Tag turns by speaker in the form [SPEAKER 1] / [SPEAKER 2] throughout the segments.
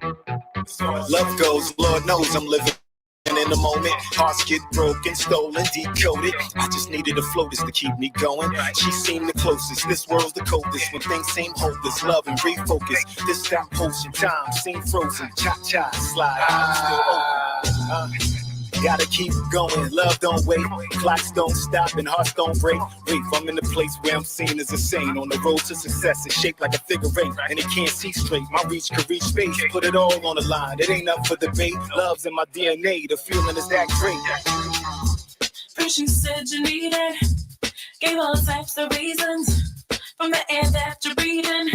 [SPEAKER 1] Love goes, Lord knows I'm living in the moment. Hearts get broken, stolen, decoded. I just needed a flow just to keep me going. She seemed the closest, this world's the coldest. When things seem hopeless, love and refocus. This stop potion, time seem frozen. Cha-cha, slide, I'm still open. Gotta keep going, love don't wait, clocks don't stop and hearts don't break. Wait, I'm in the place where I'm seen as a saint. On the road to success, it's shaped like a figure eight, and it can't see straight. My reach could reach space, put it all on the line. It ain't up for debate, love's in my DNA, the feeling is that great.
[SPEAKER 2] First you said you needed, gave all types of reasons, from the air that you're breathing,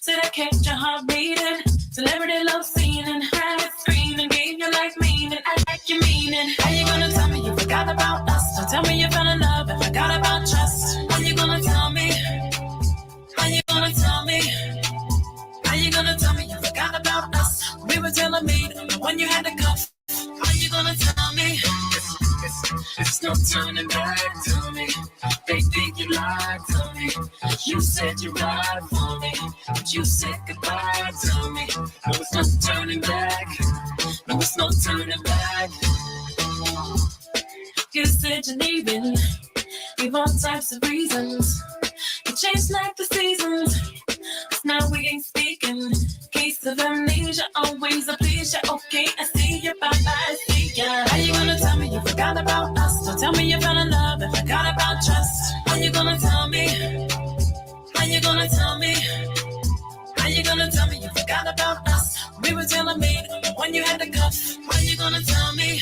[SPEAKER 2] said I kept your heart beating, celebrity love scene and private screen, and gave your life meaning, I like your meaning. How you gonna tell me you forgot about us? Don't tell me you fell in love and forgot about trust. How you gonna tell me? How you gonna tell me? How you gonna tell me you forgot about us? We were tailor-made, the one you had to cuff. How you gonna tell me? There's no turning back, tell me. They think you lied, tell me. You said you'd ride for me, but you said goodbye, tell me. No, it's no turning back. No, it's no turning back. You said you're leaving, gave all types of reasons. You changed like the seasons, 'cause now we ain't speaking. Case of amnesia, always a pleasure. Okay, I see you, bye-bye, see ya. How you gonna tell me you forgot about us? Don't tell me you fell in love and forgot about trust. How you gonna tell me? How you gonna tell me? How you gonna tell me you forgot about us? We were tailor-made, the one you had to cuff. How you gonna tell me?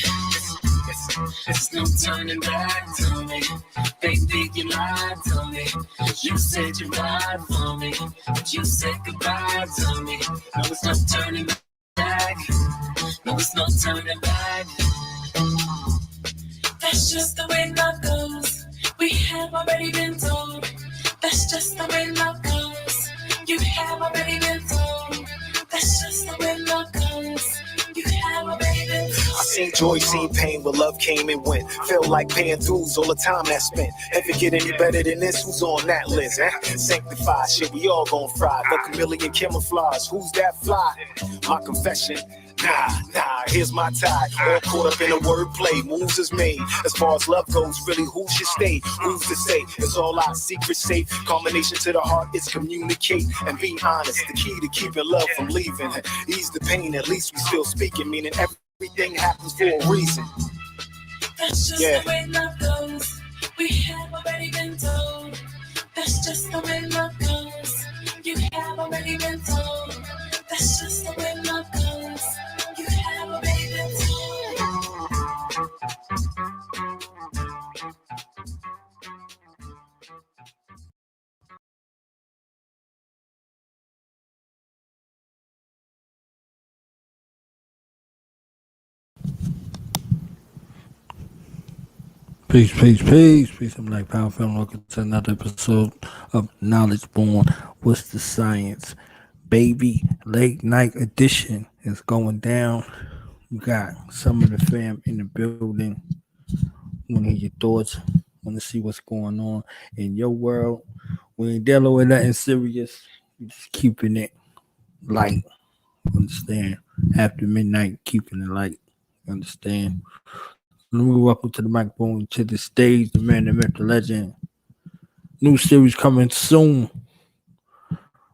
[SPEAKER 2] There's no turning back, tell me. They think you lied, tell me. You said you'd ride for me, but you said goodbye, tell me. No, it's no turning back. No, it's no turning back. That's just the way love goes. We have already been told. That's just the way love goes. You have already been told. That's just the way love goes. You have already been told.
[SPEAKER 1] I seen joy, seen pain, but love came and went. Felt like paying dues all the time that spent. If it get any better than this, who's on that list? Sanctified shit, we all gon' fry. The chameleon camouflage, who's that fly? My confession. Nah, here's my tie. All caught up in a wordplay, moves is made. As far as love goes, really, who should stay? Who's to say? It's all our secret safe. Combination to the heart is communicate and be honest. The key to keeping love from leaving. Ease the pain, at least we still speaking. Meaning everything happens for a reason.
[SPEAKER 2] That's just the way love goes. We have already been told. That's just the way love goes. You have already been told. That's just the way love goes. You have already been told.
[SPEAKER 3] Peace. I'm like Power Film. Welcome to another episode of Knowledge Born. What's the science? Baby, late night edition is going down. We got some of the fam in the building. Want to hear your thoughts. Want to see what's going on in your world. We ain't dealing with nothing serious. We just keeping it light. Understand? After midnight, keeping it light. Understand? Let me welcome to the microphone, to the stage, the man, the myth, the legend. New series coming soon.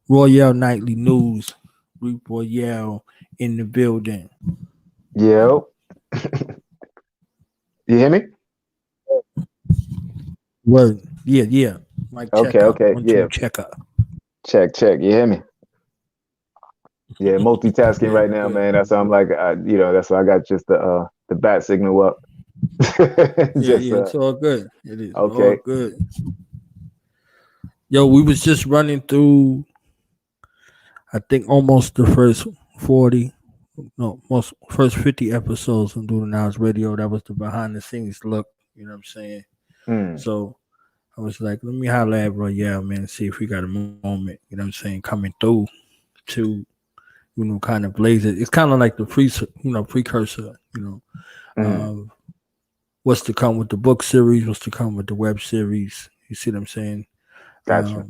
[SPEAKER 3] Royale Nightly News. Reap Royale in the building.
[SPEAKER 4] Yo. You hear me?
[SPEAKER 3] Word. Yeah. Mike,
[SPEAKER 4] okay. Yeah.
[SPEAKER 3] Check up.
[SPEAKER 4] Check. You hear me? Yeah, multitasking right now, man. That's why I'm like, that's why I got just the bat signal up.
[SPEAKER 3] It's all good. It is okay. All good. Yo, we was just running through, I think, almost the first 50 episodes on Doodle Now's Radio. That was the behind the scenes look. You know what I'm saying? So I was like, let me holler at Royale, man, and see if we got a moment. You know what I'm saying? Coming through to, kind of blaze it. It's kind of like the precursor. What's to come with the book series? What's to come with the web series? You see what I'm saying?
[SPEAKER 4] Gotcha.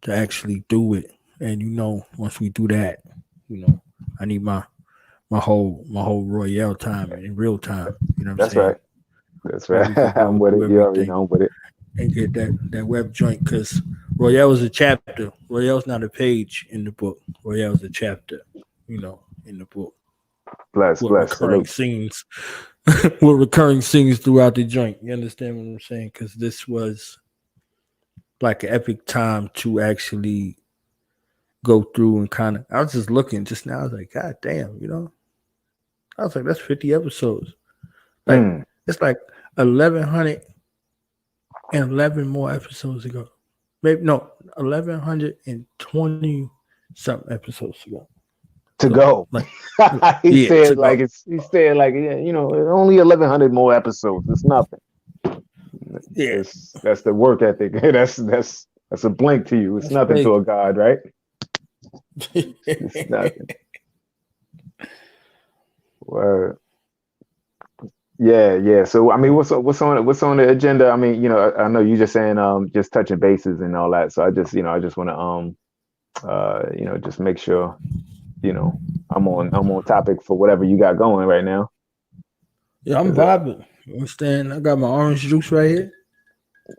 [SPEAKER 3] To actually do it, and once we do that, I need my whole Royale time in real time. You know what I'm
[SPEAKER 4] That's
[SPEAKER 3] saying?
[SPEAKER 4] right. That's right. I'm with it. You already know I'm with it.
[SPEAKER 3] And get that web joint because Royale is a chapter. Royale's not a page in the book. Royale's a chapter, you know, in the book.
[SPEAKER 4] Bless.
[SPEAKER 3] Recurring scenes. With recurring scenes throughout the joint. You understand what I'm saying? Because this was like an epic time to actually go through and kind of. I was just looking just now. I was like, God damn, you know. I was like, that's 50 episodes. Like it's like 1,111 more episodes ago. Maybe no, 1,120 something episodes ago.
[SPEAKER 4] To go.
[SPEAKER 3] Like,
[SPEAKER 4] he said like you know, only 1,100 more episodes. It's nothing.
[SPEAKER 3] Yeah,
[SPEAKER 4] that's the work ethic. That's a blink to you. It's nothing to a god, right? It's nothing. Word. Yeah. So I mean, what's on the agenda? I mean, you know, I know you just saying just touching bases and all that. So I just want to you know, just make sure, you know, I'm on topic for whatever you got going right now.
[SPEAKER 3] Yeah, I'm vibing. You understand? I got my orange juice right here.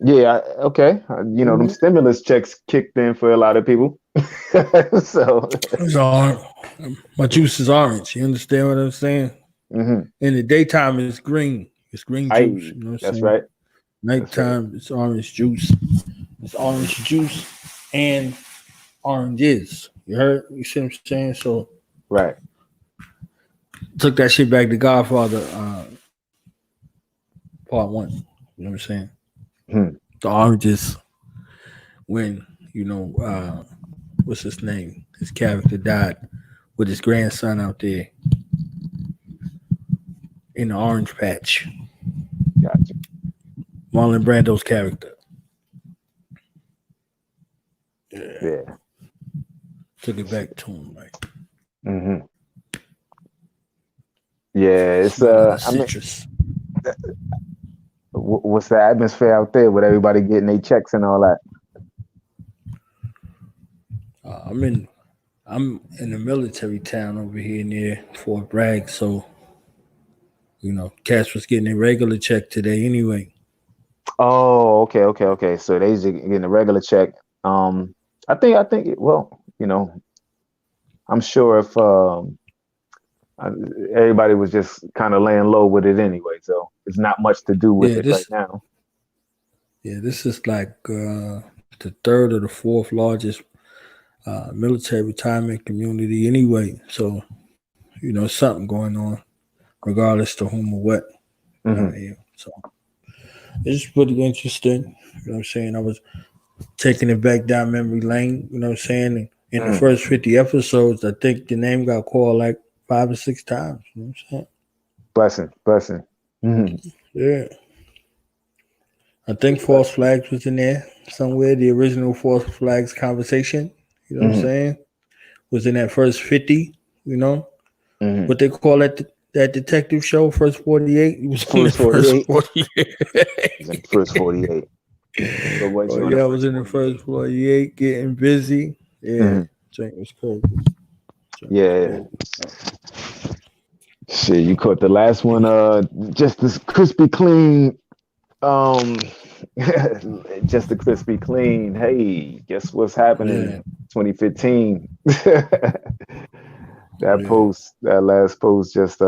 [SPEAKER 4] Yeah, okay. You know, them stimulus checks kicked in for a lot of people. So
[SPEAKER 3] my juice is orange. You understand what I'm saying?
[SPEAKER 4] Mm-hmm.
[SPEAKER 3] In the daytime, it's green. It's green juice. You know what I'm saying?
[SPEAKER 4] Right.
[SPEAKER 3] Nighttime, it's orange juice. It's orange juice and oranges. You heard? You see what I'm saying? So
[SPEAKER 4] right.
[SPEAKER 3] Took that shit back to Godfather part 1. You know what I'm saying? The oranges when, you know, what's his name? His character died with his grandson out there in the orange patch.
[SPEAKER 4] Gotcha.
[SPEAKER 3] Marlon Brando's character.
[SPEAKER 4] Yeah.
[SPEAKER 3] Took it back to him, like.
[SPEAKER 4] Mm-hmm. Yeah, it's I mean, what's the atmosphere out there with everybody getting their checks and all that?
[SPEAKER 3] I'm in a military town over here near Fort Bragg, so you know, cats was getting a regular check today anyway.
[SPEAKER 4] Oh, okay. So they just getting a regular check. I think. Well, you know, I'm sure if everybody was just kind of laying low with it anyway, so it's not much to do with it right now.
[SPEAKER 3] Yeah, this is like the third or the fourth largest military retirement community anyway. So, you know, something going on, regardless to whom or what. So it's pretty interesting. You know what I'm saying? I was taking it back down memory lane, you know what I'm saying? In the first 50 episodes, I think the name got called like 5 or 6 times. You know what I'm
[SPEAKER 4] saying? Blessing. Mm-hmm.
[SPEAKER 3] Yeah. I think False Flags was in there somewhere. The original False Flags conversation, you know what I'm saying, was in that first 50, you know. What they call that detective show, First 48? It was
[SPEAKER 4] First 48. First 48.
[SPEAKER 3] I was in the first 48, getting busy. Yeah, Jake was crazy.
[SPEAKER 4] Yeah. Shit, you caught the last one. Just this crispy clean. Just the crispy clean. Hey, guess what's happening? 2015. That last post, just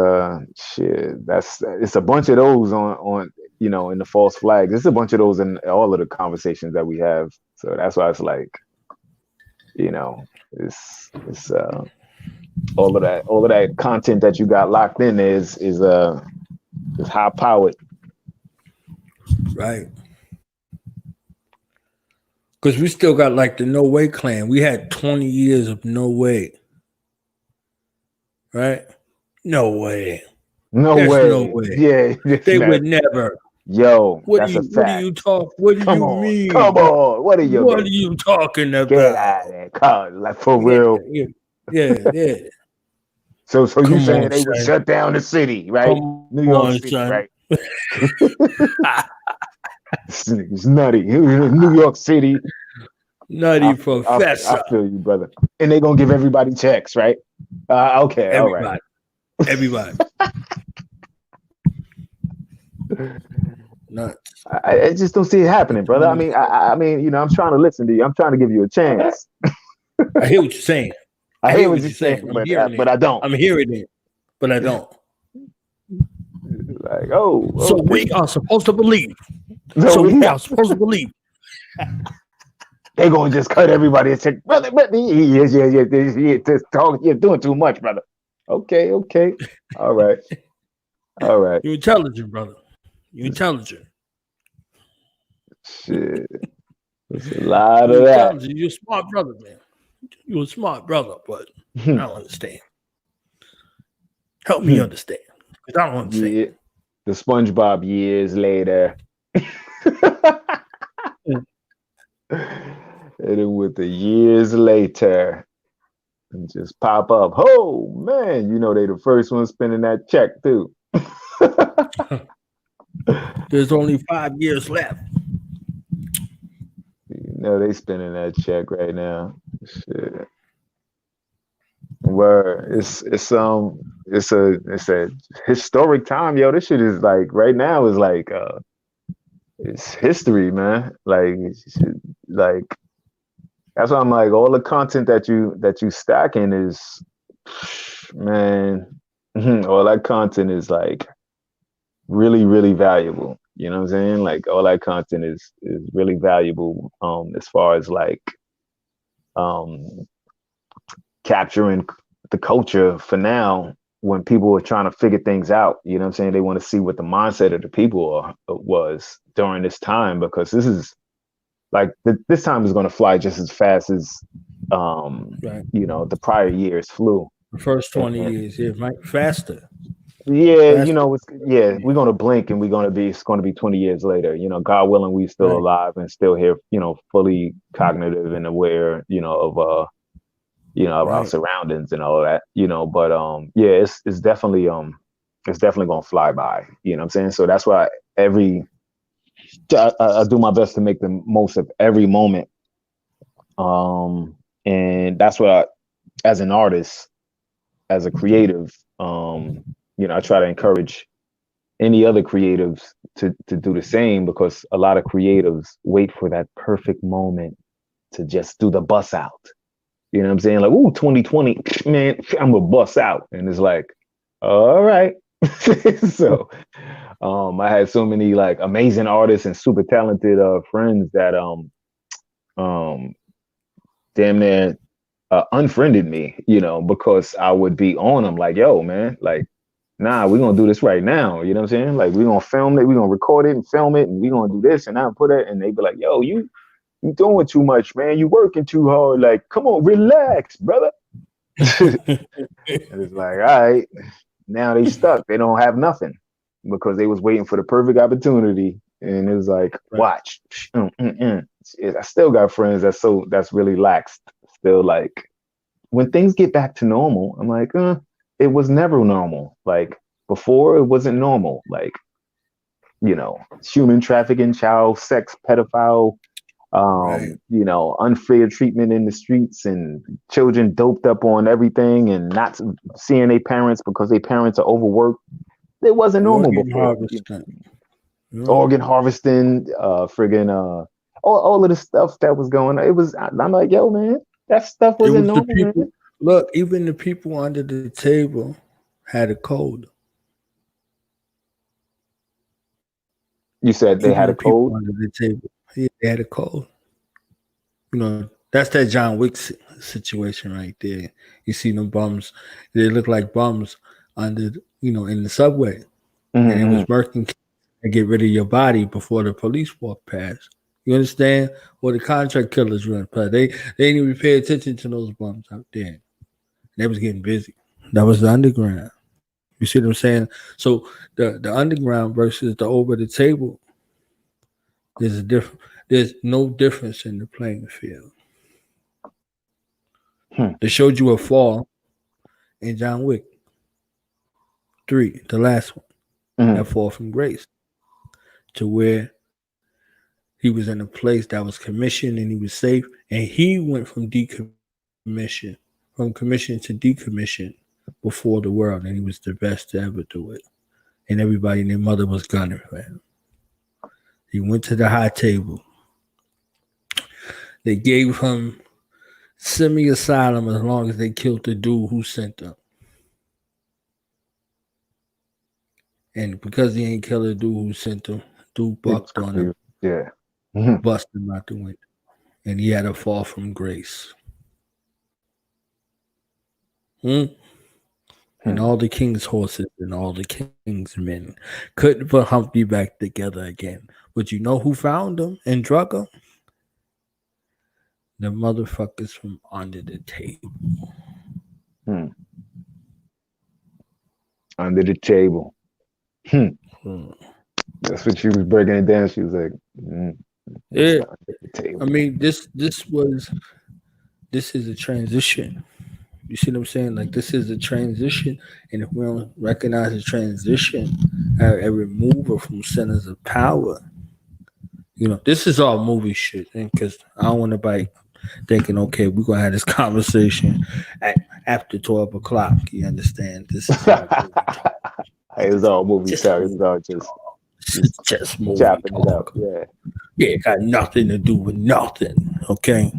[SPEAKER 4] shit. It's a bunch of those on you know, in the false flags. There's a bunch of those in all of the conversations that we have. So that's why it's like, you know, it's all of that content that you got locked in is high powered.
[SPEAKER 3] Right. Because we still got like the No Way clan. We had 20 years of No Way. Right? No way.
[SPEAKER 4] No way. Yeah.
[SPEAKER 3] They would never.
[SPEAKER 4] Yo, that's a fact.
[SPEAKER 3] What do you talk? What do you mean?
[SPEAKER 4] Come on. What are you
[SPEAKER 3] talking about?
[SPEAKER 4] Get out of there. Come, like for real.
[SPEAKER 3] Yeah.
[SPEAKER 4] So you saying they would shut down the city, right? New York City, right? This nigga's nutty. New York City.
[SPEAKER 3] Nutty Professor.
[SPEAKER 4] I feel you, brother. And they're gonna give everybody checks, right? Okay, all right.
[SPEAKER 3] Everybody. Nuts.
[SPEAKER 4] I just don't see it happening, brother. I mean, I mean, you know, I'm trying to listen to you. I'm trying to give you a chance.
[SPEAKER 3] I hear what you're saying.
[SPEAKER 4] I hear what you're saying, but I don't.
[SPEAKER 3] I'm hearing it, but I don't.
[SPEAKER 4] Like, oh,
[SPEAKER 3] so
[SPEAKER 4] okay.
[SPEAKER 3] we are supposed to believe.
[SPEAKER 4] We
[SPEAKER 3] are supposed to believe.
[SPEAKER 4] They're gonna just cut everybody and say, brother, yeah, just talk, you're doing too much, brother. Okay, all right.
[SPEAKER 3] You're intelligent, brother. You're intelligent.
[SPEAKER 4] Shit, there's a lot of that.
[SPEAKER 3] You're a smart brother, man. You're a smart brother, but I don't understand. Help me understand, because I don't understand.
[SPEAKER 4] Yeah. The SpongeBob years later. And then with the years later, and just pop up. Oh man, you know they the first one spending that check too.
[SPEAKER 3] There's only 5 years left.
[SPEAKER 4] You know they spending that check right now. Shit. Word. It's a historic time, yo. This shit is like right now is like it's history, man. Like that's why I'm like all the content that you stacking is, man, all that content is like really, really valuable. You know what I'm saying? Like all that content is really valuable as far as like capturing the culture for now when people are trying to figure things out. You know what I'm saying? They want to see what the mindset of the people was during this time, because this is like this time is going to fly just as fast as you know, the prior years flew.
[SPEAKER 3] The first 20 years, yeah, right? Faster.
[SPEAKER 4] Yeah, you know, we're gonna blink and it's gonna be 20 years later. You know, God willing, we still alive and still here, you know, fully cognitive and aware, you know, of our surroundings and all of that, you know. But yeah, it's definitely gonna fly by. You know what I'm saying? So that's why I do my best to make the most of every moment. And that's what as an artist, as a creative, you know, I try to encourage any other creatives to do the same, because a lot of creatives wait for that perfect moment to just do the bust out. You know what I'm saying? Like, ooh, 2020, man, I'm gonna bust out. And it's like, all right. So I had so many like amazing artists and super talented friends that damn near unfriended me, you know, because I would be on them like, yo, man, like, nah, we're gonna do this right now. You know what I'm saying? Like, we're gonna film it, we're gonna record it and film it, and we're gonna do this and I'll put it, and they'd be like, yo, you doing too much, man. You working too hard. Like, come on, relax, brother. And it's like, all right, now they stuck. They don't have nothing because they was waiting for the perfect opportunity. And it was like, watch. I still got friends that's really laxed. Still like, when things get back to normal, I'm like, it was never normal. Like before, it wasn't normal. Like, you know, human trafficking, child sex, pedophile, you know, unfair treatment in the streets, and children doped up on everything and not seeing their parents because their parents are overworked. It wasn't normal before. Organ harvesting, friggin' all of the stuff that was going on. It was, I'm like, yo, man, that stuff wasn't normal. Man.
[SPEAKER 3] Look, even the people under the table had a code.
[SPEAKER 4] You said they had a code?
[SPEAKER 3] Under the table. Yeah, they had a code. You know, that's that John Wick situation right there. You see them bums. They look like bums under, you know, in the subway. Mm-hmm. And it was working to get rid of your body before the police walk past. You understand? Or the contract killers run past. They didn't even pay attention to those bums out there. They was getting busy. That was the underground. You see what I'm saying? So the underground versus the over the table, there's no difference in the playing field. They showed you a fall in John Wick 3, the last one, that fall from grace, to where He was in a place that was commissioned and he was safe. And he went from commission to decommission before the world. And he was the best to ever do it. And everybody and their mother was gunning for him. He went to the high table. They gave him semi-asylum as long as they killed the dude who sent them. And because he ain't killed the dude who sent him, dude bucked on him.
[SPEAKER 4] Yeah.
[SPEAKER 3] Busted him out the window. And he had a fall from grace. And all the king's horses and all the king's men couldn't put Humpty back together again. But you know who found him and drug him? The motherfuckers from under the table.
[SPEAKER 4] Under the table. That's what she was breaking it down. She was like,
[SPEAKER 3] yeah. I mean, this is a transition. You see what I'm saying? Like, this is a transition. And if we don't recognize the transition, a removal from centers of power, you know, this is all movie shit. Because I don't want nobody thinking, okay, we're going to have this conversation after 12 o'clock. You understand? This is all movie talk.
[SPEAKER 4] It was all movie talk. It was all
[SPEAKER 3] just movie
[SPEAKER 4] chopping
[SPEAKER 3] talk.
[SPEAKER 4] it up. Yeah.
[SPEAKER 3] Yeah, it got nothing to do with nothing. Okay.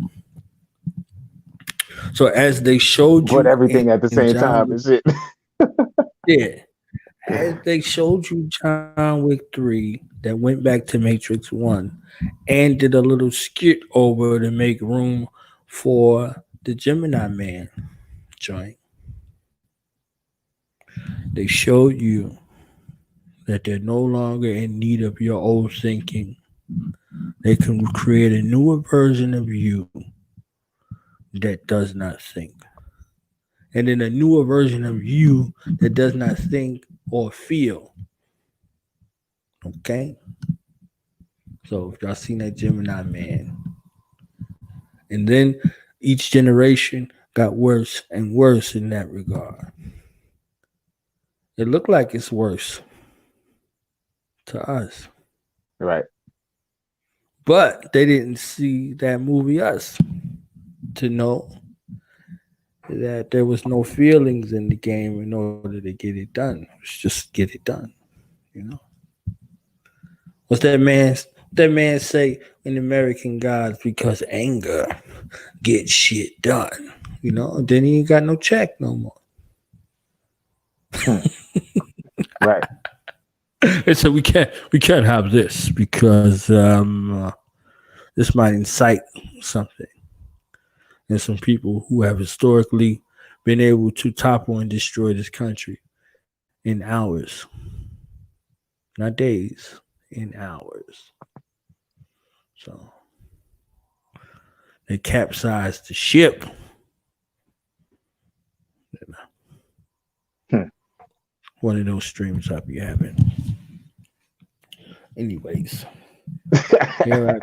[SPEAKER 3] So as they showed you,
[SPEAKER 4] but everything at the same time is it.
[SPEAKER 3] Yeah, as they showed you John Wick 3, that went back to Matrix 1, and did a little skit over to make room for the Gemini Man joint. They showed you that they're no longer in need of your old thinking. They can create a newer version of you that does not think. And then a newer version of you that does not think or feel. Okay? So if y'all seen that Gemini Man. And then each generation got worse and worse in that regard. It looked like it's worse to us.
[SPEAKER 4] Right.
[SPEAKER 3] But they didn't see that movie Us to know that there was no feelings in the game in order to get it done. It's just get it done, you know. What's that man say in American Gods? Because anger gets shit done, you know. And then he ain't got no check no more.
[SPEAKER 4] Right.
[SPEAKER 3] And so we can't have this because this might incite something. And some people who have historically been able to topple and destroy this country in hours, not days, in hours. So they capsized the ship. One of those streams I be having. Anyways, here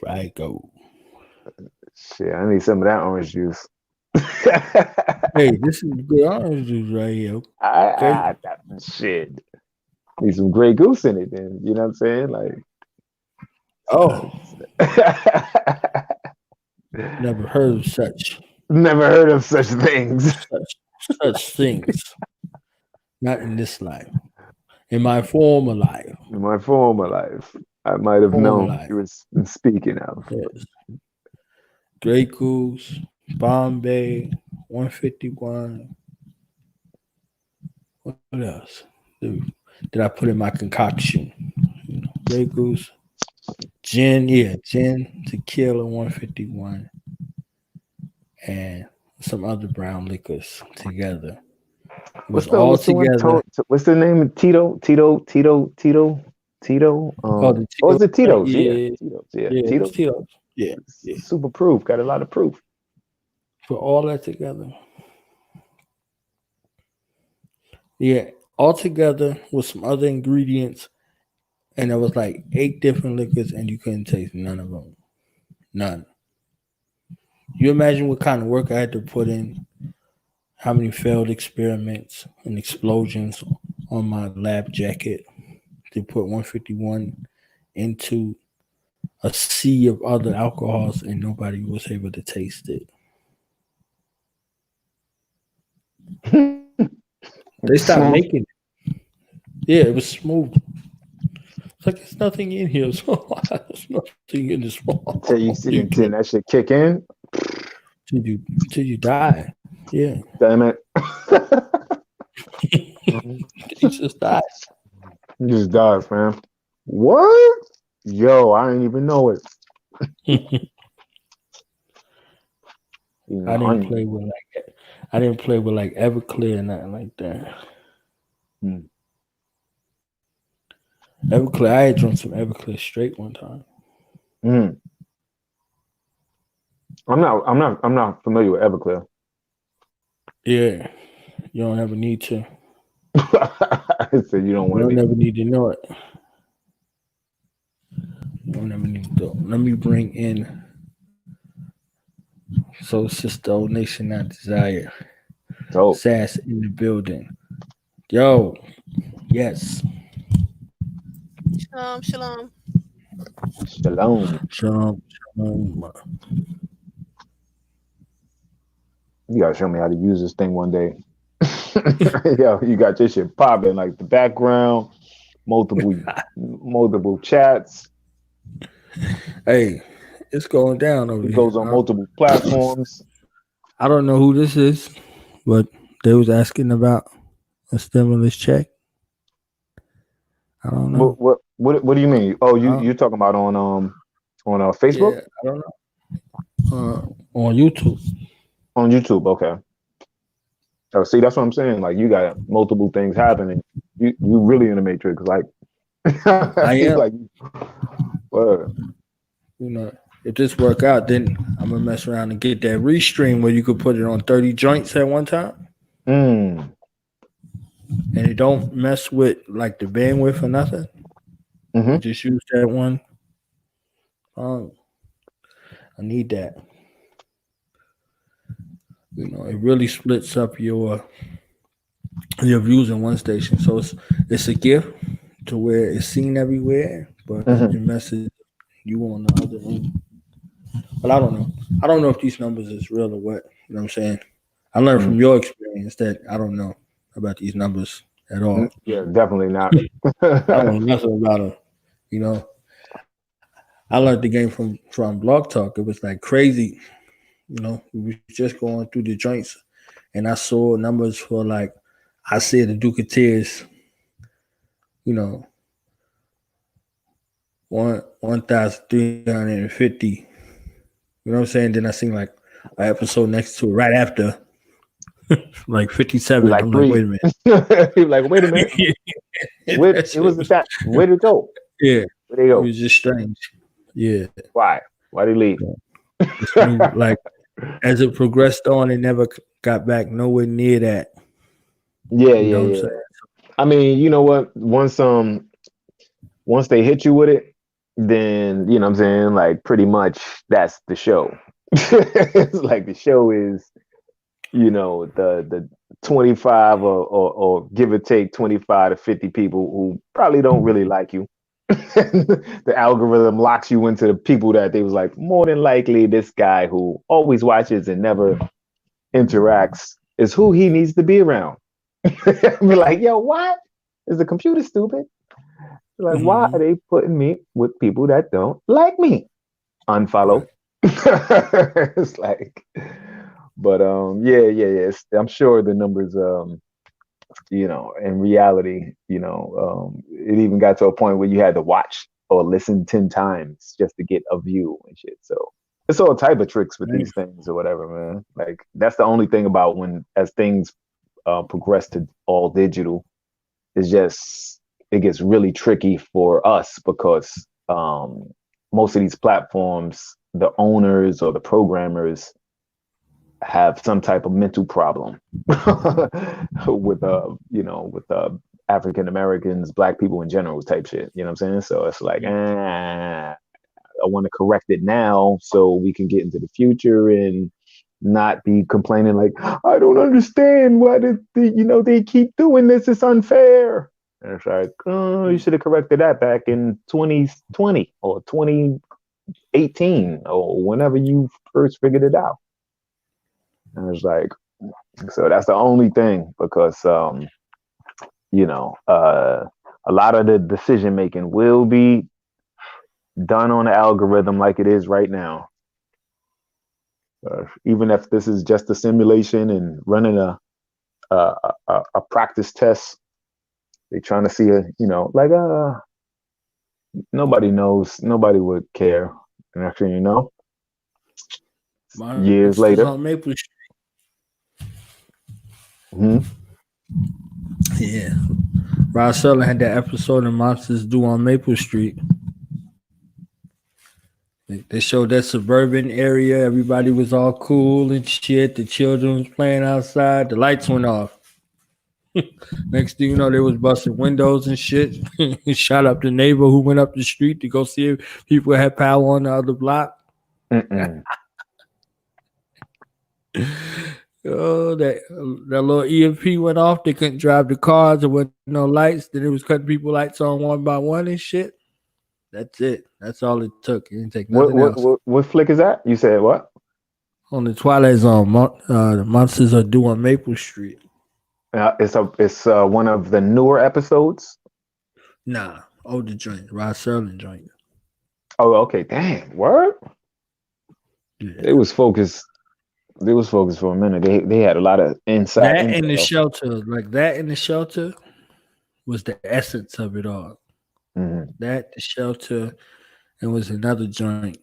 [SPEAKER 3] I go.
[SPEAKER 4] Shit, I need some of that orange juice.
[SPEAKER 3] Hey, this is good orange juice right here.
[SPEAKER 4] Shit. Need some Grey Goose in it then. You know what I'm saying? Like,
[SPEAKER 3] oh. Never heard of such.
[SPEAKER 4] Never heard of such things.
[SPEAKER 3] Such things. Not in this life. In my former life.
[SPEAKER 4] In my former life. I might have known what you were speaking of.
[SPEAKER 3] Yes. Grey Goose, Bombay, 151. What else did I put in my concoction? Grey Goose, gin, tequila, 151, and some other brown liquors together. It was all together.
[SPEAKER 4] What's the name? Tito. Was it Tito's? Tito's.
[SPEAKER 3] Yeah.
[SPEAKER 4] Super proof. Got a lot of proof.
[SPEAKER 3] Put all that together. Yeah, all together with some other ingredients. And there was like 8 different liquors and you couldn't taste none of them. None. You imagine what kind of work I had to put in, how many failed experiments and explosions on my lab jacket to put 151 into a sea of other alcohols and nobody was able to taste it. They stopped making it. Yeah, it was smooth. It's like there's nothing in here. So there's nothing in this one.
[SPEAKER 4] Until you see until that shit kick in.
[SPEAKER 3] Till you die. Yeah.
[SPEAKER 4] Damn it.
[SPEAKER 3] You just die.
[SPEAKER 4] You just dies, man. What? Yo, I didn't even know it. You know,
[SPEAKER 3] I didn't play with like Everclear or nothing like that. Everclear, I had drunk some Everclear straight one time.
[SPEAKER 4] I'm not familiar with Everclear.
[SPEAKER 3] Yeah, you don't ever need to.
[SPEAKER 4] So you don't want to.
[SPEAKER 3] You don't ever need to know it. You don't ever need to. Let me bring in. So, sister, old nation, not desire.
[SPEAKER 4] Oh,
[SPEAKER 3] Sass in the building. Yo, yes.
[SPEAKER 5] Shalom, shalom.
[SPEAKER 4] shalom. You gotta show me how to use this thing one day. Yo, you got your shit popping, like the background, multiple chats.
[SPEAKER 3] Hey, it's going down over here.
[SPEAKER 4] It goes on multiple platforms.
[SPEAKER 3] I don't know who this is, but they was asking about a stimulus check. I don't know.
[SPEAKER 4] What do you mean? Oh, you're talking about on Facebook?
[SPEAKER 3] Yeah, I don't know. On YouTube.
[SPEAKER 4] On YouTube, okay. Oh, see, that's what I'm saying. Like, you got multiple things happening. You really in the matrix, like.
[SPEAKER 3] I am.
[SPEAKER 4] Like, word.
[SPEAKER 3] You know, if this work out, then I'm gonna mess around and get that restream where you could put it on 30 joints at one time. And it don't mess with like the bandwidth or nothing. Just use that one. I need that. You know, it really splits up your views in one station. So it's a gift to where it's seen everywhere, but your message you on the other end. But I don't know. I don't know if these numbers is real or what. You know what I'm saying? I learned from your experience that I don't know about these numbers at all.
[SPEAKER 4] Yeah, definitely not.
[SPEAKER 3] I don't know nothing about them. You know, I learned the game from Blog Talk. It was like crazy. You know, we was just going through the joints, and I saw numbers for like I said the Ducateers. You know, 1,350. You know what I'm saying? Then I seen like an episode next to it right after, like 57.
[SPEAKER 4] Like
[SPEAKER 3] I'm like, wait a minute.
[SPEAKER 4] He was like, wait a minute. It was that. Where'd it go?
[SPEAKER 3] Yeah.
[SPEAKER 4] Where'd they go?
[SPEAKER 3] It was just strange. Yeah.
[SPEAKER 4] Why? Why'd they leave?
[SPEAKER 3] Like as it progressed on, it never got back nowhere near that.
[SPEAKER 4] Yeah,
[SPEAKER 3] You know what I'm
[SPEAKER 4] yeah.
[SPEAKER 3] saying?
[SPEAKER 4] I mean, you know what? Once they hit you with it, then you know what I'm saying, like pretty much that's the show. It's like the show is, you know, the 25 or give or take 25 to 50 people who probably don't really like you. The algorithm locks you into the people that they was like, more than likely this guy who always watches and never interacts is who he needs to be around. Be like, yo, what? Is the computer stupid? Like, why are they putting me with people that don't like me? Unfollow. It's like, but yeah. I'm sure the numbers, you know, in reality, you know, it even got to a point where you had to watch or listen 10 times just to get a view and shit. So it's all type of tricks with these things or whatever, man. Like that's the only thing about when as things progress to all digital, it's just it gets really tricky for us because most of these platforms, the owners or the programmers have some type of mental problem with African Americans, Black people in general type shit. You know what I'm saying? So it's like, I want to correct it now so we can get into the future and not be complaining like, I don't understand why they keep doing this. It's unfair. And it's like, oh, you should have corrected that back in 2020 or 2018 or whenever you first figured it out. And it's like, so that's the only thing because, you know, a lot of the decision making will be done on the algorithm like it is right now. Even if this is just a simulation and running a practice test, they're trying to see nobody knows, nobody would care. And actually, you know, years later.
[SPEAKER 3] On Maple Street. Yeah. Rod Serling had that episode of Monsters Due on Maple Street. They showed that suburban area. Everybody was all cool and shit. The children was playing outside. The lights went off. Next thing you know, they was busting windows and shit. Shot up the neighbor who went up the street to go see if people had power on the other block. Oh, that little EMP went off. They couldn't drive the cars. There wasn't no lights. Then it was cutting people lights on one by one and shit. That's it. That's all it took. It didn't take nothing else.
[SPEAKER 4] What flick is that? You said what?
[SPEAKER 3] On the Twilight Zone. The Monsters Are Due on Maple Street.
[SPEAKER 4] It's one of the newer episodes.
[SPEAKER 3] Nah, older joint. Rod Serling joint.
[SPEAKER 4] Oh, okay. Dang, word. Yeah. It was focused. They was focused for a minute. They had a lot of insight.
[SPEAKER 3] That in the shelter, like that in the shelter, was the essence of it all.
[SPEAKER 4] Mm-hmm.
[SPEAKER 3] That the shelter, and was another joint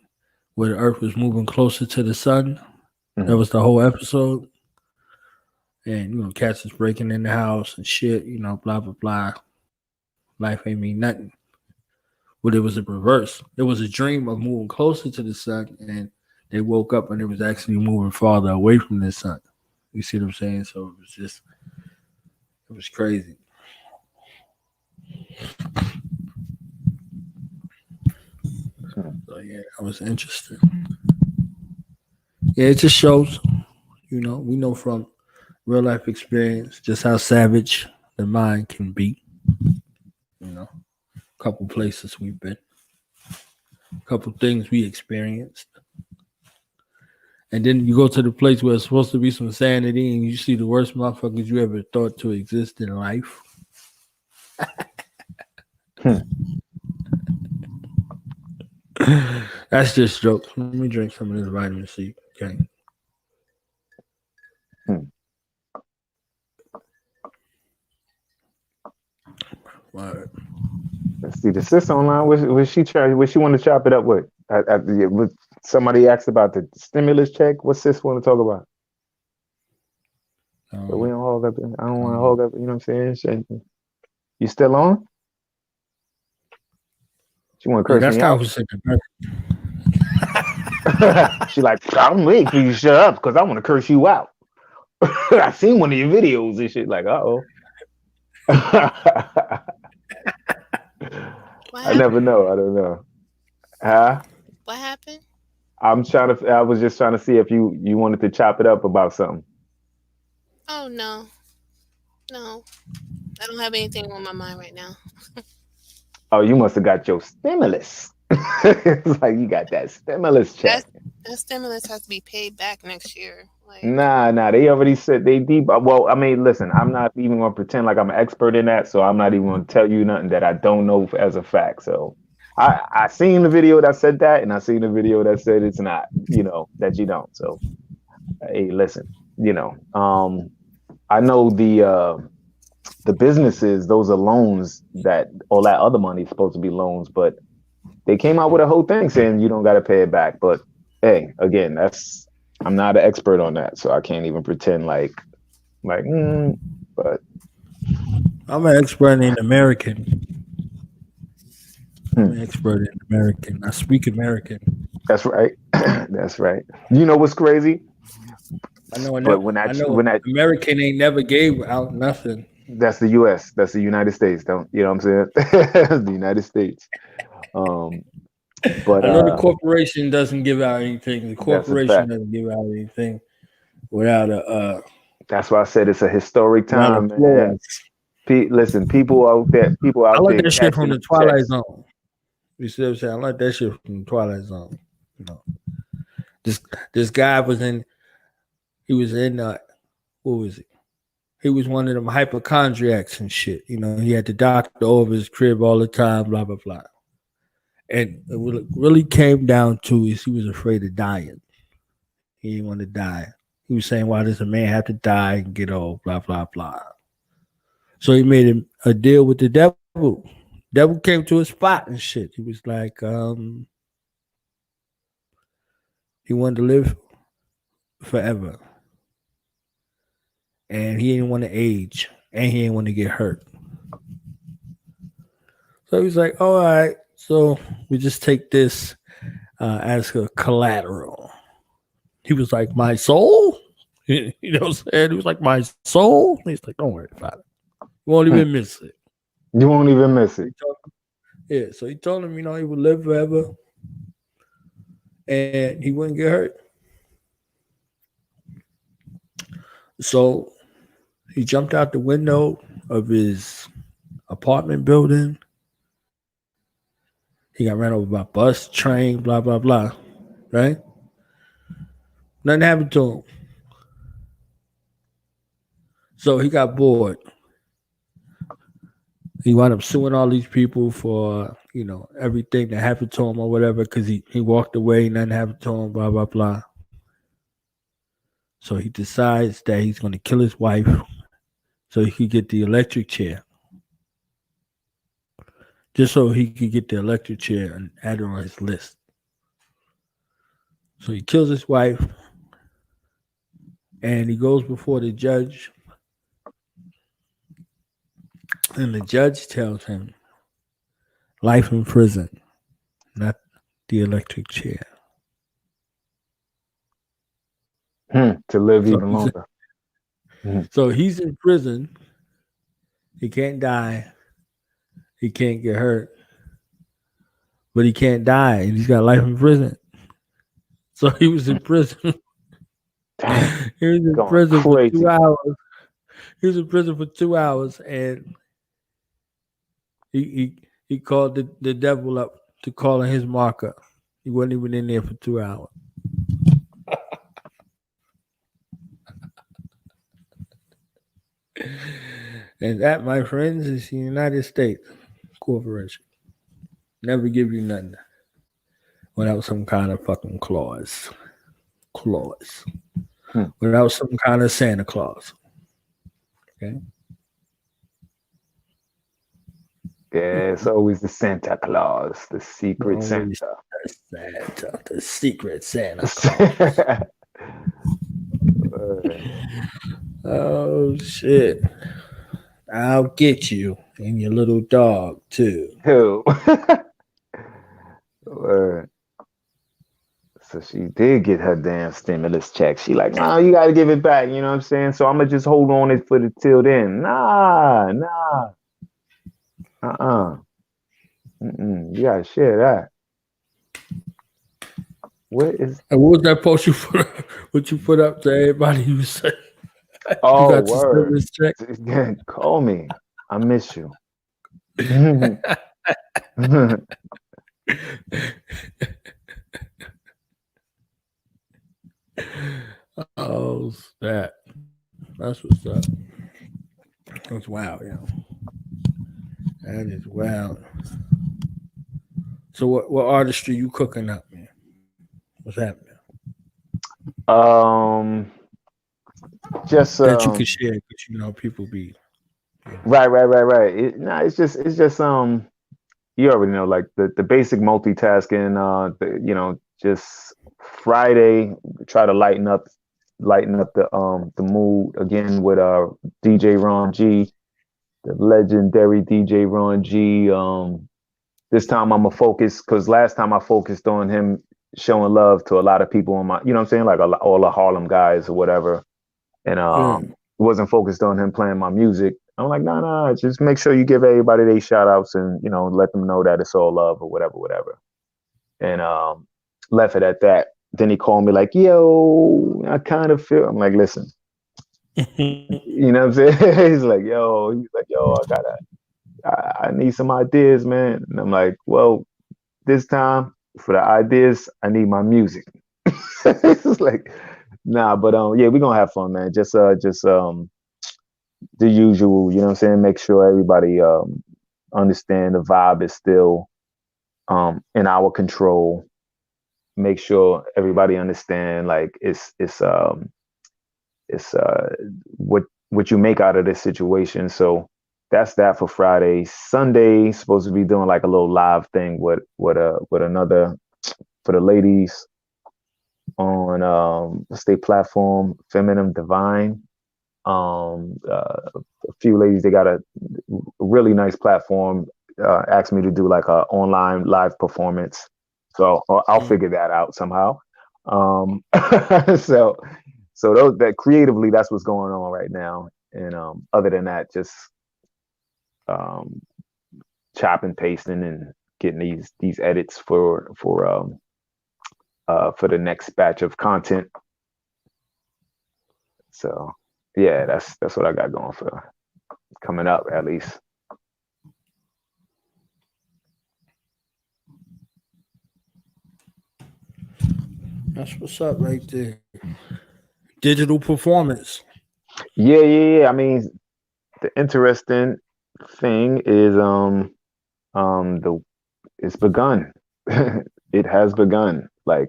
[SPEAKER 3] where the Earth was moving closer to the sun. Mm-hmm. That was the whole episode. And you know, cats was breaking in the house and shit. You know, blah blah blah. Life ain't mean nothing. But it was a reverse. It was a dream of moving closer to the sun, and they woke up and it was actually moving farther away from the sun. You see what I'm saying? So it was crazy. So yeah, that was interesting. Yeah, it just shows, you know, we know from real life experience just how savage the mind can be. You know, a couple places we've been, a couple things we experienced. And then you go to the place where it's supposed to be some sanity and you see the worst motherfuckers you ever thought to exist in life. That's just jokes. Let me drink some of this vitamin C. Okay.
[SPEAKER 4] Right. Let's see the sister online. Was she want to chop it up with? Somebody asked about the stimulus check. What sis want to talk about? But we don't hog up. I don't want to hog up. You know what I'm saying? You still on? She want to curse me out. She like, I'm waiting for you to shut up because I want to curse you out. I seen one of your videos and shit. Like, I never know. I don't know. Huh?
[SPEAKER 5] What happened?
[SPEAKER 4] I was just trying to see if you wanted to chop it up about something.
[SPEAKER 5] Oh no. I don't have anything on my mind right now.
[SPEAKER 4] Oh, you must have got your stimulus. It's like you got that stimulus check.
[SPEAKER 5] That stimulus has to be paid back next year. Like,
[SPEAKER 4] Nah. They already said they deep. Well, I mean, listen, I'm not even gonna pretend like I'm an expert in that, so I'm not even gonna tell you nothing that I don't know as a fact. So I seen the video that said that, and I seen the video that said it's not, you know, that you don't. So hey, listen, you know, I know the businesses, those are loans, that all that other money is supposed to be loans, but they came out with a whole thing saying you don't got to pay it back. But hey, again, I'm not an expert on that, so I can't even pretend like, but
[SPEAKER 3] I'm an expert in American. I'm an expert in American. I speak American.
[SPEAKER 4] That's right. That's right. You know what's crazy?
[SPEAKER 3] I know American ain't never gave out nothing.
[SPEAKER 4] That's the U.S. That's the United States. Don't you know what I'm saying? The United States. But
[SPEAKER 3] I know the corporation doesn't give out anything. The corporation doesn't give out anything without a.
[SPEAKER 4] That's why I said it's a historic time, man. Listen, people out
[SPEAKER 3] I like
[SPEAKER 4] there
[SPEAKER 3] that shit from
[SPEAKER 4] cashing
[SPEAKER 3] the Twilight
[SPEAKER 4] checks.
[SPEAKER 3] Zone. You see what I'm saying? I like that shit from the Twilight Zone. You know, this guy was in. He was in. What was it? He was one of them hypochondriacs and shit. You know, he had the doctor over his crib all the time. Blah blah blah. And what it really came down to is he was afraid of dying. He didn't want to die. He was saying, "Why does a man have to die and get old?" Blah blah blah. So he made a deal with the devil. Devil came to his spot and shit. He was like, he wanted to live forever. And he didn't want to age. And he didn't want to get hurt. So he was like, all right, so we just take this as a collateral. He was like, my soul? You know what I'm saying? He was like, my soul? He's like, don't worry about it. You won't even miss it.
[SPEAKER 4] You won't even miss it.
[SPEAKER 3] Yeah, so he told him, you know, he would live forever and he wouldn't get hurt. So he jumped out the window of his apartment building. He got ran over by bus, train, blah, blah, blah. Right? Nothing happened to him. So he got bored. He wound up suing all these people for, you know, everything that happened to him or whatever, because he walked away, nothing happened to him, blah, blah, blah. So he decides that he's going to kill his wife so he could get the electric chair. Just so he could get the electric chair and add it on his list. So he kills his wife and he goes before the judge. And the judge tells him life in prison, not the electric chair.
[SPEAKER 4] To live even longer.
[SPEAKER 3] So he's in prison. He can't die. He can't get hurt. But he can't die. And he's got life in prison. So he was in prison. He was in prison for 2 hours. He was in prison for 2 hours and he called the devil up to call in his marker. He wasn't even in there for 2 hours. And that, my friends, is the United States Corporation. Never give you nothing without some kind of fucking clause. Without some kind of Santa Claus. Okay?
[SPEAKER 4] Yeah, it's always the Santa Claus, the secret
[SPEAKER 3] Always
[SPEAKER 4] Santa.
[SPEAKER 3] The secret Santa Claus. Oh, shit. I'll get you and your little dog, too.
[SPEAKER 4] Who? So she did get her damn stimulus check. She like, nah, you got to give it back. You know what I'm saying? So I'm going to just hold on it for till then. Nah. You got to share that. What
[SPEAKER 3] was that post you put up? What you put up to everybody who said,
[SPEAKER 4] oh,
[SPEAKER 3] you got
[SPEAKER 4] word.
[SPEAKER 3] Check?
[SPEAKER 4] Call me. I miss you.
[SPEAKER 3] Oh, that. That's what's up. That's wild, yeah. That is wild. So what artistry you cooking up, man? What's happening?
[SPEAKER 4] Just
[SPEAKER 3] that you can share, because you know people be
[SPEAKER 4] right. It's just you already know, like the basic multitasking. Just Friday try to lighten up the mood again with DJ Ron G, the legendary DJ Ron G. This time I'm gonna focus, because last time I focused on him showing love to a lot of people on my, you know what I'm saying, like all the Harlem guys or whatever, and wasn't focused on him playing my music. I'm like, nah, just make sure you give everybody their shout outs and, you know, let them know that it's all love or whatever. And left it at that. Then he called me like, yo, I kind of feel, I'm like, listen, You know what I'm saying? He's like, yo, I need some ideas, man. And I'm like, well, this time for the ideas, I need my music. It's like, nah, but yeah, we're gonna have fun, man. Just the usual, you know what I'm saying? Make sure everybody understand the vibe is still in our control. Make sure everybody understand like it's what you make out of this situation. So that's that for Friday. Sunday supposed to be doing like a little live thing with another for the ladies on state platform, Feminine Divine. A few ladies, they got a really nice platform. Asked me to do like a online live performance, so I'll figure that out somehow. So those that creatively, that's what's going on right now. And other than that, just um, chopping, pasting, and getting these edits for the next batch of content. So yeah, that's what I got going for coming up at least.
[SPEAKER 3] That's what's up right there. Digital performance.
[SPEAKER 4] Yeah. I mean, the interesting thing is it's begun. It has begun. Like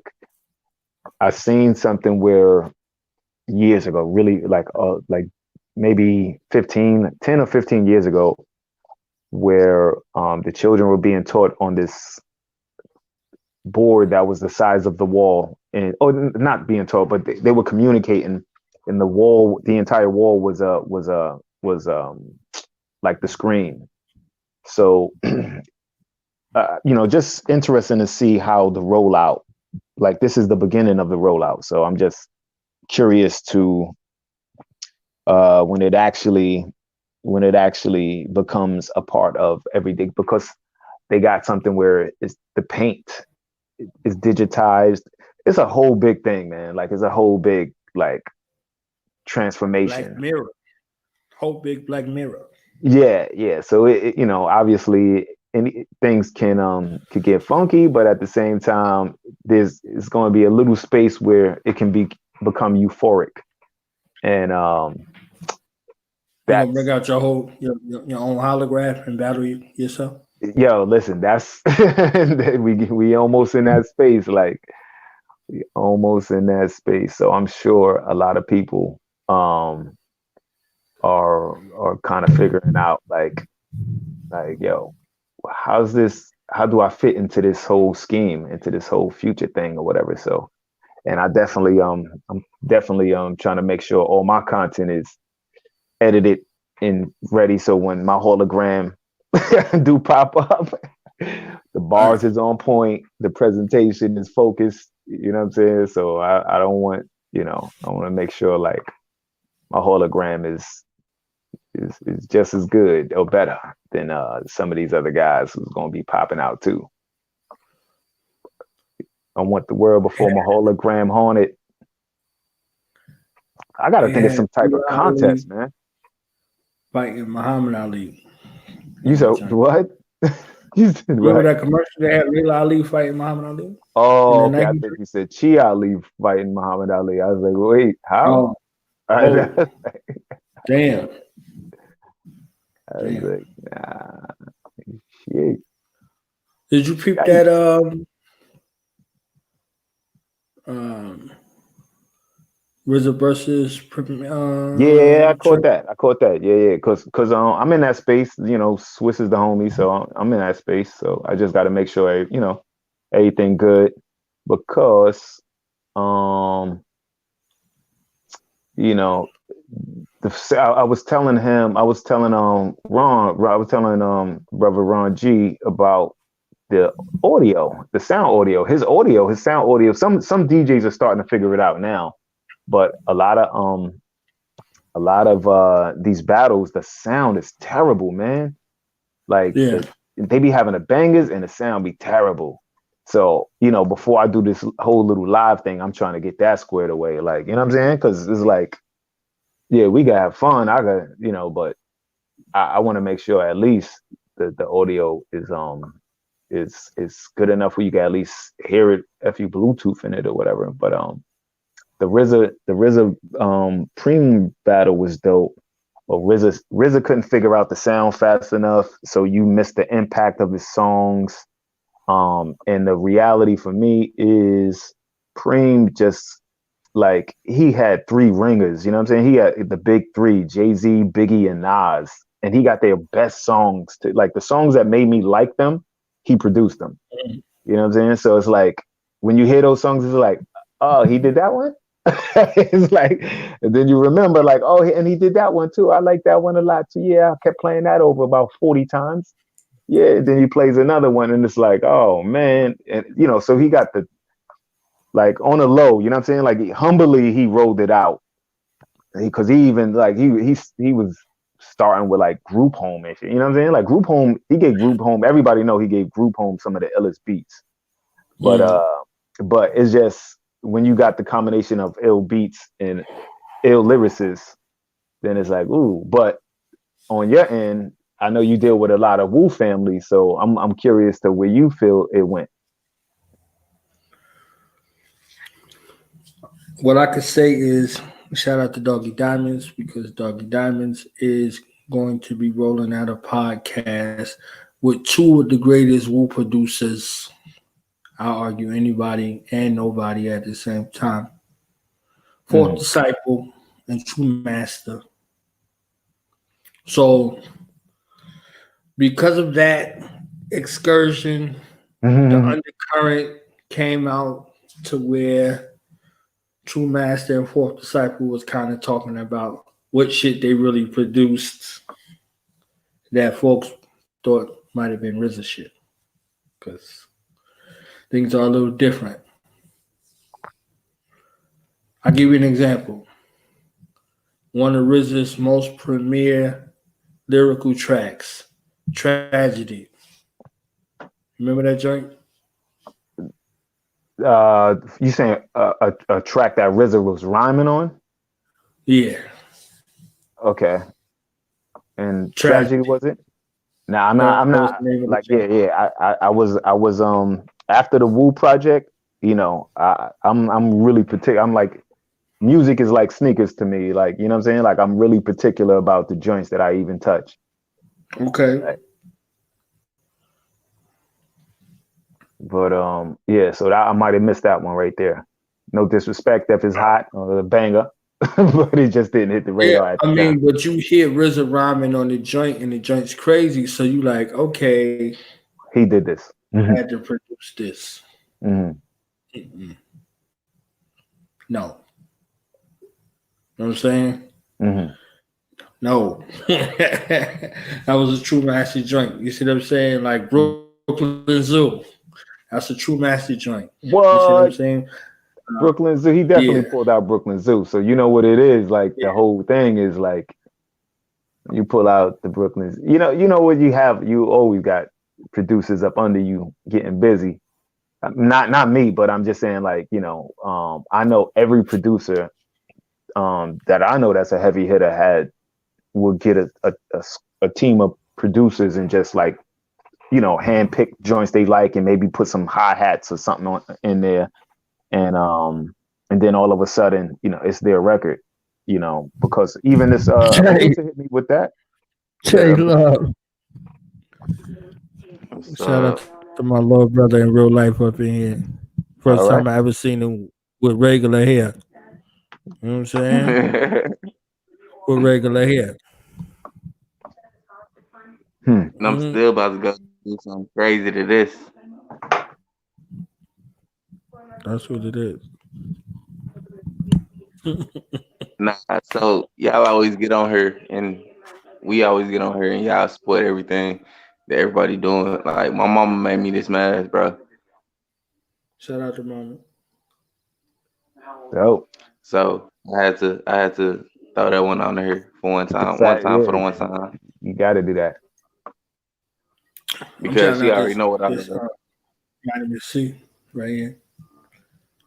[SPEAKER 4] I seen something where years ago, really like maybe 10 or 15 years ago, where the children were being taught on this board that was the size of the wall, and not being taught, but they were communicating. And the wall, the entire wall was like the screen. So just interesting to see how the rollout, like this is the beginning of the rollout. So I'm just curious to when it actually becomes a part of everything, because they got something where it's the paint is digitized. It's a whole big thing, man. Like it's a whole big like transformation.
[SPEAKER 3] Black Mirror. Whole big Black Mirror.
[SPEAKER 4] Yeah. So it obviously things could get funky, but at the same time, it's going to be a little space where it can become euphoric. And
[SPEAKER 3] that bring out your whole your own holograph and battle yourself.
[SPEAKER 4] Yo, listen, that's we almost in that space, like we almost in that space. So I'm sure a lot of people are kind of figuring out like yo, how do I fit into this whole scheme, into this whole future thing or whatever. So, and I'm definitely trying to make sure all my content is edited and ready, so when my hologram do pop up, the bars is on point, the presentation is focused, you know what I'm saying? So I don't want, I want to make sure like my hologram is just as good or better than some of these other guys who's going to be popping out too. I want the world before my hologram haunted. I got to think of some type of contest, man.
[SPEAKER 3] Fighting Muhammad Ali.
[SPEAKER 4] You said what? You said
[SPEAKER 3] remember that commercial they had Layla Ali fighting Muhammad Ali?
[SPEAKER 4] Oh, okay. I think you said Chia Ali fighting Muhammad Ali. I was like, wait, how?
[SPEAKER 3] Damn.
[SPEAKER 4] I was like, nah, shit.
[SPEAKER 3] Did you peep that RZA versus
[SPEAKER 4] yeah, I caught that. Yeah. Cause I'm in that space, Swiss is the homie, so I'm in that space. So I just gotta make sure everything good, because I was telling brother Ron G about the audio, the sound audio, his sound audio. Some DJs are starting to figure it out now, but a lot of these battles, the sound is terrible, man. Like they be having the bangers and the sound be terrible. So, before I do this whole little live thing, I'm trying to get that squared away. Like, you know what I'm saying? Because it's like, yeah, we gotta have fun. I got, but I want to make sure at least the audio is good enough where you can at least hear it if you Bluetooth in it or whatever. But the RZA Preem battle was dope. But RZA couldn't figure out the sound fast enough, so you missed the impact of his songs. And the reality for me is Preem just like he had three ringers, you know what I'm saying? He had the big three, Jay-Z, Biggie, and Nas, and he got their best songs to like the songs that made me like them, he produced them. You know what I'm saying? So it's like when you hear those songs, it's like, oh, he did that one? It's like, and then you remember, like, oh, and he did that one too. I like that one a lot too. Yeah, I kept playing that over about 40 times. Yeah, then he plays another one, and it's like, oh man, and so he got the like on a low, you know what I'm saying? Like humbly, he rolled it out because he even like he was starting with like Group Home and shit. You know what I'm saying? Like Group Home, he gave Group Home. Everybody know he gave Group Home some of the illest beats, but it's just when you got the combination of ill beats and ill lyricists, then it's like ooh. But on your end, I know you deal with a lot of Wu family, so I'm curious to where you feel it went.
[SPEAKER 3] What I could say is shout out to Doggy Diamonds because Doggy Diamonds is going to be rolling out a podcast with two of the greatest Wu producers. I'll argue anybody and nobody at the same time. Fourth Disciple and True Master. So because of that excursion, the undercurrent came out to where True Master and Fourth Disciple was kind of talking about what shit they really produced that folks thought might have been RZA shit. Because things are a little different. I'll give you an example. One of RZA's most premier lyrical tracks, Tragedy. Remember that joint?
[SPEAKER 4] You saying a track that RZA was rhyming on?
[SPEAKER 3] Yeah.
[SPEAKER 4] Okay. And Tragedy was it? Nah, I'm not like yeah. I was after the Wu project, I'm really particular. I'm like music is like sneakers to me. Like, you know what I'm saying? Like I'm really particular about the joints that I even touch.
[SPEAKER 3] Okay.
[SPEAKER 4] Right. But yeah, so that, I might have missed that one right there. No disrespect if it's hot or a banger, but it just didn't hit the radar.
[SPEAKER 3] Yeah, but you hear RZA rhyming on the joint, and the joint's crazy. So you like, okay,
[SPEAKER 4] he did this.
[SPEAKER 3] I had to produce this. No. Know what I'm saying? No. That was a True Master joint. You see what I'm saying? Like Brooklyn Zoo. That's a True Master joint.
[SPEAKER 4] What?
[SPEAKER 3] You see what I'm saying?
[SPEAKER 4] Brooklyn Zoo. He definitely pulled out Brooklyn Zoo. So you know what it is. Like the whole thing is like you pull out the Brooklyn. You know what you have. You always got producers up under you getting busy. Not me, but I'm just saying like I know every producer that I know that's a heavy hitter will get a team of producers and just like hand pick joints they like and maybe put some hi-hats or something in there and then all of a sudden it's their record because even this producer hit me with that.
[SPEAKER 3] Jay Love. Shout out to my little brother in real life up in here. First time I ever seen him with regular hair. You know what I'm saying? With regular hair.
[SPEAKER 6] And I'm still about to go do something crazy to this.
[SPEAKER 3] That's what it is.
[SPEAKER 6] Nah, so y'all always get on her, and we always get on her, and y'all support everything that everybody doing. Like my mama made me this mask, bro.
[SPEAKER 3] Shout out to mama.
[SPEAKER 4] Dope.
[SPEAKER 6] So I had to throw that one on her for one time. For the one time.
[SPEAKER 4] You got to do that
[SPEAKER 6] because she already know what I was doing.
[SPEAKER 3] Vitamin C right here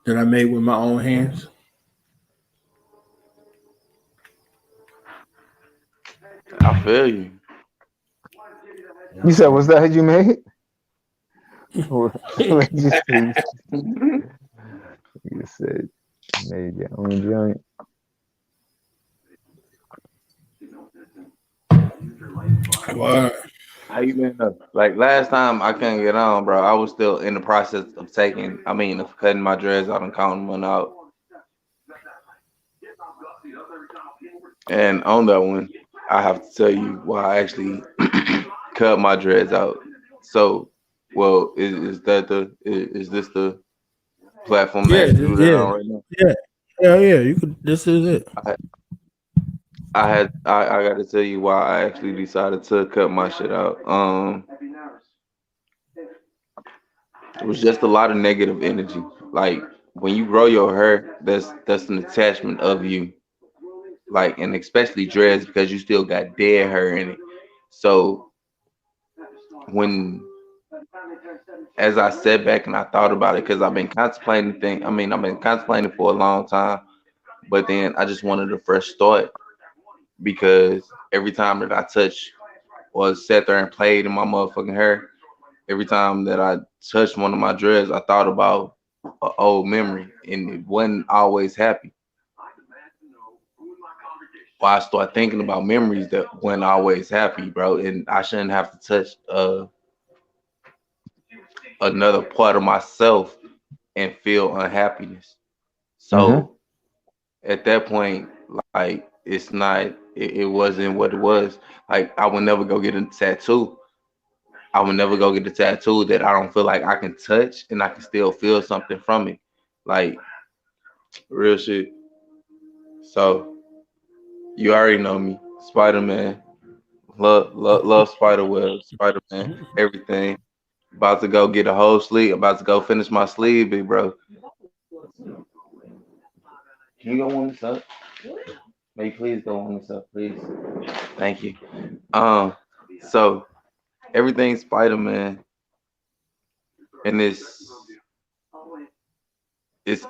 [SPEAKER 3] that I made with my own hands.
[SPEAKER 6] feel you.
[SPEAKER 4] You said, what's that you made? What did you say? You said made your own joint.
[SPEAKER 3] Word.
[SPEAKER 6] How you been though? Like last time I couldn't get on, bro. I was still in the process of of cutting my dreads out and counting one out. And on that one, I have to tell you why I actually cut my dreads out. So, well, is this the platform to
[SPEAKER 3] Yeah,
[SPEAKER 6] actually do that
[SPEAKER 3] yeah,
[SPEAKER 6] on right now?
[SPEAKER 3] yeah. You could. This is it.
[SPEAKER 6] I got to tell you why I actually decided to cut my shit out. It was just a lot of negative energy. Like when you grow your hair, that's an attachment of you. Like, and especially dreads because you still got dead hair in it. So when as I sat back and I thought about it, because I've been contemplating for a long time, but then I just wanted a fresh start because every time that I touched or sat there and played in my motherfucking hair, every time that I touched one of my dreads, I thought about an old memory and it wasn't always happy. Well, I start thinking about memories that weren't always happy, bro, and I shouldn't have to touch another part of myself and feel unhappiness. So at that point, like it wasn't what it was. Like I would never go get a tattoo. I would never go get a tattoo that I don't feel like I can touch and I can still feel something from it. Like real shit. So you already know me. Spider-Man. Love Spider-Web, Spider-Man, everything. About to go get a whole sleeve. About to go finish my sleeve, big bro. Can you go warm this up? May you please go warm this up, please. Thank you. So everything Spider-Man, and it's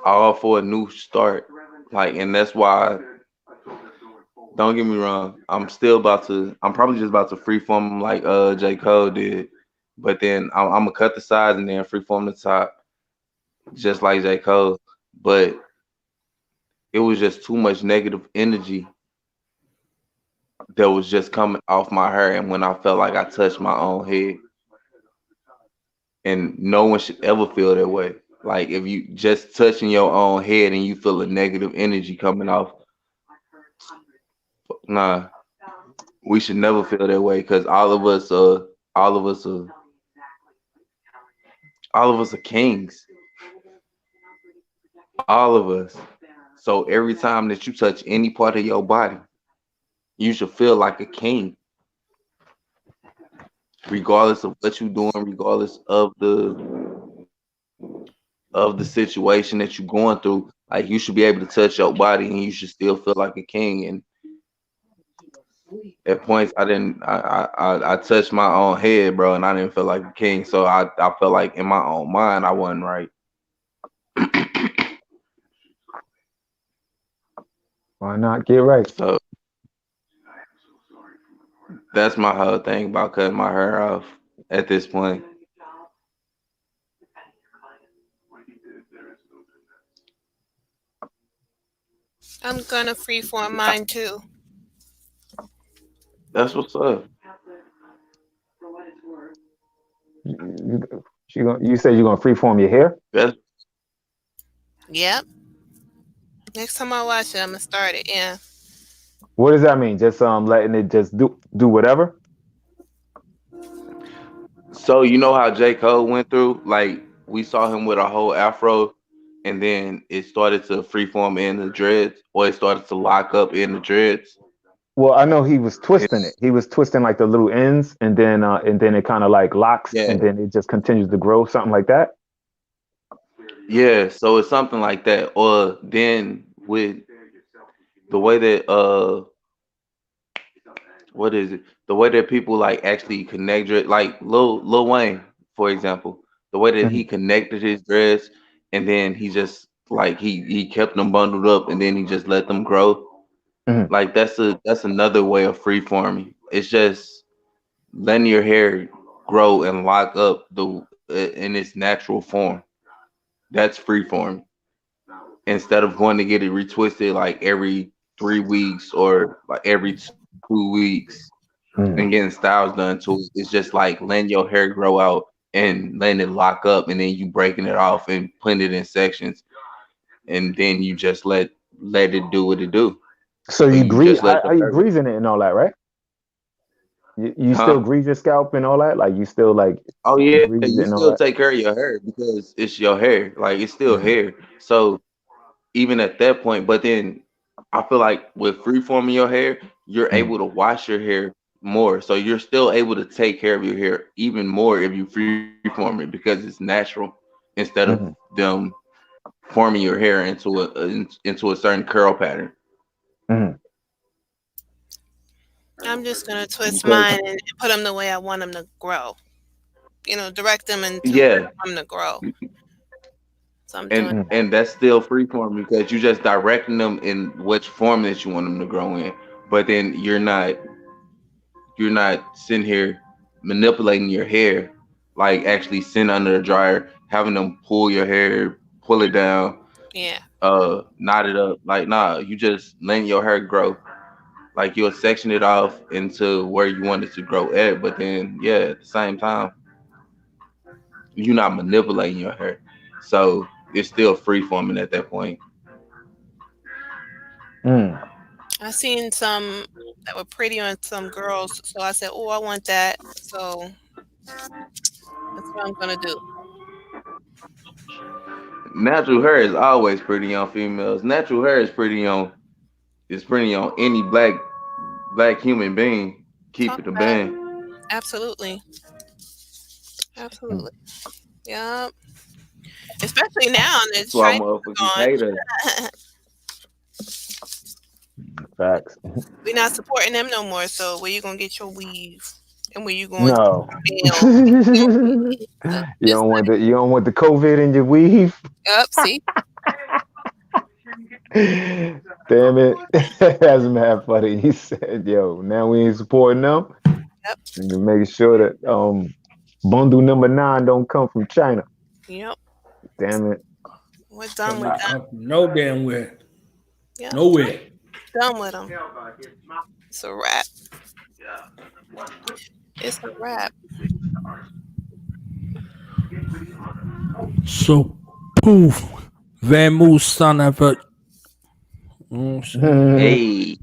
[SPEAKER 6] all for a new start. Like, and that's why. Don't get me wrong. I'm probably just about to freeform them like J. Cole did. But then I'm gonna cut the sides and then freeform the top, just like J. Cole. But it was just too much negative energy that was just coming off my hair, and when I felt like I touched my own head, and no one should ever feel that way. Like if you just touching your own head and you feel a negative energy coming off, nah, we should never feel that way because all of us are kings. All of us. So every time that you touch any part of your body, you should feel like a king. Regardless of what you're doing, regardless of the situation that you're going through, like you should be able to touch your body and you should still feel like a king. And at points I touched my own head, bro, and I didn't feel like a king. So I felt like in my own mind I wasn't right.
[SPEAKER 4] Why not get right?
[SPEAKER 6] So that's my whole thing about cutting my hair off at this point.
[SPEAKER 5] I'm gonna freeform mine too.
[SPEAKER 6] That's what's up.
[SPEAKER 4] You said you're gonna freeform your hair?
[SPEAKER 5] Yep. Next time I watch it, I'm gonna start it. Yeah.
[SPEAKER 4] What does that mean? Just letting it just do whatever?
[SPEAKER 6] So you know how J. Cole went through? Like we saw him with a whole afro, and then it started to freeform in the dreads, or it started to lock up in the dreads.
[SPEAKER 4] Well, I know he was twisting it. He was twisting like the little ends, and then it kind of like locks, and then it just continues to grow, something like that.
[SPEAKER 6] Yeah, so it's something like that. Or then with the way that what is it? The way that people like actually connect dread, like Lil Wayne, for example, the way that he connected his dreads, and then he just like he kept them bundled up, and then he just let them grow. Like that's another way of freeforming. It's just letting your hair grow and lock up in its natural form. That's free form. Instead of going to get it retwisted like every 3 weeks or like every 2 weeks and getting styles done to it. It's just like letting your hair grow out and letting it lock up, and then you breaking it off and putting it in sections, and then you just let it do what it do.
[SPEAKER 4] So
[SPEAKER 6] Or
[SPEAKER 4] you
[SPEAKER 6] you
[SPEAKER 4] grease?
[SPEAKER 6] just let the
[SPEAKER 4] Are you
[SPEAKER 6] hair,
[SPEAKER 4] greasing it and all that, right? You still
[SPEAKER 6] huh?
[SPEAKER 4] grease your scalp and all that? Like you still like
[SPEAKER 6] Oh yeah,
[SPEAKER 4] grease it
[SPEAKER 6] you
[SPEAKER 4] and all
[SPEAKER 6] still
[SPEAKER 4] that?
[SPEAKER 6] take care of your hair because it's your hair. Like it's still
[SPEAKER 4] Mm,
[SPEAKER 6] hair. So even at that point, but then I feel like with freeforming your hair, you're
[SPEAKER 4] mm,
[SPEAKER 6] able to wash your hair more. So you're still able to take care of your hair even more if you freeform it because it's natural instead of
[SPEAKER 4] mm,
[SPEAKER 6] them forming your hair into a certain curl pattern.
[SPEAKER 4] mm.
[SPEAKER 5] I'm just gonna twist
[SPEAKER 6] Because
[SPEAKER 5] mine and put them the way I want them to grow. Direct them into where
[SPEAKER 6] yeah,
[SPEAKER 5] I want them to grow. So I'm doing.
[SPEAKER 6] and
[SPEAKER 4] Mm.
[SPEAKER 6] and that's still freeform because you just directing them in which form that you want them to grow in. But then you're not sitting here manipulating your hair, like actually sitting under the dryer, having them pull your hair, pull it down,
[SPEAKER 5] Yeah.
[SPEAKER 6] knot it up. Like nah, you just letting your hair grow. Like you'll section it off into where you want it to grow at, but then yeah, at the same time, you're not manipulating your hair. So it's still free forming at that point.
[SPEAKER 4] Mm.
[SPEAKER 5] I seen some that were pretty on some girls, so I said, "Oh, I want that." So that's what I'm gonna do.
[SPEAKER 6] Natural hair is always pretty on females. Natural hair is pretty on any black human being. Keep
[SPEAKER 5] Talk
[SPEAKER 6] it a
[SPEAKER 5] that.
[SPEAKER 6] band.
[SPEAKER 5] Absolutely.
[SPEAKER 4] Mm.
[SPEAKER 5] Absolutely. Yeah. Especially now that
[SPEAKER 6] That's why
[SPEAKER 5] trend
[SPEAKER 6] motherfuckers
[SPEAKER 5] is
[SPEAKER 6] hate us.
[SPEAKER 5] gone.
[SPEAKER 4] Facts.
[SPEAKER 5] We're not supporting them no more. So where you gonna get your weave, and where you going to
[SPEAKER 4] No.
[SPEAKER 5] nail your weave? So
[SPEAKER 4] You
[SPEAKER 5] just
[SPEAKER 4] don't want the COVID in your weave.
[SPEAKER 5] up. See,
[SPEAKER 4] Damn it. That's mad funny. He said, yo, now we ain't supporting them.
[SPEAKER 5] yep,
[SPEAKER 4] And to make sure that bundle number 9 don't come from China.
[SPEAKER 5] yep.
[SPEAKER 4] Damn it.
[SPEAKER 5] We're done with
[SPEAKER 3] Coming
[SPEAKER 5] them.
[SPEAKER 3] up no damn where.
[SPEAKER 5] Yep,
[SPEAKER 3] Nowhere.
[SPEAKER 5] done with them. It's a wrap. It's a wrap.
[SPEAKER 3] So poof. Van Moose son of a shit.
[SPEAKER 6] Hey,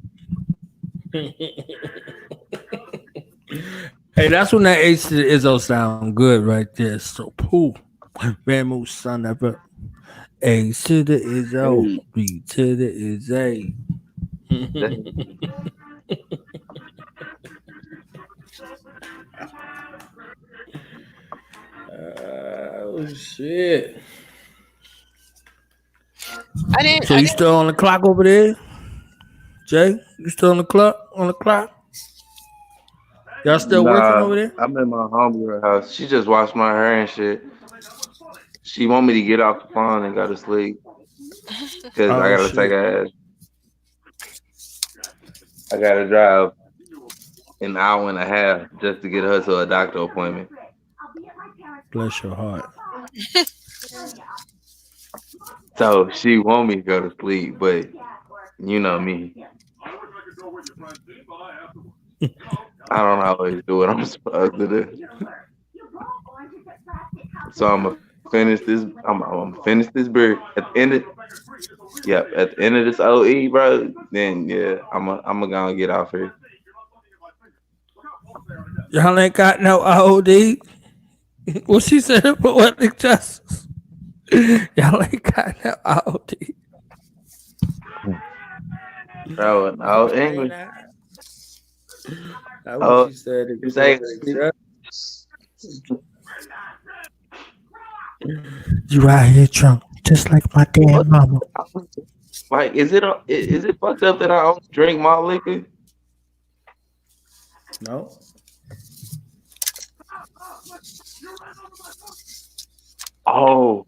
[SPEAKER 3] Hey, that's when that H to the Izzo sound good right there. So poof. Van Moose son of a A to the Izzo.
[SPEAKER 6] hey,
[SPEAKER 3] B to the Izzy. Oh shit.
[SPEAKER 5] I didn't.
[SPEAKER 3] So
[SPEAKER 5] I
[SPEAKER 3] you
[SPEAKER 5] didn't.
[SPEAKER 3] still on the clock over there? Jay? You still on the clock? On the clock? Y'all still working
[SPEAKER 6] nah,
[SPEAKER 3] over there?
[SPEAKER 6] I'm in my homegirl house. She just washed my hair and shit. She want me to get off the phone and go to sleep because I
[SPEAKER 3] Oh
[SPEAKER 6] gotta take
[SPEAKER 3] shit.
[SPEAKER 6] a. I gotta drive an hour and a half just to get her to a doctor appointment.
[SPEAKER 3] Bless your heart.
[SPEAKER 6] So she want me to go to sleep, but you know me, I don't always do what I'm supposed to do. So I'm gonna finish this. I'm gonna finish this beer at the end of. Yep, at the end of this OE, bro. Then yeah, I'm gonna get off here.
[SPEAKER 3] Y'all ain't got no OD. What she said for poetic justice. Y'all ain't got no OD.
[SPEAKER 6] Bro, no English.
[SPEAKER 3] That's what
[SPEAKER 6] Oh,
[SPEAKER 3] she said.
[SPEAKER 6] you say
[SPEAKER 3] You out here drunk, just like my damn
[SPEAKER 6] what?
[SPEAKER 3] mama.
[SPEAKER 6] Like, is it fucked up that I only drink my liquor?
[SPEAKER 3] No.
[SPEAKER 6] Oh,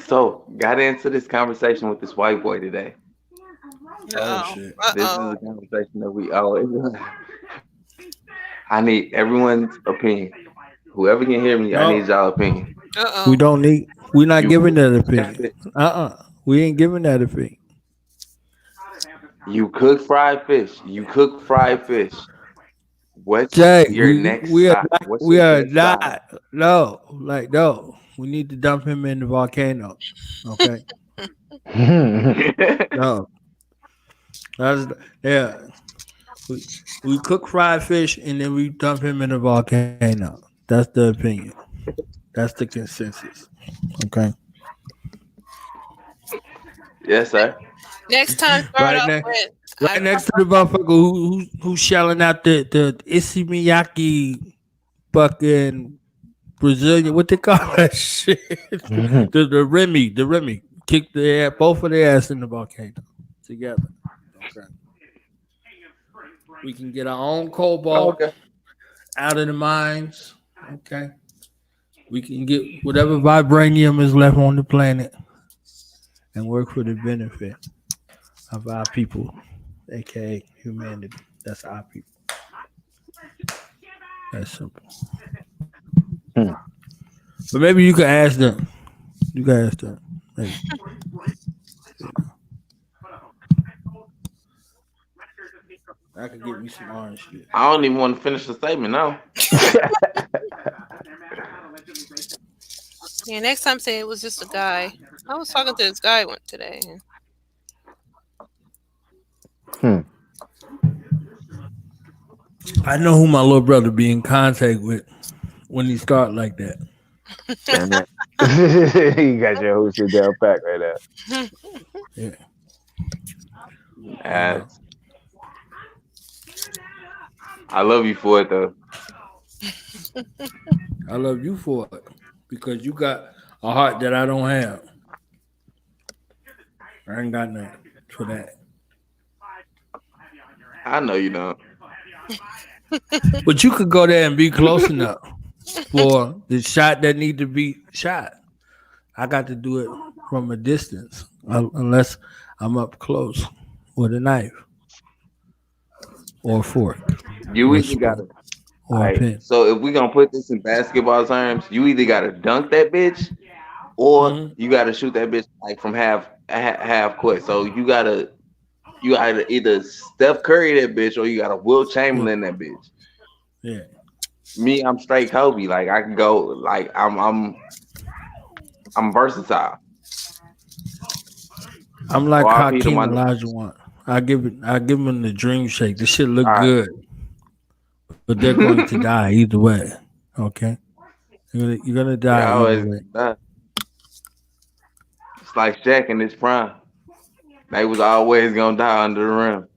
[SPEAKER 6] so got into this conversation with this white boy today.
[SPEAKER 5] Uh-oh.
[SPEAKER 3] shit.
[SPEAKER 6] This is a conversation that we always. I need everyone's opinion. Whoever can hear me, I
[SPEAKER 3] No.
[SPEAKER 6] need y'all opinion.
[SPEAKER 5] Uh-oh.
[SPEAKER 3] We don't need. We're not
[SPEAKER 6] You
[SPEAKER 3] giving that
[SPEAKER 6] cook
[SPEAKER 3] opinion. We ain't giving that opinion.
[SPEAKER 6] You cook fried fish. What's
[SPEAKER 3] Jay,
[SPEAKER 6] your next
[SPEAKER 3] we are
[SPEAKER 6] stop?
[SPEAKER 3] not,
[SPEAKER 6] What's
[SPEAKER 3] we
[SPEAKER 6] your
[SPEAKER 3] are
[SPEAKER 6] next stop?
[SPEAKER 3] not. No. We need to dump him in the volcano. Okay. No. Yeah. We cook fried fish and then we dump him in the volcano. That's the opinion. That's the consensus. Okay.
[SPEAKER 6] Yes, sir.
[SPEAKER 5] Next time, start
[SPEAKER 3] Right
[SPEAKER 5] off
[SPEAKER 3] now-
[SPEAKER 5] with
[SPEAKER 3] Right next to the motherfucker who's shelling out the Issey Miyake fucking Brazilian, what they call that shit? the Remy. Kick both of their ass in the volcano together. Okay. We can get our own cobalt
[SPEAKER 6] Okay.
[SPEAKER 3] out of the mines. Okay. We can get whatever vibranium is left on the planet and work for the benefit of our people, aka humanity. That's our people. That's simple. But maybe you can ask them. Maybe. I could get me some orange shit.
[SPEAKER 6] I don't even want to finish the statement now.
[SPEAKER 5] Yeah, next time say it was just a guy. I was talking to this guy today.
[SPEAKER 3] I know who my little brother be in contact with when he start like that.
[SPEAKER 4] Damn it. You got your whole shit down pack right there.
[SPEAKER 3] Yeah.
[SPEAKER 6] I love you for it though.
[SPEAKER 3] I love you for it because you got a heart that I don't have. I ain't got nothing for that.
[SPEAKER 6] I know you don't.
[SPEAKER 3] But you could go there and be close enough for the shot that need to be shot. I got to do it from a distance unless I'm up close with a knife or a fork
[SPEAKER 6] You
[SPEAKER 3] or a
[SPEAKER 6] either
[SPEAKER 3] spoon
[SPEAKER 6] gotta.
[SPEAKER 3] or a
[SPEAKER 6] Alright,
[SPEAKER 3] pen.
[SPEAKER 6] so if we gonna put this in basketball terms, you either gotta dunk that bitch, or
[SPEAKER 3] Mhm.
[SPEAKER 6] you gotta shoot that bitch like from half court. So you gotta either Steph Curry that bitch, or you gotta Will Chamberlain that bitch.
[SPEAKER 3] Yeah.
[SPEAKER 6] Me, I'm straight Kobe. Like I can go. Like I'm versatile.
[SPEAKER 3] I'm like
[SPEAKER 6] R.I.P. to
[SPEAKER 3] Hakeem
[SPEAKER 6] my-
[SPEAKER 3] Olajuwon. I give him the dream shake. This shit look
[SPEAKER 6] All right.
[SPEAKER 3] good, but they're going to die either way. Okay, you're gonna die
[SPEAKER 6] Yeah, I
[SPEAKER 3] either
[SPEAKER 6] always
[SPEAKER 3] way.
[SPEAKER 6] It's like Shaq in his prime. They was always gonna die under the rim.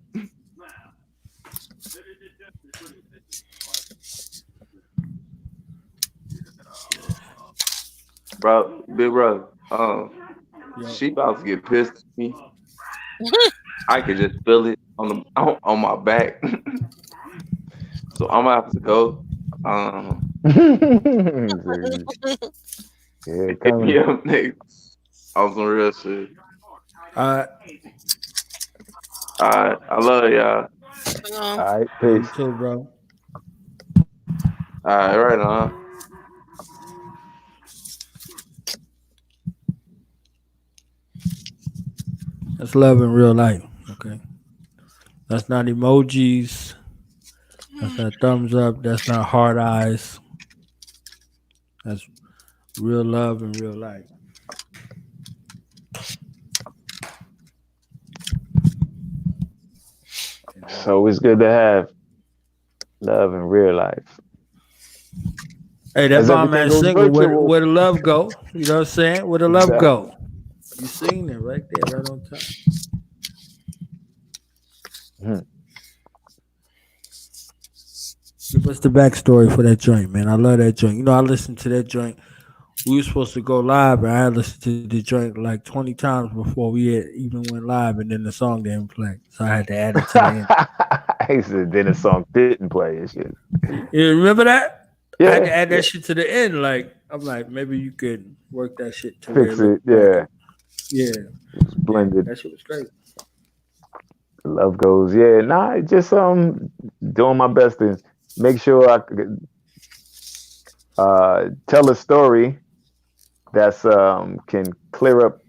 [SPEAKER 6] Bro, big bro, she about to get pissed at me. I could just feel it on my back. So I'm gonna have to go.
[SPEAKER 4] Yeah, coming.
[SPEAKER 6] Yeah, nigga. On some real shit.
[SPEAKER 3] All
[SPEAKER 6] Alright, I love y'all.
[SPEAKER 4] All right, peace.
[SPEAKER 3] right, too, bro.
[SPEAKER 6] Alright, right on.
[SPEAKER 3] That's love in real life. Okay, that's not emojis. That's not thumbs up. That's not hard eyes. That's real love in real life.
[SPEAKER 4] So it's good to have love in real life.
[SPEAKER 3] Hey, that
[SPEAKER 4] As
[SPEAKER 3] bomb
[SPEAKER 4] everything
[SPEAKER 3] man
[SPEAKER 4] goes
[SPEAKER 3] single.
[SPEAKER 4] virtual.
[SPEAKER 3] Where the love go? You know what I'm saying? Where the love
[SPEAKER 4] Exactly.
[SPEAKER 3] go? You seen it right there, right on top. Give us the backstory for that joint, man. I love that joint. You know, I listened to that joint. We were supposed to go live, and I listened to the joint like 20 times before we had even went live, and then the song didn't play. So I had to add it to the end.
[SPEAKER 4] He said then the song didn't play and shit.
[SPEAKER 3] You remember that? I had to
[SPEAKER 4] Yeah,
[SPEAKER 3] add that shit to the end. Like, I'm like, maybe you could work that shit to
[SPEAKER 4] fix
[SPEAKER 3] where
[SPEAKER 4] it. Yeah.
[SPEAKER 3] Yeah,
[SPEAKER 4] It's blended.
[SPEAKER 3] that shit was great.
[SPEAKER 4] Love goes. Yeah, nah, just doing my best to make sure I could tell a story that's can clear up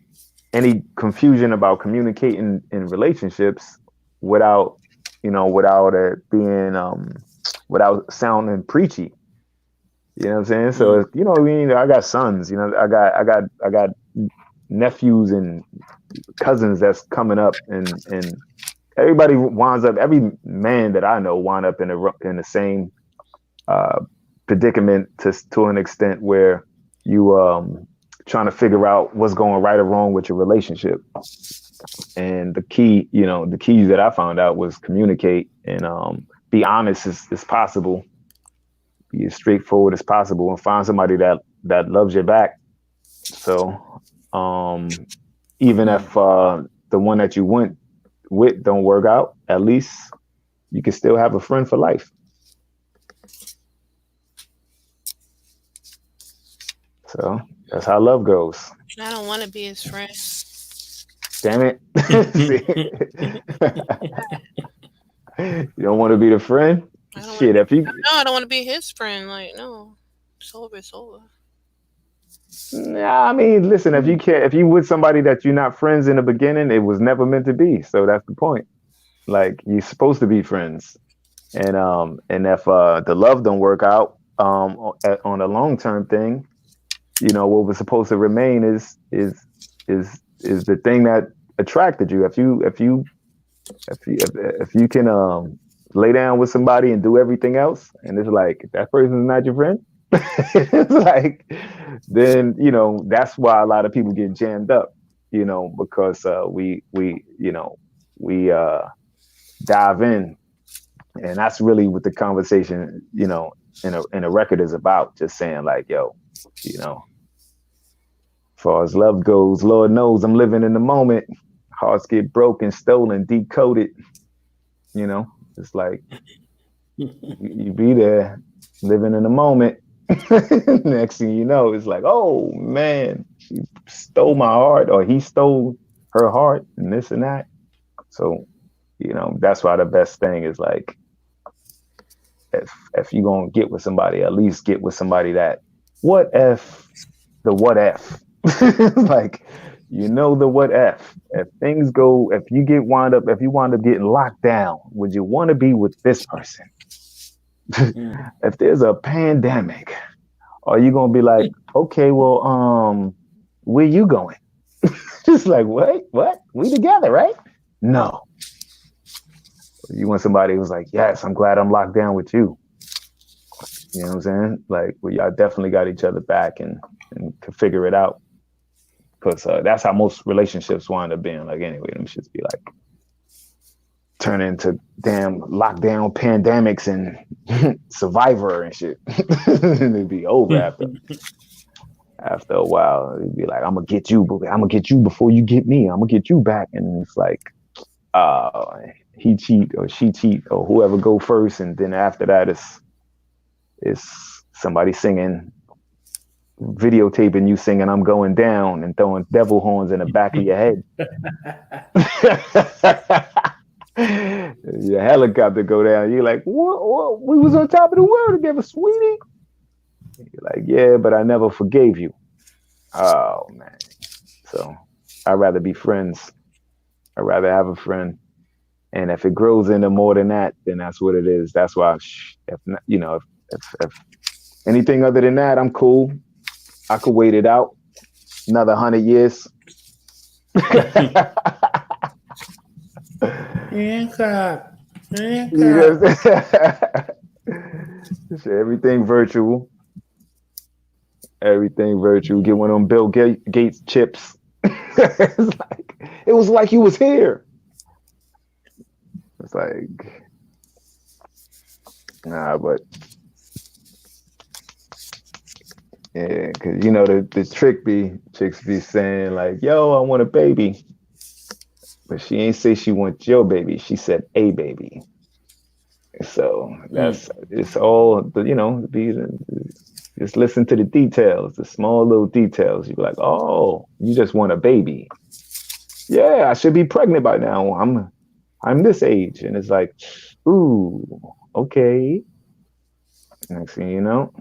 [SPEAKER 4] any confusion about communicating in relationships without without it being without sounding preachy. You know what I'm saying? So you know, I got sons. You know, I got nephews and cousins that's coming up, and everybody winds up. Every man that I know wind up in the same predicament to an extent where you trying to figure out what's going right or wrong with your relationship. And the keys that I found out was communicate and be honest as possible, be as straightforward as possible, and find somebody that loves your back. So even if the one that you went with don't work out, at least you can still have a friend for life. So that's how love goes.
[SPEAKER 5] I don't want to be his friend.
[SPEAKER 4] Damn it. You don't want to be the friend? Shit, if you...
[SPEAKER 5] No, I don't want to be his friend. Like, no. It's over, it's over.
[SPEAKER 4] Nah, I mean, listen, if you with somebody that you're not friends in the beginning, it was never meant to be. So that's the point. Like, you're supposed to be friends. And if the love don't work out on a long-term thing, you know, what was supposed to remain is the thing that attracted you. If you can lay down with somebody and do everything else, and it's like that person's not your friend, it's like, then you know that's why a lot of people get jammed up, you know, because we dive in, and that's really what the conversation, you know, in a record is about. Just saying like, yo, you know. As far as love goes, Lord knows I'm living in the moment. Hearts get broken, stolen, decoded. You know, it's like you be there, living in the moment. Next thing you know, it's like, oh man, she stole my heart, or he stole her heart, and this and that. So, you know, that's why the best thing is like, if you're gonna get with somebody, at least get with somebody that, what if the what if? Like, you know, the what if if you wind up getting locked down, would you want to be with this person? If there's a pandemic, are you gonna be like, okay, well, where you going? Just like, what we together, right? No, you want somebody who's like, yes, I'm glad I'm locked down with you. You know what I'm saying? Like, well, y'all definitely got each other back and can figure it out. Because that's how most relationships wind up being. Like, anyway, them shits be like turn into damn lockdown pandemics and Survivor and shit. And it'd be over after a while. It'd be like, I'm gonna get you before you get me. I'm gonna get you back. And it's like, he cheat or she cheat or whoever go first, and then after that it's somebody singing, videotaping you singing I'm going down and throwing devil horns in the back of your head. Your helicopter go down. You're like, what? We was on top of the world together, sweetie. You're like, yeah, but I never forgave you. Oh man. So I'd rather be friends. I'd rather have a friend. And if it grows into more than that, then that's what it is. That's why, if anything other than that, I'm cool. I could wait it out another 100 years. Everything virtual. Everything virtual. Get one of them Bill Gates chips. It was like you was here. It's like, nah, but yeah, because you know the trick be chicks be saying like, yo, I want a baby, but she ain't say she wants your baby. She said a baby. So that's it's all the Just listen to the details, the small little details. You be like, oh, you just want a baby. Yeah, I should be pregnant by now. I'm this age. And it's like, ooh, okay. Next thing you know,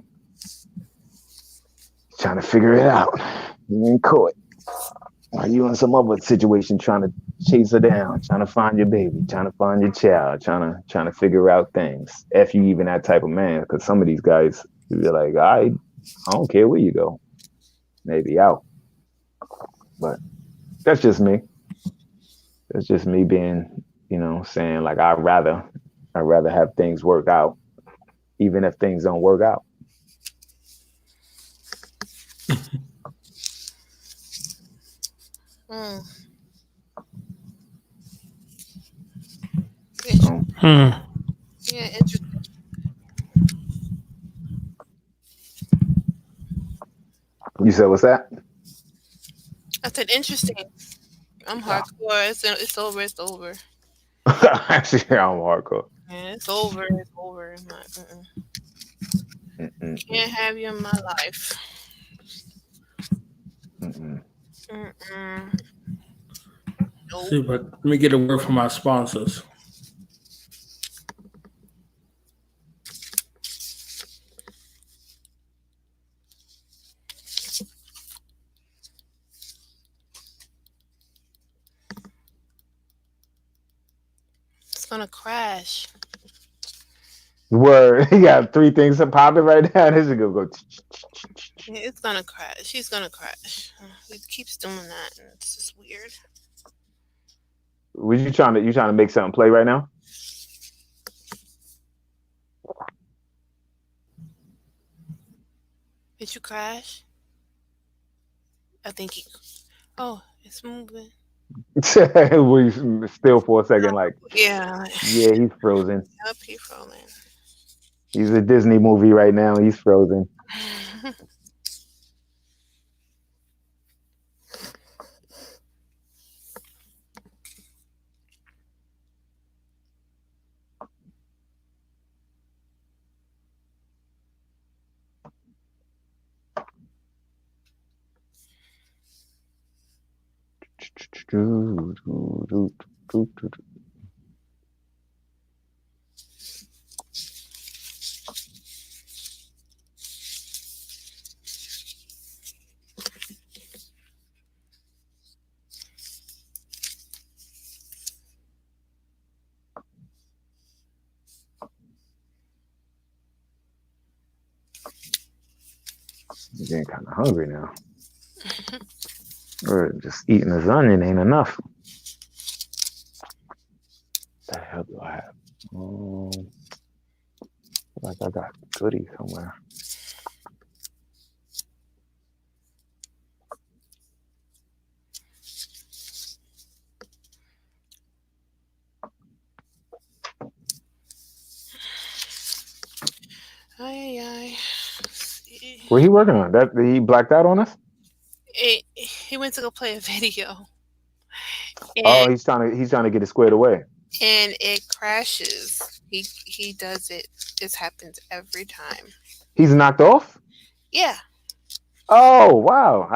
[SPEAKER 4] trying to figure it out. You ain't caught. Are you in some other situation trying to chase her down, trying to find your baby, trying to find your child, trying to figure out things? If you even that type of man, because some of these guys, you're like, I don't care where you go, maybe out. But that's just me. That's just me being, saying like I'd rather have things work out, even if things don't work out.
[SPEAKER 5] Yeah, interesting.
[SPEAKER 4] You said what's that?
[SPEAKER 5] I said interesting. I'm hardcore. It's over. It's over.
[SPEAKER 4] Actually, I'm hardcore.
[SPEAKER 5] Yeah, it's over. It's over. Can't have you in my life. Nope.
[SPEAKER 3] See, but let me get a word from our sponsors.
[SPEAKER 5] It's gonna crash.
[SPEAKER 4] Word. You got 3 things popping right now. This is gonna go.
[SPEAKER 5] Yeah, it's gonna crash. She's gonna crash. He keeps doing that, and it's just weird.
[SPEAKER 4] Was you trying to make something play right now?
[SPEAKER 5] Did you crash? I think oh, it's moving.
[SPEAKER 4] We still for a second, like
[SPEAKER 5] Yeah,
[SPEAKER 4] he's frozen.
[SPEAKER 5] Yep, he's frozen.
[SPEAKER 4] He's a Disney movie right now. He's frozen. I'm getting kind of hungry now. Or just eating lasagna ain't enough. What the hell do I have? Like I got goodies somewhere.
[SPEAKER 5] Aye.
[SPEAKER 4] What he working on? That he blacked out on us?
[SPEAKER 5] He went to go play a video.
[SPEAKER 4] And he's trying to get it squared away.
[SPEAKER 5] And it crashes. He does it. This happens every time.
[SPEAKER 4] He's knocked off?
[SPEAKER 5] Yeah.
[SPEAKER 4] Oh wow!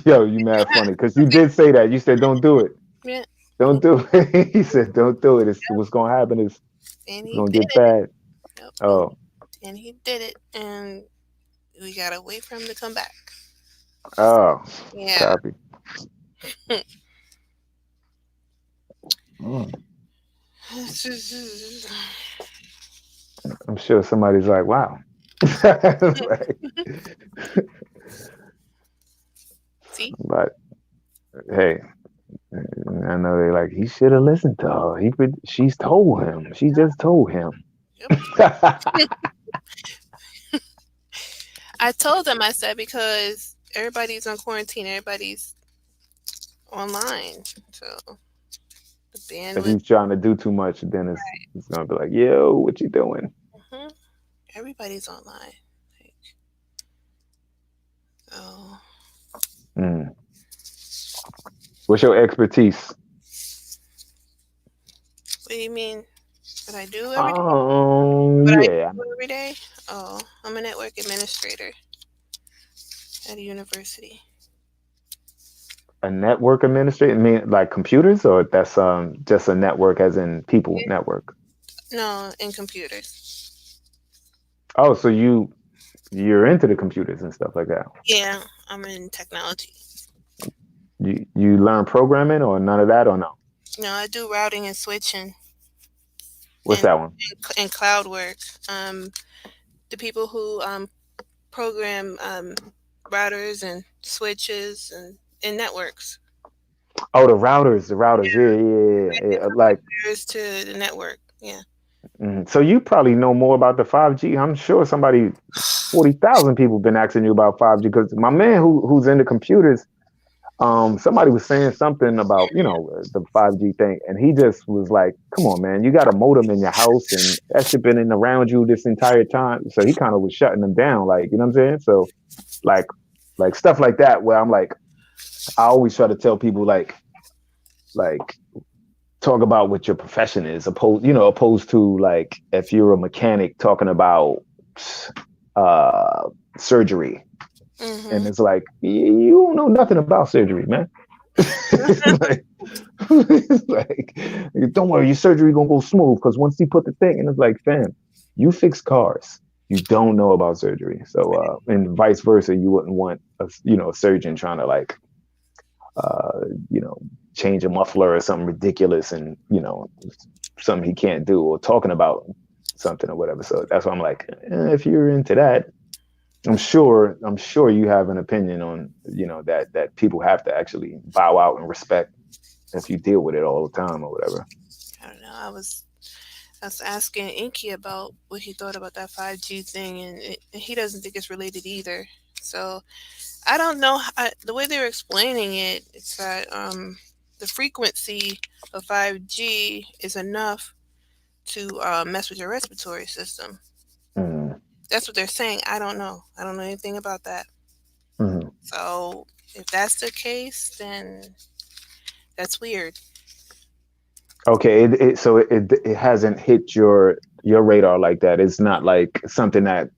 [SPEAKER 4] Yo, you mad funny because you did say that. You said don't do it.
[SPEAKER 5] Yeah.
[SPEAKER 4] Don't do it. He said don't do it. What's gonna happen is it's gonna get bad.
[SPEAKER 5] Yep.
[SPEAKER 4] Oh.
[SPEAKER 5] And he did it, and we gotta wait for him to come back.
[SPEAKER 4] Oh.
[SPEAKER 5] Yeah.
[SPEAKER 4] Copy. I'm sure somebody's like, wow.
[SPEAKER 5] See?
[SPEAKER 4] But hey, I know they're like, he should have listened to her. She's told him. She just told him.
[SPEAKER 5] Yep. I told them, I said, because everybody's on quarantine, everybody's online. So the bandwidth.
[SPEAKER 4] If he's trying to do too much, then it's gonna be like, yo, what you doing?
[SPEAKER 5] Mm-hmm. Everybody's online.
[SPEAKER 4] What's your expertise?
[SPEAKER 5] What do you mean? What I do every day?
[SPEAKER 4] Yeah.
[SPEAKER 5] I do every day? Oh, I'm a network administrator. at a university.
[SPEAKER 4] A network administrator, I mean, like computers, or that's just a network as in people network?
[SPEAKER 5] No, in computers.
[SPEAKER 4] Oh, so you're into the computers and stuff like that.
[SPEAKER 5] Yeah, I'm in technology.
[SPEAKER 4] You learn programming or none of that, or no?
[SPEAKER 5] No, I do routing and switching
[SPEAKER 4] What's
[SPEAKER 5] and,
[SPEAKER 4] that one?
[SPEAKER 5] and cloud work. The people who program routers and switches and networks.
[SPEAKER 4] Oh, the routers. Yeah. Like,
[SPEAKER 5] Computers to the network. Yeah.
[SPEAKER 4] So you probably know more about the 5G. I'm sure 40,000 people been asking you about 5G, because my man who's into computers, somebody was saying something about, the 5G thing, and he just was like, come on, man, you got a modem in your house and that shit been in around you this entire time. So he kind of was shutting them down, like, you know what I'm saying? So like stuff like that, where I'm like, I always try to tell people like talk about what your profession is, opposed to like if you're a mechanic talking about surgery.
[SPEAKER 5] Mm-hmm.
[SPEAKER 4] And it's like, you don't know nothing about surgery, man. It's like, don't worry, your surgery gonna go smooth, because once you put the thing, and it's like, fam, you fix cars, you don't know about surgery. So and vice versa, you wouldn't want a surgeon trying to like change a muffler or something ridiculous, and something he can't do, or talking about something or whatever. So that's why I'm like, if you're into that, I'm sure you have an opinion on that people have to actually bow out and respect if you deal with it all the time or whatever.
[SPEAKER 5] I don't know. I was asking Inky about what he thought about that 5G thing, and he doesn't think it's related either. So I don't know. The way they were explaining it, it's that the frequency of 5G is enough to mess with your respiratory system.
[SPEAKER 4] Mm.
[SPEAKER 5] That's what they're saying. I don't know. I don't know anything about that.
[SPEAKER 4] Mm.
[SPEAKER 5] So if that's the case, then that's weird.
[SPEAKER 4] Okay, so it hasn't hit your radar like that. It's not like something that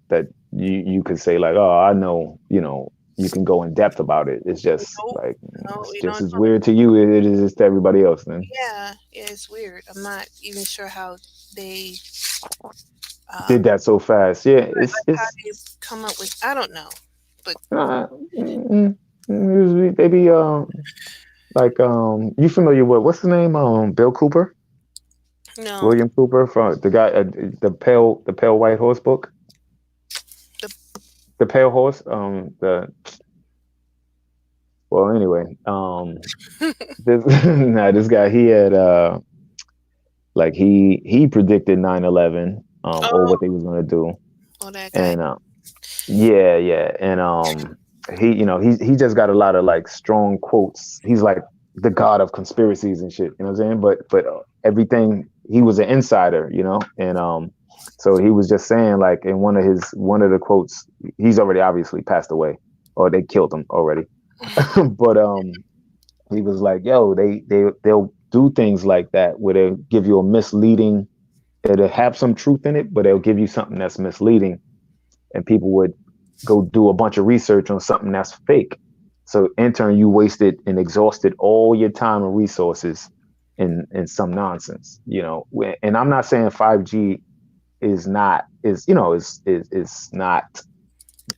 [SPEAKER 4] you could say like, oh, I know, you can go in depth about it. It's just like, it's just as weird to you it is to everybody else then.
[SPEAKER 5] Yeah, it's weird. I'm not even sure how they
[SPEAKER 4] did that so fast. Yeah, it's
[SPEAKER 5] how they come up with. I don't know, but
[SPEAKER 4] they be like you familiar with what's his name? Bill Cooper.
[SPEAKER 5] No.
[SPEAKER 4] William Cooper, from the guy, the pale white horse book. The pale horse. Well, anyway, this guy, he had like he predicted 9/11. Or what they was gonna do.
[SPEAKER 5] Oh, that guy.
[SPEAKER 4] And yeah, and he just got a lot of like strong quotes. He's like the god of conspiracies and shit. You know what I'm saying? But everything, he was an insider, and so he was just saying like in one of the quotes, he's already obviously passed away, or they killed him already. But he was like, yo, they'll do things like that where they'll give you a misleading. It'll have some truth in it, but they'll give you something that's misleading, and people would go do a bunch of research on something that's fake. So in turn, you wasted and exhausted all your time and resources in some nonsense, And I'm not saying 5G is not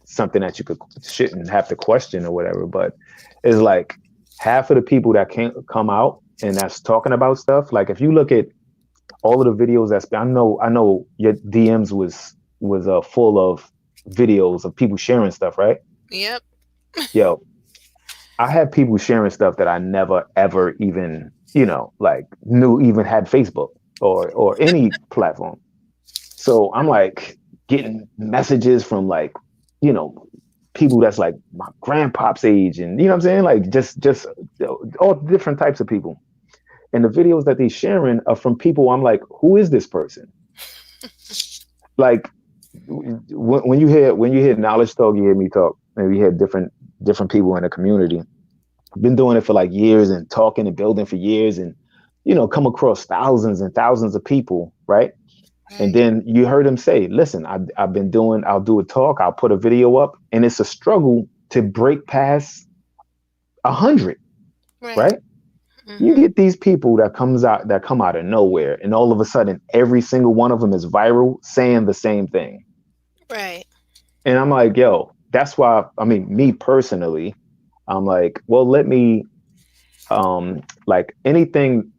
[SPEAKER 4] something that you shouldn't have to question or whatever, but it's like half of the people that can't come out and that's talking about stuff. Like if you look at all of the videos I know your DMs was full of videos of people sharing stuff, right?
[SPEAKER 5] Yep.
[SPEAKER 4] Yo, I have people sharing stuff that I never ever even knew even had Facebook or any platform. So I'm like getting messages from like people that's like my grandpop's age, and you know what I'm saying, like just all different types of people. And the videos that they're sharing are from people I'm like, who is this person? Like when you hear Knowledge Talk, you hear me talk, and we had different people in the community. I've been doing it for like years and talking and building for years, and come across thousands and thousands of people, right? And then you heard him say, listen, I'll do a talk, I'll put a video up, and it's a struggle to break past 100, right?
[SPEAKER 5] Mm-hmm.
[SPEAKER 4] You get these people that come out of nowhere, and all of a sudden, every single one of them is viral, saying the same thing.
[SPEAKER 5] Right.
[SPEAKER 4] And I'm like, yo, that's why. I mean, me personally, I'm like, well, let me, like anything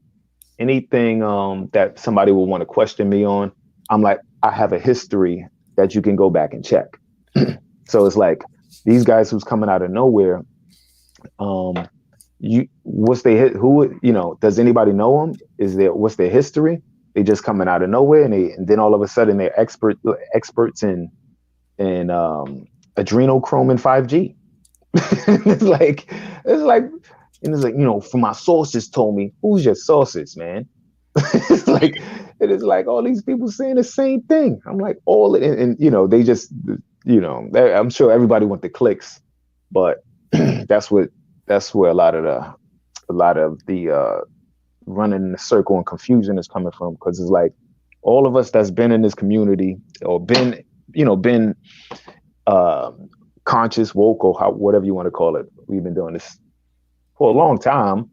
[SPEAKER 4] that somebody will want to question me on, I'm like, I have a history that you can go back and check. So it's like these guys who's coming out of nowhere, does anybody know them? What's their history? They just coming out of nowhere, and then all of a sudden they're experts in adrenochrome and 5G. it's like, from my sources told me. Who's your sources, man? It is like all these people saying the same thing. I'm like, they just, I'm sure everybody want the clicks, but that's where a lot of the running in a circle and confusion is coming from, because it's like all of us that's been in this community or been conscious, woke, or whatever you want to call it. We've been doing this for a long time,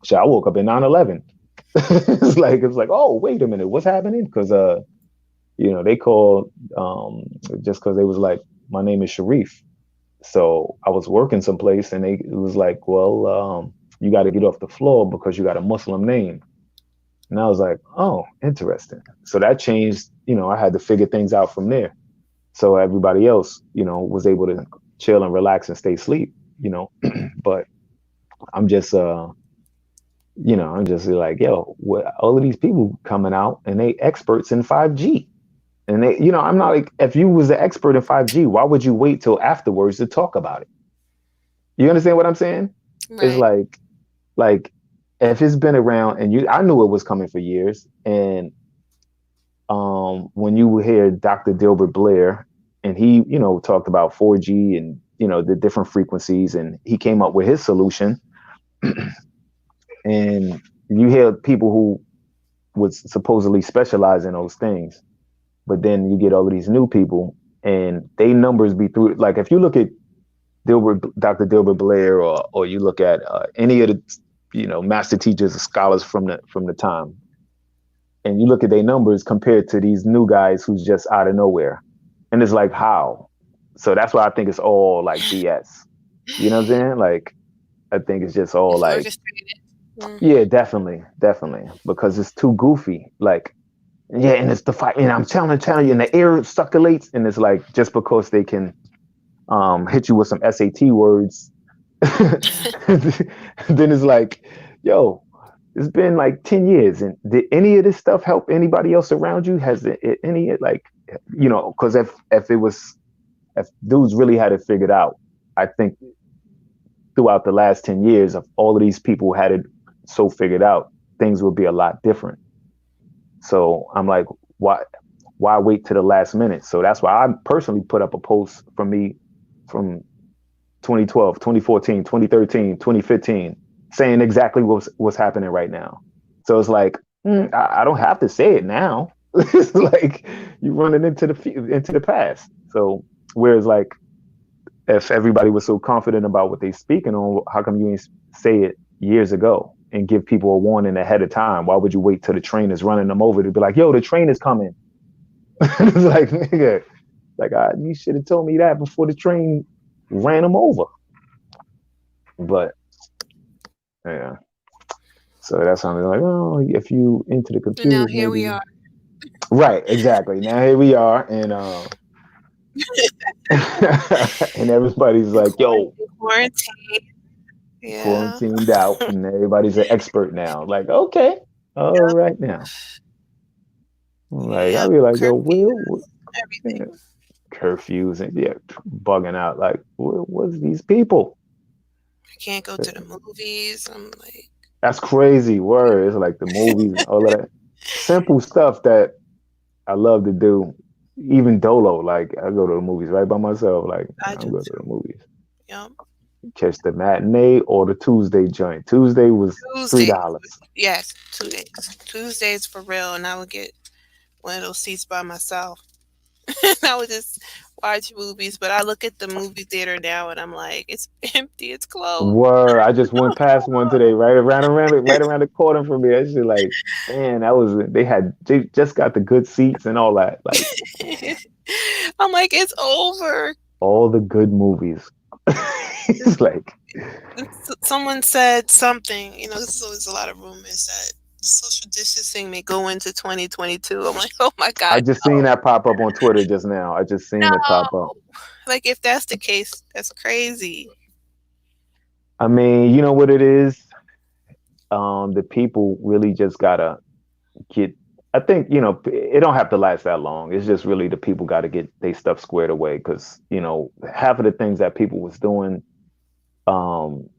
[SPEAKER 4] So I woke up in 9/11. it's like, oh, wait a minute, what's happening? Because they called just because they was like, my name is Sharif. So I was working someplace, and it was like, well, you got to get off the floor because you got a Muslim name. And I was like, oh, interesting. So that changed. I had to figure things out from there. So everybody else, was able to chill and relax and stay asleep. But I'm just like, yo, all of these people coming out and they experts in 5G. And they, I'm not like, if you was the expert in 5G, why would you wait till afterwards to talk about it? You understand what I'm saying? Right. It's like if it's been around, and I knew it was coming for years. And when you hear Dr. Dilbert Blair, and he, talked about 4G and, the different frequencies, and he came up with his solution. And you hear people who would supposedly specialize in those things, but then you get all of these new people, and they numbers be through. Like if you look at Dr. Dilbert Blair, or you look at any of the master teachers or scholars from the time, and you look at their numbers compared to these new guys who's just out of nowhere, and it's like, how? So that's why I think it's all like BS. You know what I'm saying? Like, I think it's just all like. Yeah, definitely, because it's too goofy. Like, yeah, and it's the fight, and I'm telling you, and the air circulates, and it's like just because they can hit you with some SAT words, then it's like, yo, it's been like 10 years, and did any of this stuff help anybody else around you? Has it any, like, because if dudes really had it figured out, I think throughout the last 10 years, of all of these people had it so figured out, things would be a lot different. So I'm like, why wait to the last minute? So that's why I personally put up a post from me from 2012, 2014, 2013, 2015, saying exactly what's happening right now. So it's like, I don't have to say it now. It's like you running into the past. So whereas like, if everybody was so confident about what they speaking on, how come you ain't say it years ago and give people a warning ahead of time? Why would you wait till the train is running them over to be like, yo, the train is coming? It's like, nigga, like, you should have told me that before the train ran them over. But yeah, so that's something like, oh, if you into the computer,
[SPEAKER 5] now here we are.
[SPEAKER 4] Right, exactly. Now here we are, and and everybody's like, yo,
[SPEAKER 5] quarantine. Yeah.
[SPEAKER 4] Quarantined out, and everybody's an expert now. Like, okay, all right now. Like, I'll be like, yo,
[SPEAKER 5] everything.
[SPEAKER 4] Curfews and bugging out. Like, what's these people?
[SPEAKER 5] I can't go to the movies. I'm like,
[SPEAKER 4] that's crazy. Word. It's like the movies, all of that simple stuff that I love to do. Even dolo, like I go to the movies right by myself. Like I go to the movies.
[SPEAKER 5] Yep.
[SPEAKER 4] Catch the matinee or the Tuesday joint. Tuesday was $3.
[SPEAKER 5] Yes, 2 days. Tuesdays for real, and I would get one of those seats by myself. I would just watch movies. But I look at the movie theater now and I'm like, it's empty, it's closed.
[SPEAKER 4] Word, I just went past one today, right around the corner from me. I just like, man, they just got the good seats and all that, like
[SPEAKER 5] I'm like, it's over.
[SPEAKER 4] all the good movies. It's like,
[SPEAKER 5] Someone said something, this is always a lot of rumors that social distancing may go into 2022. I'm like, oh my
[SPEAKER 4] I
[SPEAKER 5] God,
[SPEAKER 4] just seen that pop up on Twitter just now. I just seen it pop up.
[SPEAKER 5] no. Like, if that's the case, that's crazy.
[SPEAKER 4] I mean, you know what it is? The people really just gotta get. I think it don't have to last that long. It's just really the people got to get their stuff squared away because half of the things that people was doing, um,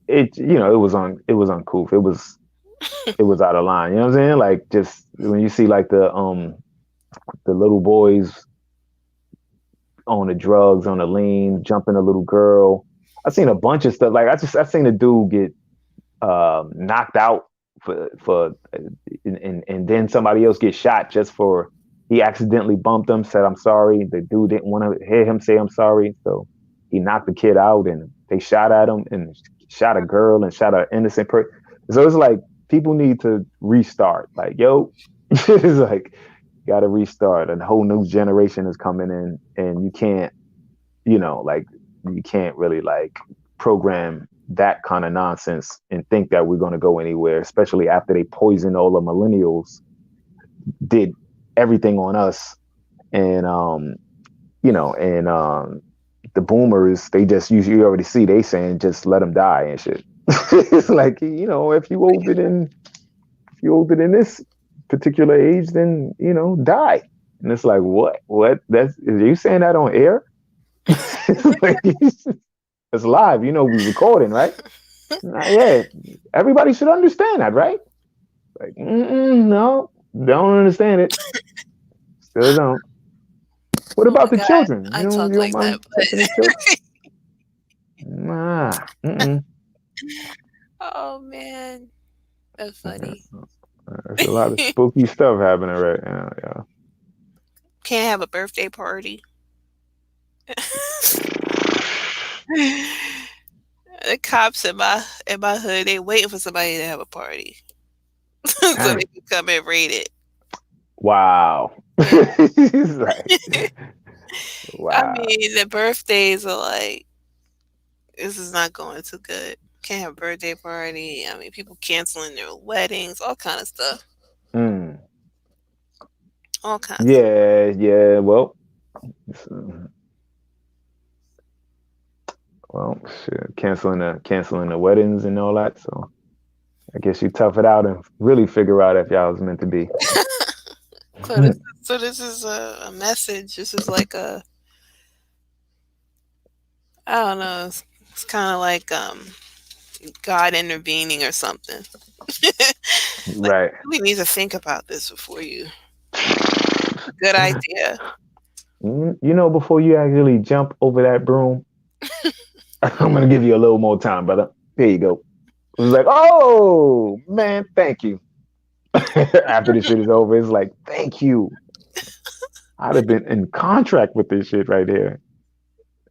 [SPEAKER 4] it was uncouth. It was out of line. You know what I'm saying? Like just when you see like the little boys on the drugs, on the lean, jumping a little girl. I seen a bunch of stuff. Like I seen a dude get knocked out for and then somebody else get shot just for he accidentally bumped him, said I'm sorry. The dude didn't want to hear him say I'm sorry, so he knocked the kid out and they shot at him and shot a girl and shot an innocent person. So it's like people need to restart. Like, yo, it's like got to restart. A whole new generation is coming in, and you can't, like you can't really like program that kind of nonsense and think that we're going to go anywhere, especially after they poisoned all the millennials, did everything on us, and the boomers, they just you already see they saying just let them die and shit. It's like if you older than this particular age, then die. And it's like what are you saying that on air? Like, it's live, we recording, right? Yeah, everybody should understand that, right? Like, no, don't understand it. Still don't. What about the children?
[SPEAKER 5] I talk like that,
[SPEAKER 4] but... Nah. Mm-mm.
[SPEAKER 5] Oh man, that's funny.
[SPEAKER 4] There's a lot of spooky stuff happening right now, yeah.
[SPEAKER 5] Can't have a birthday party. The cops in my hood, they waiting for somebody to have a party so they can come and raid it.
[SPEAKER 4] Wow. Like, wow.
[SPEAKER 5] I mean, the birthdays are like, this is not going too good. Can't have a birthday party. I mean, people canceling their weddings, all kind of stuff. All kinds.
[SPEAKER 4] Yeah. Well, shit, canceling the weddings and all that. So I guess you tough it out and really figure out if y'all was meant to be.
[SPEAKER 5] So this is a message. This is like I don't know. It's kind of like God intervening or something. Like,
[SPEAKER 4] right.
[SPEAKER 5] We need to think about this before you. Good idea.
[SPEAKER 4] Before you actually jump over that broom, I'm gonna give you a little more time, brother. Here you go. It was like, oh man, thank you. After this shit is over, it's like, thank you. I'd have been in contract with this shit right there.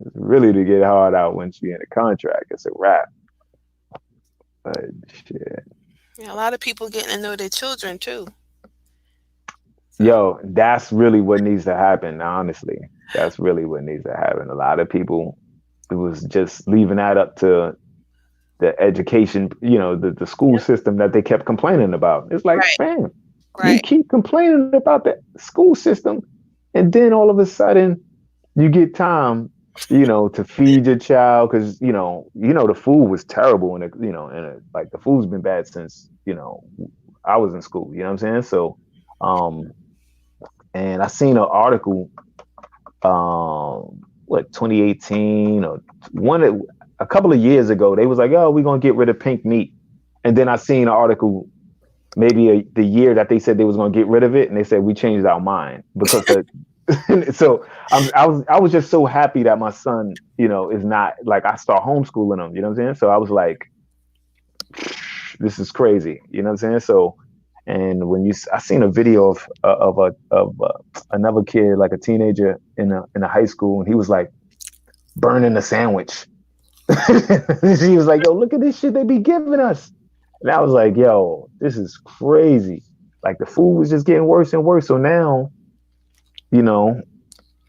[SPEAKER 4] It's really to get hard out once you're in a contract. It's a wrap. But shit.
[SPEAKER 5] Yeah, a lot of people getting to know their children too.
[SPEAKER 4] Yo, that's really what needs to happen, honestly. That's really what needs to happen. A lot of people, it was just leaving that up to the education, the school system that they kept complaining about. It's like, man, you keep complaining about the school system, and then all of a sudden you get time, to feed your child because the food was terrible, and like the food's been bad since I was in school. You know what I'm saying? So, and I seen an article, 2018 or a couple of years ago, they was like, oh, we're going to get rid of pink meat. And then I seen an article maybe the year that they said they was going to get rid of it. And they said, we changed our mind because so I was just so happy that my son, is not like, I start homeschooling him, you know what I'm saying? So I was like, this is crazy. You know what I'm saying? So, And when I seen a video of another kid, like a teenager in a high school, and he was like burning a sandwich. She was like, "Yo, look at this shit they be giving us." And I was like, "Yo, this is crazy." Like the food was just getting worse and worse. So now, you know,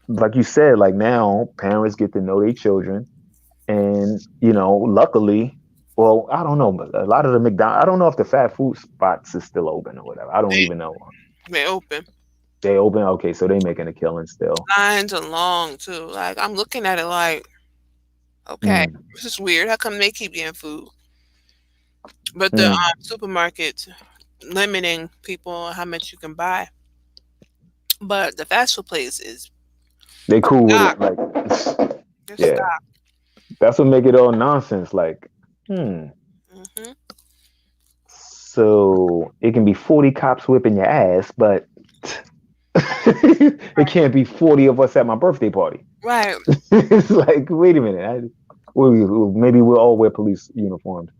[SPEAKER 4] like you said, like now parents get to know their children, and luckily. Well, I don't know, but a lot of the McDonald's, I don't know if the fast food spots is still open or whatever. I don't even know.
[SPEAKER 5] They open.
[SPEAKER 4] They open? Okay, so they making a killing still.
[SPEAKER 5] Lines are long too. Like I'm looking at it like, okay, this is weird. How come they keep getting food? But the supermarkets limiting people how much you can buy. But the fast food place
[SPEAKER 4] they cool with it. Like, yeah,
[SPEAKER 5] stop.
[SPEAKER 4] That's what make it all nonsense. Like, So it can be 40 cops whipping your ass, but it can't be 40 of us at my birthday party.
[SPEAKER 5] Right.
[SPEAKER 4] It's like, wait a minute. Maybe we'll all wear police uniforms.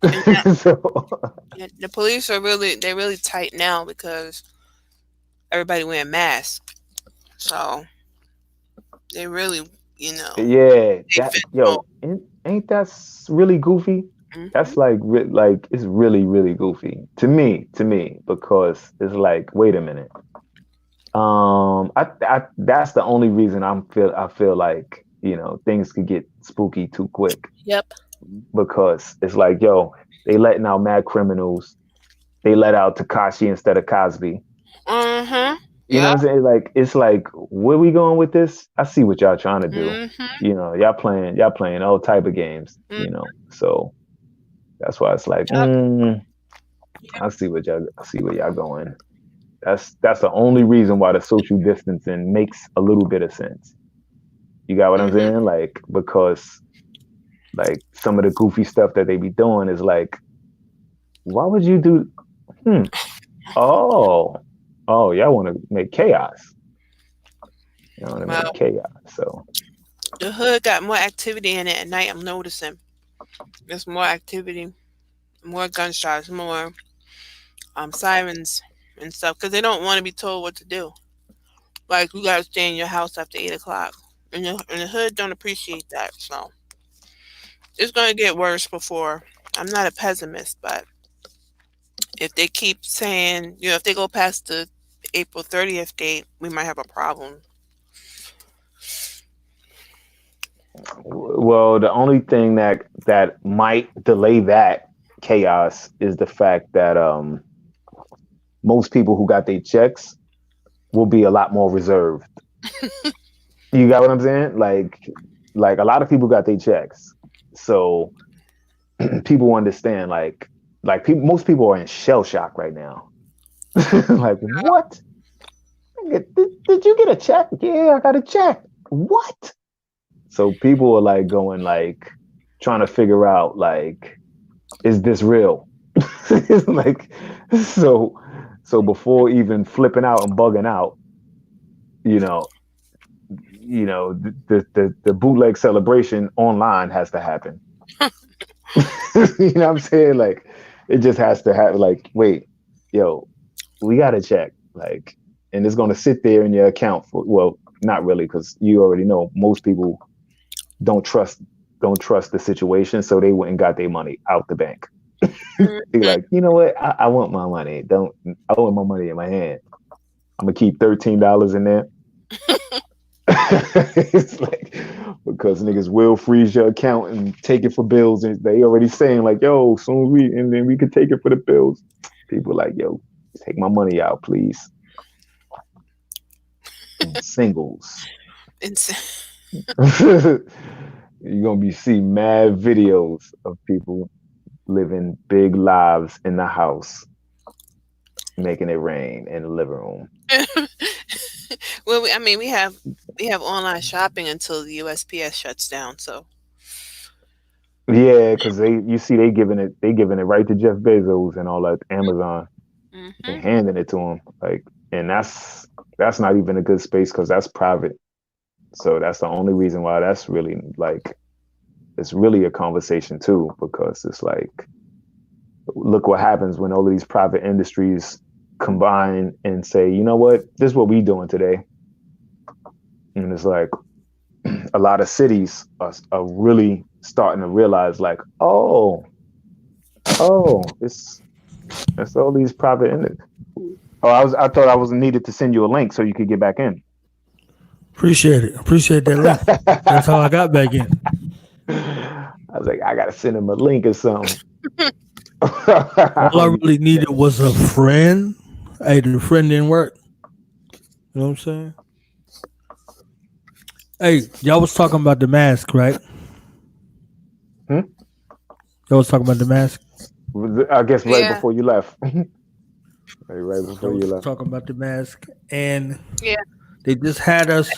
[SPEAKER 5] The police are really tight now because everybody wearing masks. So they really,
[SPEAKER 4] Yeah. Ain't that really goofy? Mm-hmm. That's like it's really, really goofy to me, because it's like, wait a minute. That's the only reason I feel like, things could get spooky too quick.
[SPEAKER 5] Yep. Because
[SPEAKER 4] it's like, yo, they letting out mad criminals. They let out Tekashi instead of Cosby.
[SPEAKER 5] Mm-hmm.
[SPEAKER 4] You know what I'm saying? Like, it's like, where we going with this? I see what y'all trying to do. Mm-hmm. Y'all playing all type of games. Mm-hmm. So that's why it's like, I see where y'all going. That's the only reason why the social distancing makes a little bit of sense. You got what I'm saying? Like, because like some of the goofy stuff that they be doing is like, why would you do? Oh, y'all want to make chaos. Y'all want to make chaos. So
[SPEAKER 5] the hood got more activity in it at night. I'm noticing there's more activity, more gunshots, more sirens and stuff, because they don't want to be told what to do. Like, you gotta stay in your house after 8:00, and the hood don't appreciate that. So it's gonna get worse before. I'm not a pessimist, but if they keep saying, if they go past the April 30th date, we might have a problem.
[SPEAKER 4] Well, the only thing that might delay that chaos is the fact that most people who got their checks will be a lot more reserved. You got what I'm saying? Like a lot of people got their checks, so people understand. Most people are in shell shock right now. Like, what? Did you get a check? Yeah, I got a check. What? So people are like going, like, trying to figure out, like, is this real? Like, so before even flipping out and bugging out, the bootleg celebration online has to happen. You know what I'm saying? Like, it just has to happen. Like, wait, yo, we got to check. Like, and it's going to sit there in your account for, well, not really, because you already know most people don't trust the situation, so they went and got their money out the bank. They're like, you know what? I want my money. I want my money in my hand. I'm gonna keep $13 in there. It's like, because niggas will freeze your account and take it for bills, and they already saying like, yo, soon and then we could take it for the bills. People like, yo, take my money out, please. Singles. You're gonna be seeing mad videos of people living big lives in the house, making it rain in the living room.
[SPEAKER 5] Well, we have online shopping until the USPS shuts down. So
[SPEAKER 4] yeah, because they giving it right to Jeff Bezos and all that, Amazon, and handing it to him. Like, and that's not even a good space because that's private. So that's the only reason why that's really, like, it's really a conversation too, because it's like, look what happens when all of these private industries combine and say, you know what, this is what we doing today. And it's like a lot of cities are really starting to realize, like, oh, it's all these private industries. Oh, I thought I was needed to send you a link so you could get back in.
[SPEAKER 3] Appreciate it. Appreciate that link. That's how I got back in.
[SPEAKER 4] I was like, I gotta send him a link or something.
[SPEAKER 3] All I really needed was a friend. Hey, the friend didn't work. You know what I'm saying? Hey, y'all was talking about the mask, right?
[SPEAKER 4] Hmm?
[SPEAKER 3] Y'all was talking about the mask.
[SPEAKER 4] I guess right
[SPEAKER 5] Yeah.
[SPEAKER 4] before you left. right before
[SPEAKER 3] Y'all
[SPEAKER 4] you
[SPEAKER 3] was
[SPEAKER 4] left.
[SPEAKER 3] talking about the mask, and
[SPEAKER 5] Yeah.
[SPEAKER 3] they just had us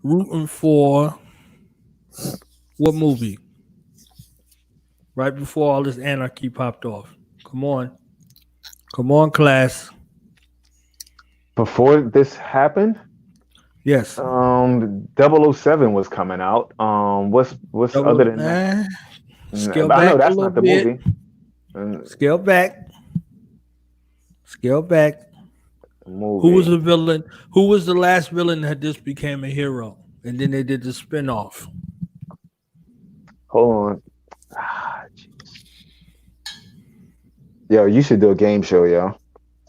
[SPEAKER 3] rooting for what movie? Right before all this anarchy popped off. Come on, class.
[SPEAKER 4] Before this happened,
[SPEAKER 3] Yes.
[SPEAKER 4] 007 was coming out. What's other than that?
[SPEAKER 3] Scale
[SPEAKER 4] But I know
[SPEAKER 3] back a
[SPEAKER 4] that's
[SPEAKER 3] little
[SPEAKER 4] not the
[SPEAKER 3] bit.
[SPEAKER 4] movie. And
[SPEAKER 3] Scale back. Scale back.
[SPEAKER 4] the movie.
[SPEAKER 3] Who was the villain? Who was the last villain that just became a hero? And then they did the spinoff.
[SPEAKER 4] Hold on. Jeez. Yo, you should do a game show, yo.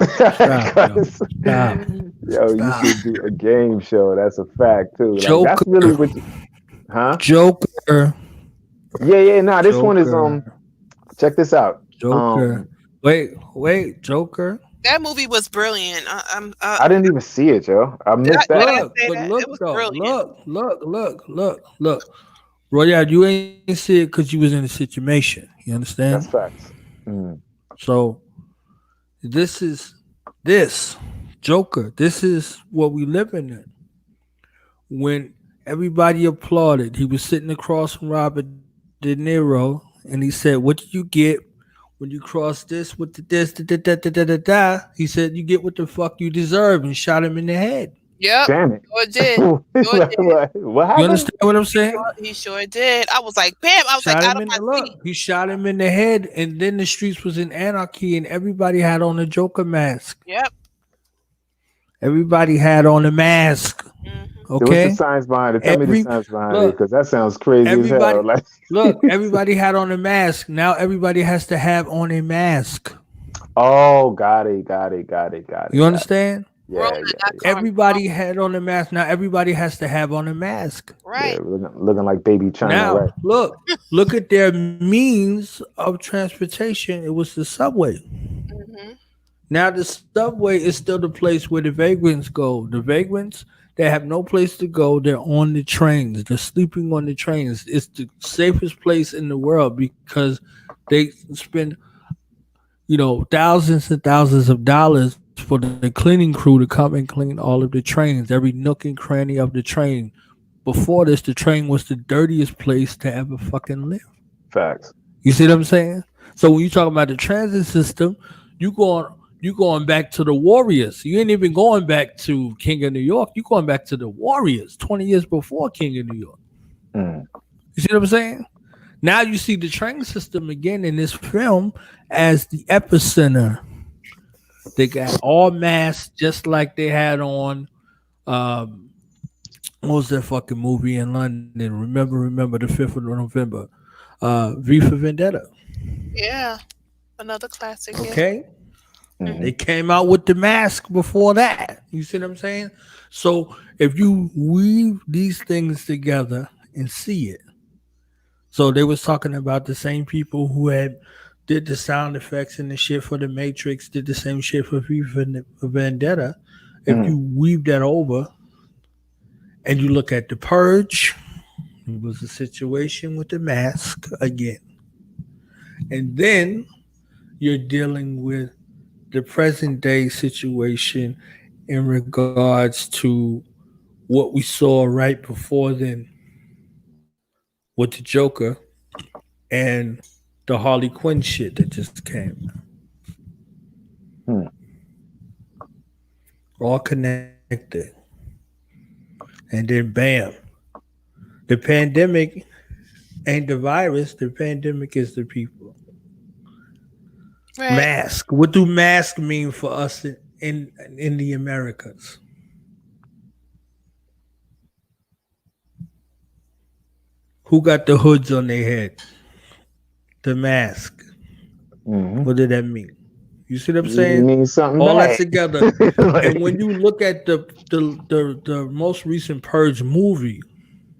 [SPEAKER 3] Stop.
[SPEAKER 4] Yo, you should do a game show. That's a fact too. Like, that's
[SPEAKER 3] Joker.
[SPEAKER 4] really what. Huh?
[SPEAKER 3] Joker.
[SPEAKER 4] Yeah. Nah, this one is
[SPEAKER 3] Joker.
[SPEAKER 4] Check this out.
[SPEAKER 3] Joker. Wait. Joker.
[SPEAKER 5] That movie was brilliant.
[SPEAKER 4] I didn't even see it, yo. I missed
[SPEAKER 5] Did I-
[SPEAKER 4] that.
[SPEAKER 3] Look,
[SPEAKER 5] say
[SPEAKER 3] but
[SPEAKER 5] that?
[SPEAKER 3] look
[SPEAKER 5] It was
[SPEAKER 3] though.
[SPEAKER 5] brilliant.
[SPEAKER 3] Look. Royale, you ain't see it because you was in a situation. You understand?
[SPEAKER 4] That's facts. Mm.
[SPEAKER 3] So this Joker. This is what we living in. When everybody applauded, he was sitting across from Robert De Niro, and he said, "What do you get when you cross this with the this?" Da. He said, "You get what the fuck you deserve," and shot him in the head.
[SPEAKER 5] Yep.
[SPEAKER 4] Damn it.
[SPEAKER 5] Sure did.
[SPEAKER 4] What happened?
[SPEAKER 3] You understand what I'm saying?
[SPEAKER 5] He sure did. I was like, bam. I was like,
[SPEAKER 3] Shot
[SPEAKER 5] out
[SPEAKER 3] him
[SPEAKER 5] of
[SPEAKER 3] in
[SPEAKER 5] my
[SPEAKER 3] the
[SPEAKER 5] seat.
[SPEAKER 3] look. He shot him in the head, and then the streets was in anarchy, and everybody had on a Joker mask.
[SPEAKER 5] Yep.
[SPEAKER 3] Everybody had on a mask.
[SPEAKER 5] Mhm.
[SPEAKER 4] What's
[SPEAKER 3] Okay.
[SPEAKER 4] the science behind it? Tell me the science behind it, because that sounds crazy as
[SPEAKER 3] everybody-
[SPEAKER 4] hell. Like,
[SPEAKER 3] Look, everybody had on a mask. Now everybody has to have on a mask.
[SPEAKER 4] oh, got it.
[SPEAKER 3] You understand?
[SPEAKER 4] Yeah.
[SPEAKER 3] Everybody had on a mask. Now everybody has to have on a mask.
[SPEAKER 5] Right.
[SPEAKER 4] Yeah, looking like baby China,
[SPEAKER 3] Now,
[SPEAKER 4] right?
[SPEAKER 3] look at their means of transportation. It was the subway.
[SPEAKER 5] Mm-hmm.
[SPEAKER 3] Now the subway is still the place where the vagrants go. The vagrants, they have no place to go. They're on the trains. They're sleeping on the trains. It's the safest place in the world because they spend, thousands and thousands of dollars for the cleaning crew to come and clean all of the trains, every nook and cranny of the train. Before this, the train was the dirtiest place to ever fucking live.
[SPEAKER 4] Facts.
[SPEAKER 3] You see what I'm saying? So when you talk about the transit system, you going back to the Warriors. You ain't even going back to King of New York. You going back to the Warriors 20 years before King of New York.
[SPEAKER 4] Mm.
[SPEAKER 3] You see what I'm saying? Now you see the train system again in this film as the epicenter. They got all masks just like they had on what was that fucking movie in London? Remember the 5th of November. V for Vendetta.
[SPEAKER 5] Yeah. Another classic. Yeah.
[SPEAKER 3] Okay.
[SPEAKER 4] Mhm.
[SPEAKER 3] They came out with the mask before that. You see what I'm saying? So if you weave these things together and see it. So they was talking about the same people who had did the sound effects and the shit for the Matrix, did the same shit for V for Vendetta. If you weave that over and you look at The Purge, it was a situation with the mask again. And then you're dealing with the present day situation in regards to what we saw right before then with the Joker and the Harley Quinn shit that just came. All connected. And then bam. The pandemic ain't the virus, the pandemic is the people.
[SPEAKER 5] Right.
[SPEAKER 3] Mask. What do mask mean for us in the Americas? Who got the hoods on their head? The mask.
[SPEAKER 4] Hmm.
[SPEAKER 3] What did that mean? You see what I'm
[SPEAKER 4] It
[SPEAKER 3] saying?
[SPEAKER 4] means something
[SPEAKER 3] All that
[SPEAKER 4] bad.
[SPEAKER 3] together.
[SPEAKER 4] Like,
[SPEAKER 3] And when you look at the most recent Purge movie,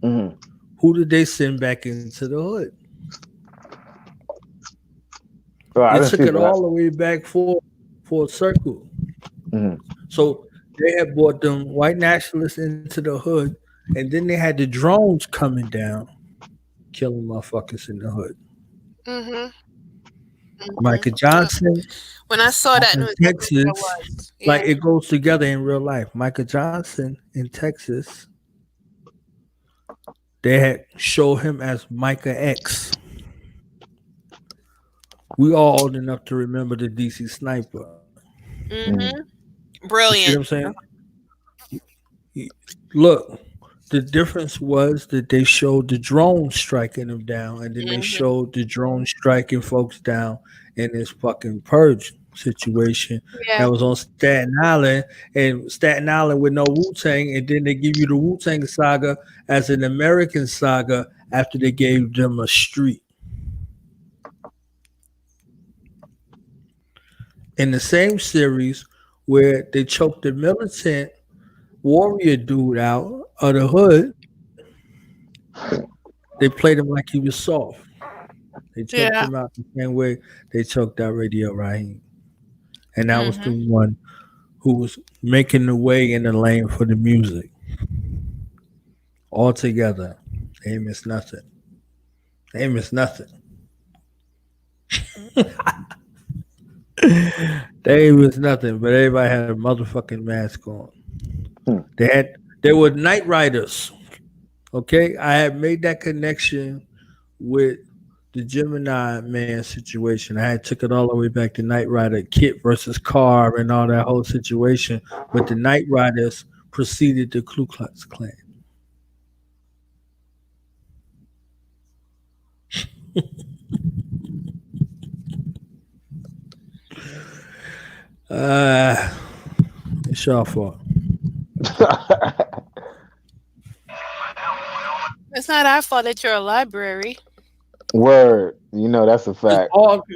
[SPEAKER 4] mhm.
[SPEAKER 3] who did they send back into the hood?
[SPEAKER 4] So I
[SPEAKER 3] It
[SPEAKER 4] didn't
[SPEAKER 3] took
[SPEAKER 4] see
[SPEAKER 3] it
[SPEAKER 4] that.
[SPEAKER 3] all the way back for a circle.
[SPEAKER 4] Mhm.
[SPEAKER 3] So they had brought them white nationalists into the hood, and then they had the drones coming down, killing motherfuckers in the hood.
[SPEAKER 5] Mhm.
[SPEAKER 3] Michael
[SPEAKER 5] Yep.
[SPEAKER 3] Johnson
[SPEAKER 5] When I saw that, I knew
[SPEAKER 3] in
[SPEAKER 5] exactly what it
[SPEAKER 3] Texas,
[SPEAKER 5] was.
[SPEAKER 3] like
[SPEAKER 5] Yeah.
[SPEAKER 3] it goes together in real life. Michael Johnson in Texas, they had show him as Micah X. We all old enough to remember the DC sniper.
[SPEAKER 5] Mhm.
[SPEAKER 4] Mhm.
[SPEAKER 3] You see what
[SPEAKER 5] Brilliant.
[SPEAKER 3] I'm saying? Look, the difference was that they showed the drone striking them down, and then they
[SPEAKER 5] Mhm.
[SPEAKER 3] showed the drone striking folks down in this fucking purge situation that
[SPEAKER 5] Yeah.
[SPEAKER 3] was on Staten Island, and Staten Island with no Wu Tang, and then they give you the Wu Tang saga as an American saga after they gave them a street. In the same series where they choked the militant warrior dude out of the hood, they played him like he was soft. They choked
[SPEAKER 5] Yeah.
[SPEAKER 3] him out the same way they choked out Radio Raheem. And that was the
[SPEAKER 5] Mhm.
[SPEAKER 3] one who was making the way in the lane for the music. All together. They ain't miss nothing. They ain't miss nothing. They ain't miss nothing, but everybody had a motherfucking mask on.
[SPEAKER 4] Hmm.
[SPEAKER 3] They were night riders. Okay? I had made that connection with the Gemini Man situation. I had took it all the way back to Knight Rider, Kit versus Carr, and all that whole situation. But the Knight Riders preceded the Ku Klux Klan. Uh, it's your fault.
[SPEAKER 5] It's not our fault that you're a library.
[SPEAKER 4] Word. You know that's a fact.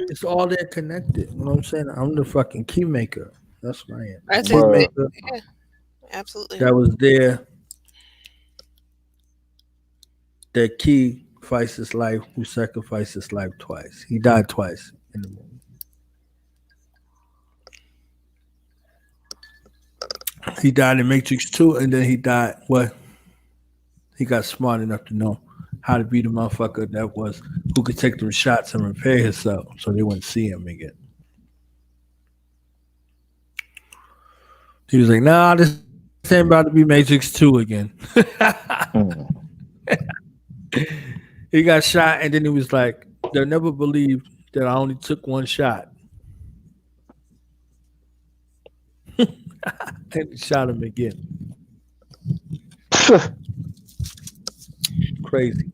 [SPEAKER 3] It's all there connected. You know what I'm saying? I'm the fucking key maker. That's what I am.
[SPEAKER 5] That's
[SPEAKER 3] Key
[SPEAKER 5] it.
[SPEAKER 4] Word.
[SPEAKER 3] maker
[SPEAKER 5] Yeah. Absolutely.
[SPEAKER 3] that was there. That key sacrificed his life, who sacrificed his life twice. He died twice in the movie. He died in Matrix 2, and then he died. What? He got smart enough to know how to be the motherfucker that was who could take them shots and repair himself, so they wouldn't see him again. He was like, "Nah, this ain't about to be Matrix 2 again." He got shot, and then he was like, "They'll never believe that I only took one shot." And he shot him again. Crazy.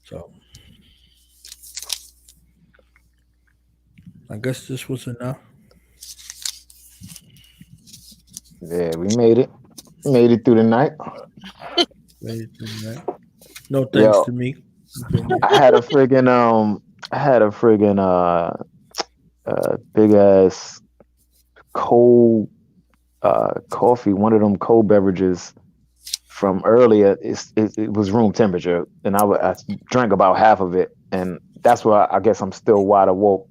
[SPEAKER 3] So I guess this was enough.
[SPEAKER 4] Yeah, we made it. Made it through the night.
[SPEAKER 3] No thanks
[SPEAKER 4] Yo,
[SPEAKER 3] to me.
[SPEAKER 4] I had a friggin' big ass cold coffee, one of them cold beverages from earlier. It was room temperature, and I drank about half of it, and that's why I guess I'm still wide awake.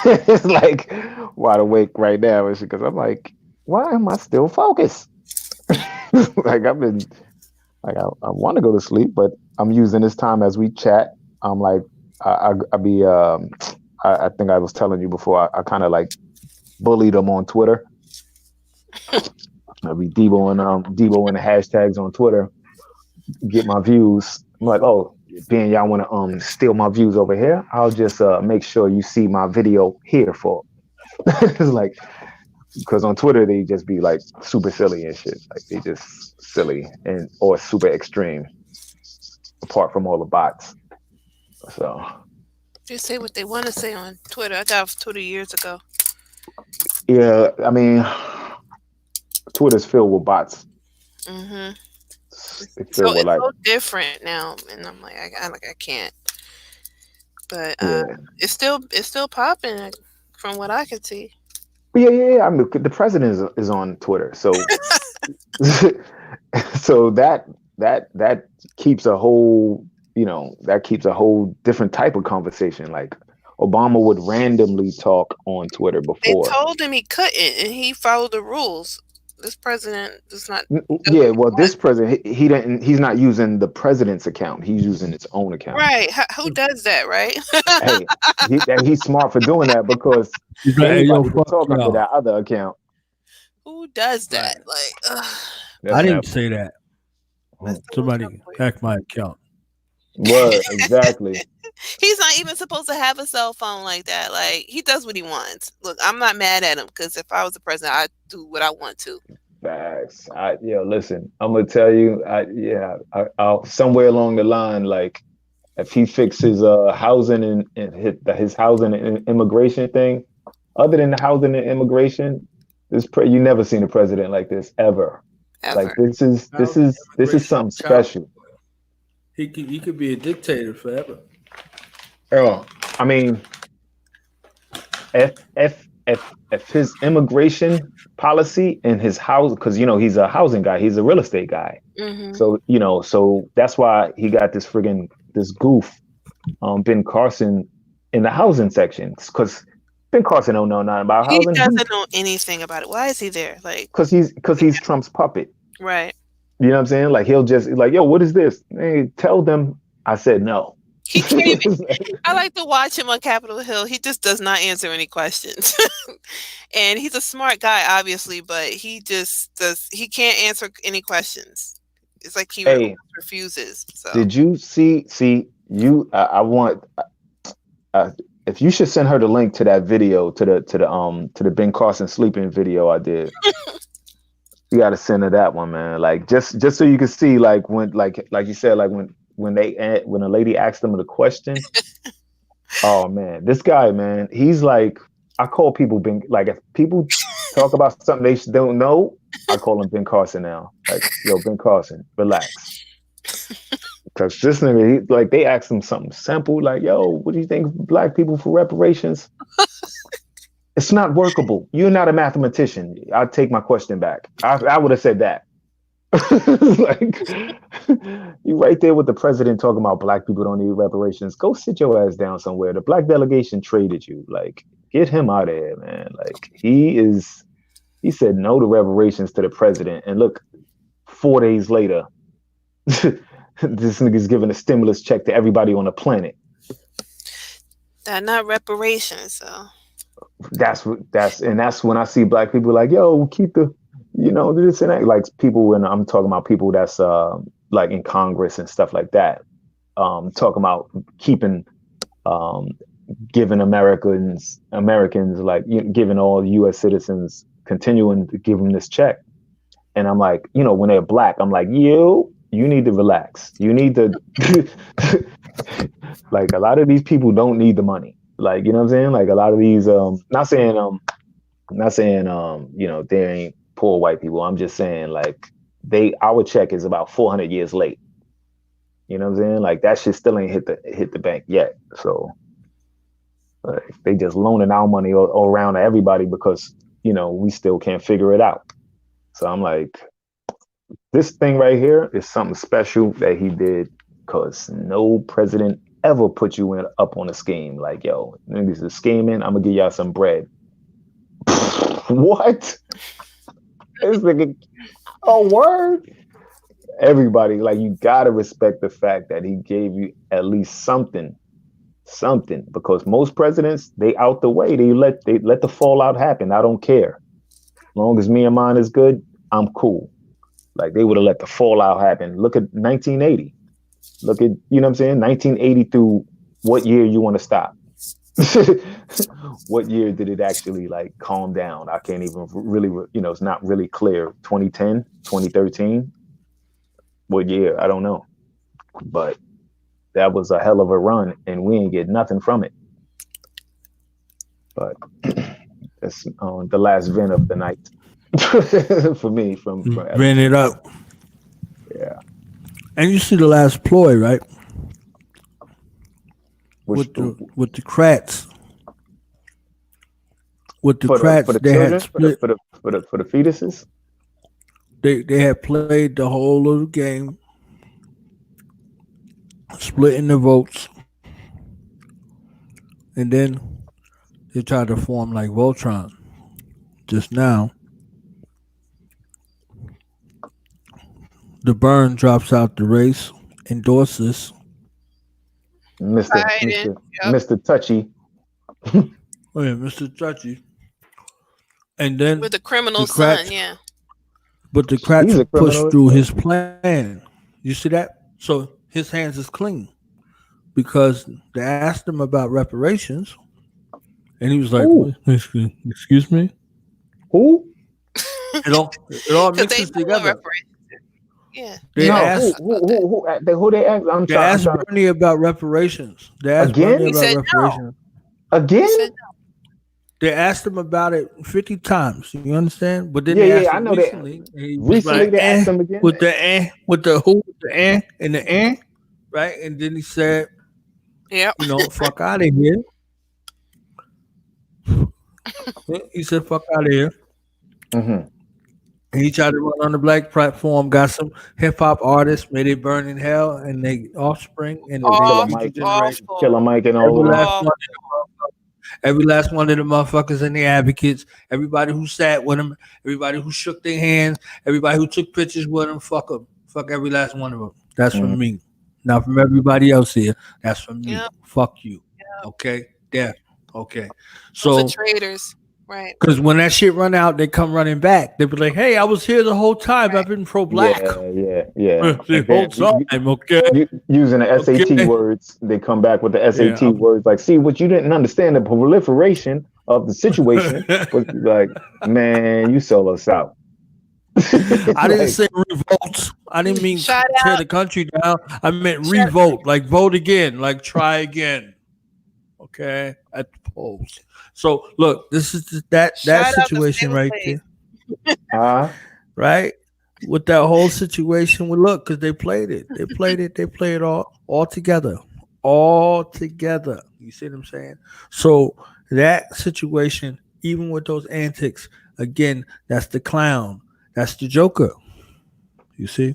[SPEAKER 4] It's like wide awake right now, because I'm like, why am I still focused? Like I've been, like I want to go to sleep, but I'm using this time as we chat. I'm like, I think I was telling you before. I kind of like bullied them on Twitter. I be Debo and the hashtags on Twitter, get my views. I'm like, oh, being y'all want to steal my views over here, I'll just make sure you see my video here for. It's like, because on Twitter they just be like super silly and shit. Like they just silly and or super extreme. Apart from all the bots, so
[SPEAKER 5] They say what they want to say on Twitter. I got off Twitter years ago.
[SPEAKER 4] Yeah, I mean, Twitter's filled with bots.
[SPEAKER 5] Mm-hmm.
[SPEAKER 4] It's
[SPEAKER 5] So
[SPEAKER 4] filled with
[SPEAKER 5] it's
[SPEAKER 4] like,
[SPEAKER 5] so different now, and I'm like, I can't. But
[SPEAKER 4] yeah,
[SPEAKER 5] it's still popping from what I can see.
[SPEAKER 4] yeah. I mean, the president is on Twitter, so so that keeps a whole, that keeps a whole different type of conversation. Like Obama would randomly talk on Twitter
[SPEAKER 5] They
[SPEAKER 4] before.
[SPEAKER 5] told him he couldn't, and he followed the rules. This president does not.
[SPEAKER 4] Yeah, well, this president, he didn't. He's not using the president's account. He's using its own account.
[SPEAKER 5] Right? Who does that? Right?
[SPEAKER 4] Hey, he's smart for doing that because
[SPEAKER 3] He's like, hey, yo,
[SPEAKER 4] anybody can
[SPEAKER 3] fuck
[SPEAKER 4] talk under
[SPEAKER 3] y'all.
[SPEAKER 4] that other account.
[SPEAKER 5] Who does that? Like,
[SPEAKER 4] That's
[SPEAKER 3] I didn't
[SPEAKER 4] that
[SPEAKER 3] say that.
[SPEAKER 5] that's the
[SPEAKER 3] Somebody
[SPEAKER 5] worst way.
[SPEAKER 3] hacked my account.
[SPEAKER 4] word, exactly.
[SPEAKER 5] He's not even supposed to have a cell phone like that. Like, he does what he wants. Look, I'm not mad at him because if I was the president, I'd do what I want to.
[SPEAKER 4] Facts. Listen, I'm gonna tell you, I'll somewhere along the line, like if he fixes housing and his housing and immigration thing, other than the housing and immigration, you never seen a president like this ever.
[SPEAKER 5] Ever.
[SPEAKER 4] Like this is something special.
[SPEAKER 3] He could be a dictator forever.
[SPEAKER 4] Oh, I mean, if his immigration policy and his house, because he's a housing guy, he's a real estate guy.
[SPEAKER 5] Mm-hmm.
[SPEAKER 4] So that's why he got this goof, Ben Carson in the housing section, because Ben Carson don't know nothing about housing.
[SPEAKER 5] He doesn't know anything about it. Why is he there? Like,
[SPEAKER 4] because he's Trump's puppet.
[SPEAKER 5] right.
[SPEAKER 4] You know what I'm saying? Like he'll just like, yo, what is this? Hey, tell them I said no.
[SPEAKER 5] He can't even, I like to watch him on Capitol Hill. He just does not answer any questions. And he's a smart guy, obviously, but he can't answer any questions. It's like he refuses. So.
[SPEAKER 4] Did you see you? I want if you should send her the link to that video to the Ben Carson sleeping video I did. You got to send her that one, man. Like just so you can see, like when like you said, like when a lady asked him the question. Oh man, this guy, man, he's like, I call people if people talk about something they don't know, I call him Ben Carson now. Like, yo, Ben Carson, relax. Because this nigga, they asked him something simple, like, yo, what do you think of black people for reparations? It's not workable. You're not a mathematician. I'll take my question back. I would have said that. Like, you right there with the president talking about black people don't need reparations. Go sit your ass down somewhere. The black delegation traded you. Like, get him out of here, man. Like, he said no to reparations to the president. And look, 4 days later, this nigga's giving a stimulus check to everybody on the planet.
[SPEAKER 5] That's not reparations, so.
[SPEAKER 4] That's when I see black people like, yo, keep the, this and that. Like people, when I'm talking about people that's like in Congress and stuff like that, talking about keeping, giving Americans, like giving all U.S. citizens, continuing to give them this check. And I'm like, when they're black, I'm like, you need to relax. You need to, like a lot of these people don't need the money. Like, you know what I'm saying? Like a lot of these, not saying, they ain't poor white people. I'm just saying like our check is about 400 years late. You know what I'm saying? Like that shit still ain't hit the bank yet. So like, they just loaning our money all around to everybody because, we still can't figure it out. So I'm like, this thing right here is something special that he did because no president ever put you up on a scheme. Like, yo, niggas is scheming. I'm gonna give y'all some bread. What? This nigga, a word? Everybody, like, you gotta respect the fact that he gave you at least something, because most presidents, they out the way. They let the fallout happen. I don't care. As long as me and mine is good, I'm cool. Like, they would have let the fallout happen. Look at 1980. Look at, 1980 through what year you want to stop? What year did it actually like calm down? I can't even really, it's not really clear. 2010, 2013. What year? I don't know. But that was a hell of a run and we ain't get nothing from it. But that's the last vent of the night for me. From
[SPEAKER 3] Ran it up.
[SPEAKER 4] yeah.
[SPEAKER 3] And you see the last ploy, right?
[SPEAKER 4] Which,
[SPEAKER 3] With the Krats. With the
[SPEAKER 4] for
[SPEAKER 3] Krats,
[SPEAKER 4] the
[SPEAKER 3] they
[SPEAKER 4] children,
[SPEAKER 3] had split.
[SPEAKER 4] for the fetuses.
[SPEAKER 3] They had played the whole of the game, splitting the votes, and then they tried to form like Voltron. Just now, the Burn drops out the race, endorses.
[SPEAKER 4] Mr.
[SPEAKER 5] Biden,
[SPEAKER 4] Mr.
[SPEAKER 5] yep.
[SPEAKER 4] Mr. Touchy.
[SPEAKER 3] Oh yeah, Mr. Touchy. And then
[SPEAKER 5] With the criminal
[SPEAKER 3] the Krats-
[SPEAKER 5] son, yeah.
[SPEAKER 3] But the
[SPEAKER 4] He's a
[SPEAKER 3] Krats
[SPEAKER 4] criminal
[SPEAKER 3] pushed
[SPEAKER 4] as
[SPEAKER 3] through
[SPEAKER 4] well.
[SPEAKER 3] his plan. You see that? So his hands is clean because they asked him about reparations, and he was like,
[SPEAKER 4] Ooh.
[SPEAKER 3] "Excuse me."
[SPEAKER 4] Who?
[SPEAKER 3] It all
[SPEAKER 5] Because they
[SPEAKER 3] mixes
[SPEAKER 5] do
[SPEAKER 3] together.
[SPEAKER 5] reparations. Yeah.
[SPEAKER 3] They
[SPEAKER 4] No,
[SPEAKER 3] asked
[SPEAKER 4] who they asked? I'm
[SPEAKER 3] they
[SPEAKER 4] trying.
[SPEAKER 3] asked Bernie about reparations. They asked
[SPEAKER 4] Again?
[SPEAKER 3] Bernie
[SPEAKER 5] He
[SPEAKER 3] about
[SPEAKER 5] said no.
[SPEAKER 3] reparations.
[SPEAKER 4] Again?
[SPEAKER 5] He said
[SPEAKER 3] They asked him about it 50 times. You understand? But then
[SPEAKER 4] Yeah,
[SPEAKER 3] they
[SPEAKER 4] yeah,
[SPEAKER 3] asked
[SPEAKER 4] I
[SPEAKER 3] him
[SPEAKER 4] know that.
[SPEAKER 3] recently. And he was
[SPEAKER 4] Recently,
[SPEAKER 3] like,
[SPEAKER 4] they asked him again.
[SPEAKER 3] with the with the who, with the and the right? And then he said,
[SPEAKER 5] Yep.
[SPEAKER 3] you know, fuck out of here. He said, fuck out of here.
[SPEAKER 4] Mhm.
[SPEAKER 3] And he tried to run on the black platform, got some hip hop artists, made it burn in hell, and they offspring and the
[SPEAKER 5] Awful.
[SPEAKER 3] future generation.
[SPEAKER 5] Awful.
[SPEAKER 4] Killer Mike and all
[SPEAKER 3] Every
[SPEAKER 4] of that.
[SPEAKER 3] last, one of them, every last one of the motherfuckers and the advocates, everybody who sat with him, everybody who shook their hands, everybody who took pictures with him, fuck them. Fuck every last one of them. That's from me. Not from everybody else here. That's from me.
[SPEAKER 5] Yep.
[SPEAKER 3] Fuck you. Okay? Yeah. Okay.
[SPEAKER 5] Those
[SPEAKER 3] So
[SPEAKER 5] are traitors. Right.
[SPEAKER 3] because when that shit run out, they come running back. They be like, "Hey, I was here the whole time. I've been pro-black
[SPEAKER 4] Yeah.
[SPEAKER 3] the whole time." Okay.
[SPEAKER 4] Using the SAT
[SPEAKER 3] Okay.
[SPEAKER 4] words, they come back with the SAT
[SPEAKER 3] Yeah.
[SPEAKER 4] words. Like, see, what you didn't understand the proliferation of the situation was like, man, you sell us out.
[SPEAKER 3] I didn't say revolt. I didn't mean
[SPEAKER 5] Shout
[SPEAKER 3] tear
[SPEAKER 5] out.
[SPEAKER 3] the country down. I meant
[SPEAKER 5] Shout-
[SPEAKER 3] revolt, like vote again, like try again. Okay, at the polls. So look, this is that
[SPEAKER 5] Shout out to
[SPEAKER 3] situation right
[SPEAKER 5] Stay
[SPEAKER 3] there, right? With that whole situation, we look because they played it. They played it all together, all together. You see what I'm saying? So that situation, even with those antics, again, that's the clown. That's the Joker. You see?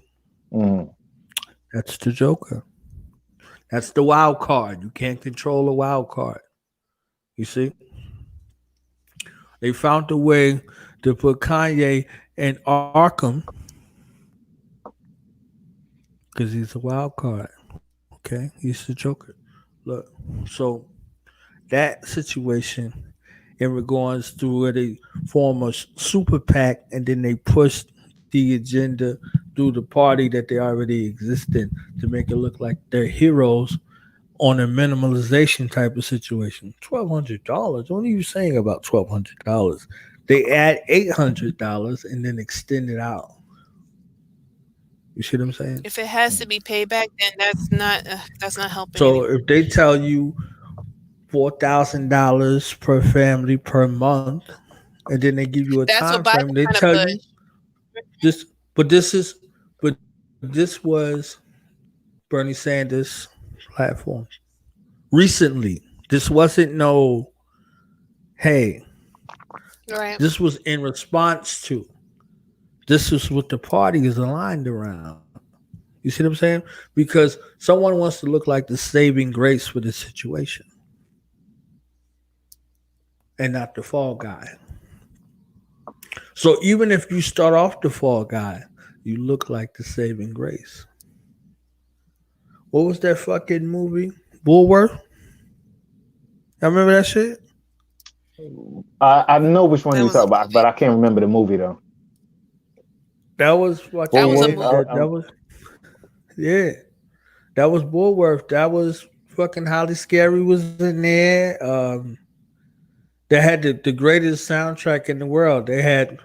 [SPEAKER 3] That's the Joker. That's the wild card. You can't control a wild card. You see? They found a way to put Kanye in Arkham because he's a wild card. Okay? He's the Joker. Look, so that situation in regards to where they form a super PAC and then they push the agenda through the party that they already exist in to make it look like they're heroes on a minimalization type of situation. $1,200. What are you saying about $1,200? They add $800 and then extend it out. You see what I'm saying?
[SPEAKER 5] If it has to be paid back, then that's not helping.
[SPEAKER 3] So
[SPEAKER 5] anyone.
[SPEAKER 3] if they tell you $4,000 per family per month, and then they give you a
[SPEAKER 5] That's
[SPEAKER 3] time
[SPEAKER 5] what
[SPEAKER 3] frame,
[SPEAKER 5] Biden
[SPEAKER 3] they
[SPEAKER 5] trying to
[SPEAKER 3] tell
[SPEAKER 5] push.
[SPEAKER 3] you this. But this was Bernie Sanders' platform recently. This wasn't no, hey,
[SPEAKER 5] Right.
[SPEAKER 3] this was in response to. This is what the party is aligned around. You see what I'm saying? Because someone wants to look like the saving grace for the situation and not the fall guy. So even if you start off the fall guy, you look like the saving grace. What was that fucking movie? Bulworth? I remember that shit?
[SPEAKER 4] I know which one
[SPEAKER 5] That
[SPEAKER 4] you're
[SPEAKER 5] was a
[SPEAKER 4] talking about,
[SPEAKER 5] movie.
[SPEAKER 4] but I can't remember the movie though.
[SPEAKER 3] That was fucking
[SPEAKER 5] That was a
[SPEAKER 3] Bulworth.
[SPEAKER 5] movie.
[SPEAKER 3] That was yeah. That was Bulworth. That was fucking Holly Scary was in there. They had the greatest soundtrack in the world. They had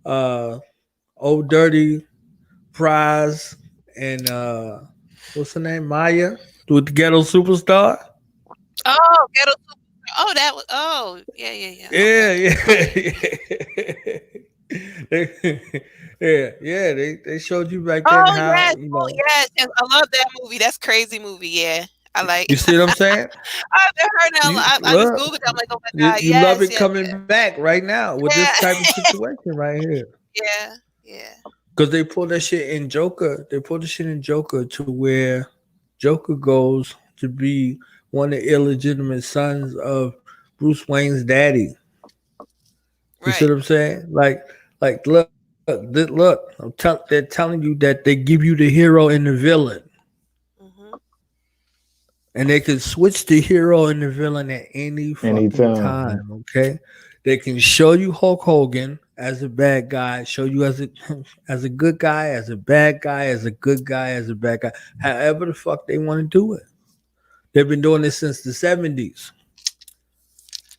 [SPEAKER 3] Old Dirty Prize and what's her name? Maya with the Ghetto Superstar.
[SPEAKER 5] Oh, Ghetto Oh, that was. Oh, yeah.
[SPEAKER 3] Yeah, yeah. They showed you back then
[SPEAKER 5] Oh
[SPEAKER 3] how
[SPEAKER 5] yes, oh yes, yes. I love that movie. That's crazy movie. Yeah, I like.
[SPEAKER 3] you see what I'm saying.
[SPEAKER 5] I've never heard that.
[SPEAKER 3] You
[SPEAKER 5] I just
[SPEAKER 3] look,
[SPEAKER 5] googled it. I'm like, oh my god.
[SPEAKER 3] you love
[SPEAKER 5] Yes,
[SPEAKER 3] it
[SPEAKER 5] yes,
[SPEAKER 3] coming back right now with this type of situation right here.
[SPEAKER 5] yeah.
[SPEAKER 3] Because they pulled that shit in Joker. They pulled the shit in Joker to where Joker goes to be one of the illegitimate sons of Bruce Wayne's daddy. You see
[SPEAKER 5] Right.
[SPEAKER 3] what I'm saying? Like look. They're telling you that they give you the hero and the villain,
[SPEAKER 5] Mhm.
[SPEAKER 3] and they can switch the hero and the villain at any fucking
[SPEAKER 4] Anytime.
[SPEAKER 3] time. Okay, they can show you Hulk Hogan as a bad guy, show you as a as a good guy, as a bad guy, as a good guy, as a bad guy. However the fuck they want to do it. They've been doing this since the 70s.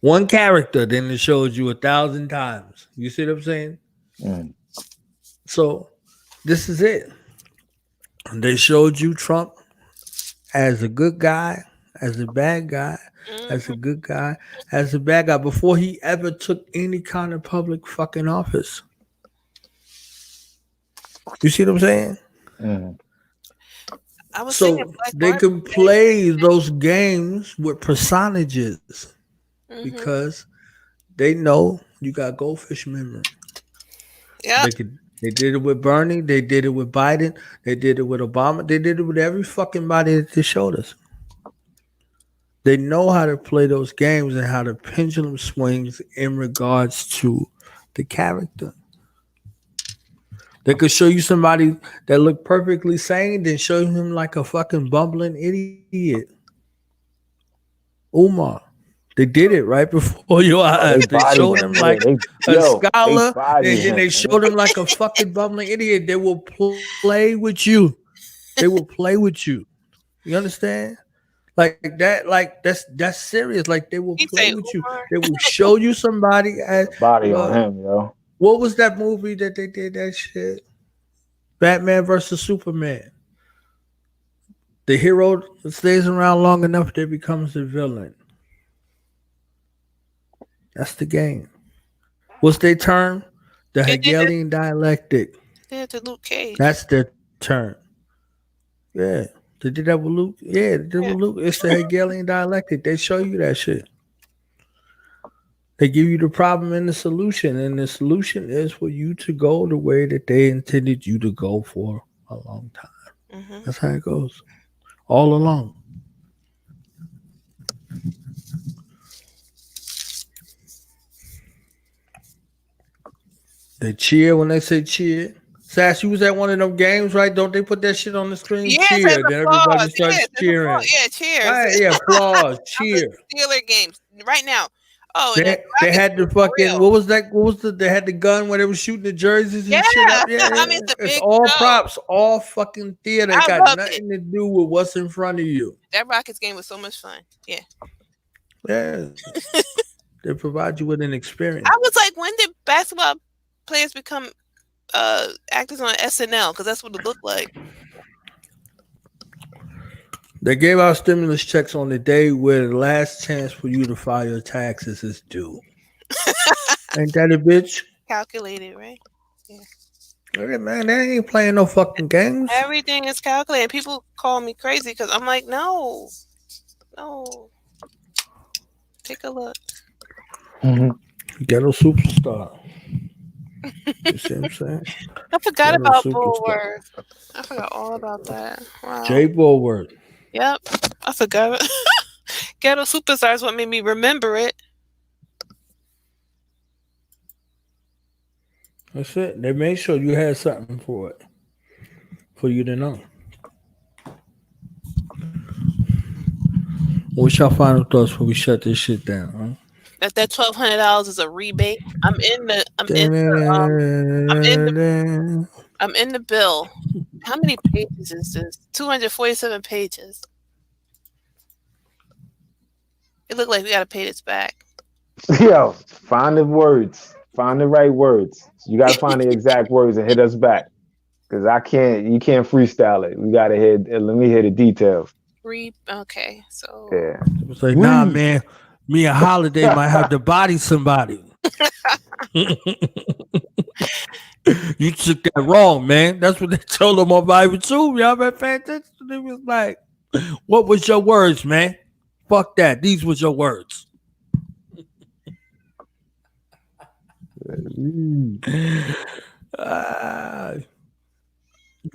[SPEAKER 3] One character, then it shows you 1,000 times. You see what I'm saying?
[SPEAKER 4] Mm.
[SPEAKER 3] So this is it. They showed you Trump as a good guy, as a bad guy, as a good guy, as a bad guy before he ever took any kind of public fucking office. You see what I'm saying?
[SPEAKER 4] Mm.
[SPEAKER 5] I was
[SPEAKER 3] So
[SPEAKER 5] thinking Black
[SPEAKER 3] they
[SPEAKER 5] Barbie.
[SPEAKER 3] can play those games with personages
[SPEAKER 5] Mhm.
[SPEAKER 3] because they know you got goldfish memory.
[SPEAKER 5] Yeah.
[SPEAKER 3] They did it with Bernie. They did it with Biden. They did it with Obama. They did it with every fucking body that they showed us. They know how to play those games and how the pendulum swings in regards to the character. They could show you somebody that looked perfectly sane, then show him like a fucking bumbling idiot. Umar. They did it right before your eyes. They showed him like a scholar, and then they showed him like a fucking bumbling idiot. They will play with you. They will play with you. You understand? Like that, that's serious. Like they will
[SPEAKER 5] He
[SPEAKER 3] play
[SPEAKER 5] say
[SPEAKER 3] with you.
[SPEAKER 5] Umar.
[SPEAKER 3] They will show you somebody as
[SPEAKER 4] Body on him, yo.
[SPEAKER 3] what was that movie that they did that shit? Batman versus Superman. The hero stays around long enough, they becomes the villain. That's the game. What's their term? The
[SPEAKER 5] They did it.
[SPEAKER 3] Hegelian dialectic.
[SPEAKER 5] Yeah, to Luke Cage.
[SPEAKER 3] That's their term. Yeah. They did that with Luke. Yeah, they did with Luke. It's the Hegelian dialectic. They show you that shit. They give you the problem and the solution. And the solution is for you to go the way that they intended you to go for a long time.
[SPEAKER 5] Mhm.
[SPEAKER 3] That's how it goes. All along. They cheer when they say cheer. Sass, you was at one of them games, right? Don't they put that shit on the screen?
[SPEAKER 5] Yeah,
[SPEAKER 3] Cheer.
[SPEAKER 5] there's
[SPEAKER 3] Then
[SPEAKER 5] applause.
[SPEAKER 3] everybody starts
[SPEAKER 5] Yeah, there's
[SPEAKER 3] cheering.
[SPEAKER 5] applause. Yeah, cheers.
[SPEAKER 3] Right, yeah, applause, cheer.
[SPEAKER 5] Steeler games right now. Oh, and
[SPEAKER 3] They had the fucking what was that? What was the? They had the gun where they were shooting the jerseys and
[SPEAKER 5] Yeah.
[SPEAKER 3] shit up. Yeah,
[SPEAKER 5] I mean, it's a big
[SPEAKER 3] all
[SPEAKER 5] show.
[SPEAKER 3] props, all fucking theater. It
[SPEAKER 5] I
[SPEAKER 3] got
[SPEAKER 5] love
[SPEAKER 3] nothing to do with what's in front of you.
[SPEAKER 5] that Rockets game was so much fun. Yeah.
[SPEAKER 3] Yeah, they provide you with an experience.
[SPEAKER 5] I was like, when did basketball players become actors on SNL? Because that's what it looked like.
[SPEAKER 3] They gave out stimulus checks on the day where the last chance for you to file your taxes is due. Ain't that a bitch?
[SPEAKER 5] Calculated, right?
[SPEAKER 3] Hey, man, they ain't playing no fucking games.
[SPEAKER 5] Everything is calculated. People call me crazy because I'm like, no. Take a look.
[SPEAKER 3] Ghetto superstar. You see what I'm saying?
[SPEAKER 5] I forgot
[SPEAKER 3] Ghetto
[SPEAKER 5] about
[SPEAKER 3] superstar.
[SPEAKER 5] Bulworth. I forgot all about that. Wow.
[SPEAKER 3] Jay Bulworth.
[SPEAKER 5] Yep. I forgot. Ghetto Superstar is what made me remember it.
[SPEAKER 3] That's it. They made sure you had something for it, for you to know. What's your final thoughts before we shut this shit down? Huh?
[SPEAKER 5] That $1,200 is a rebate. I'm in the bill. How many pages is this? 247 pages. It looked like we gotta pay this back.
[SPEAKER 4] Yo, find the words. Find the right words. You gotta find the exact words and hit us back. Cause you can't freestyle it. We gotta let me hear the details.
[SPEAKER 5] Okay, so
[SPEAKER 4] Yeah.
[SPEAKER 3] It's like, nah, man. Me and Holiday might have to body somebody. You took that wrong, man. That's what they told him on Bible 2. Y'all been paying attention? They was like, what was your words, man? Fuck that. These was your words. You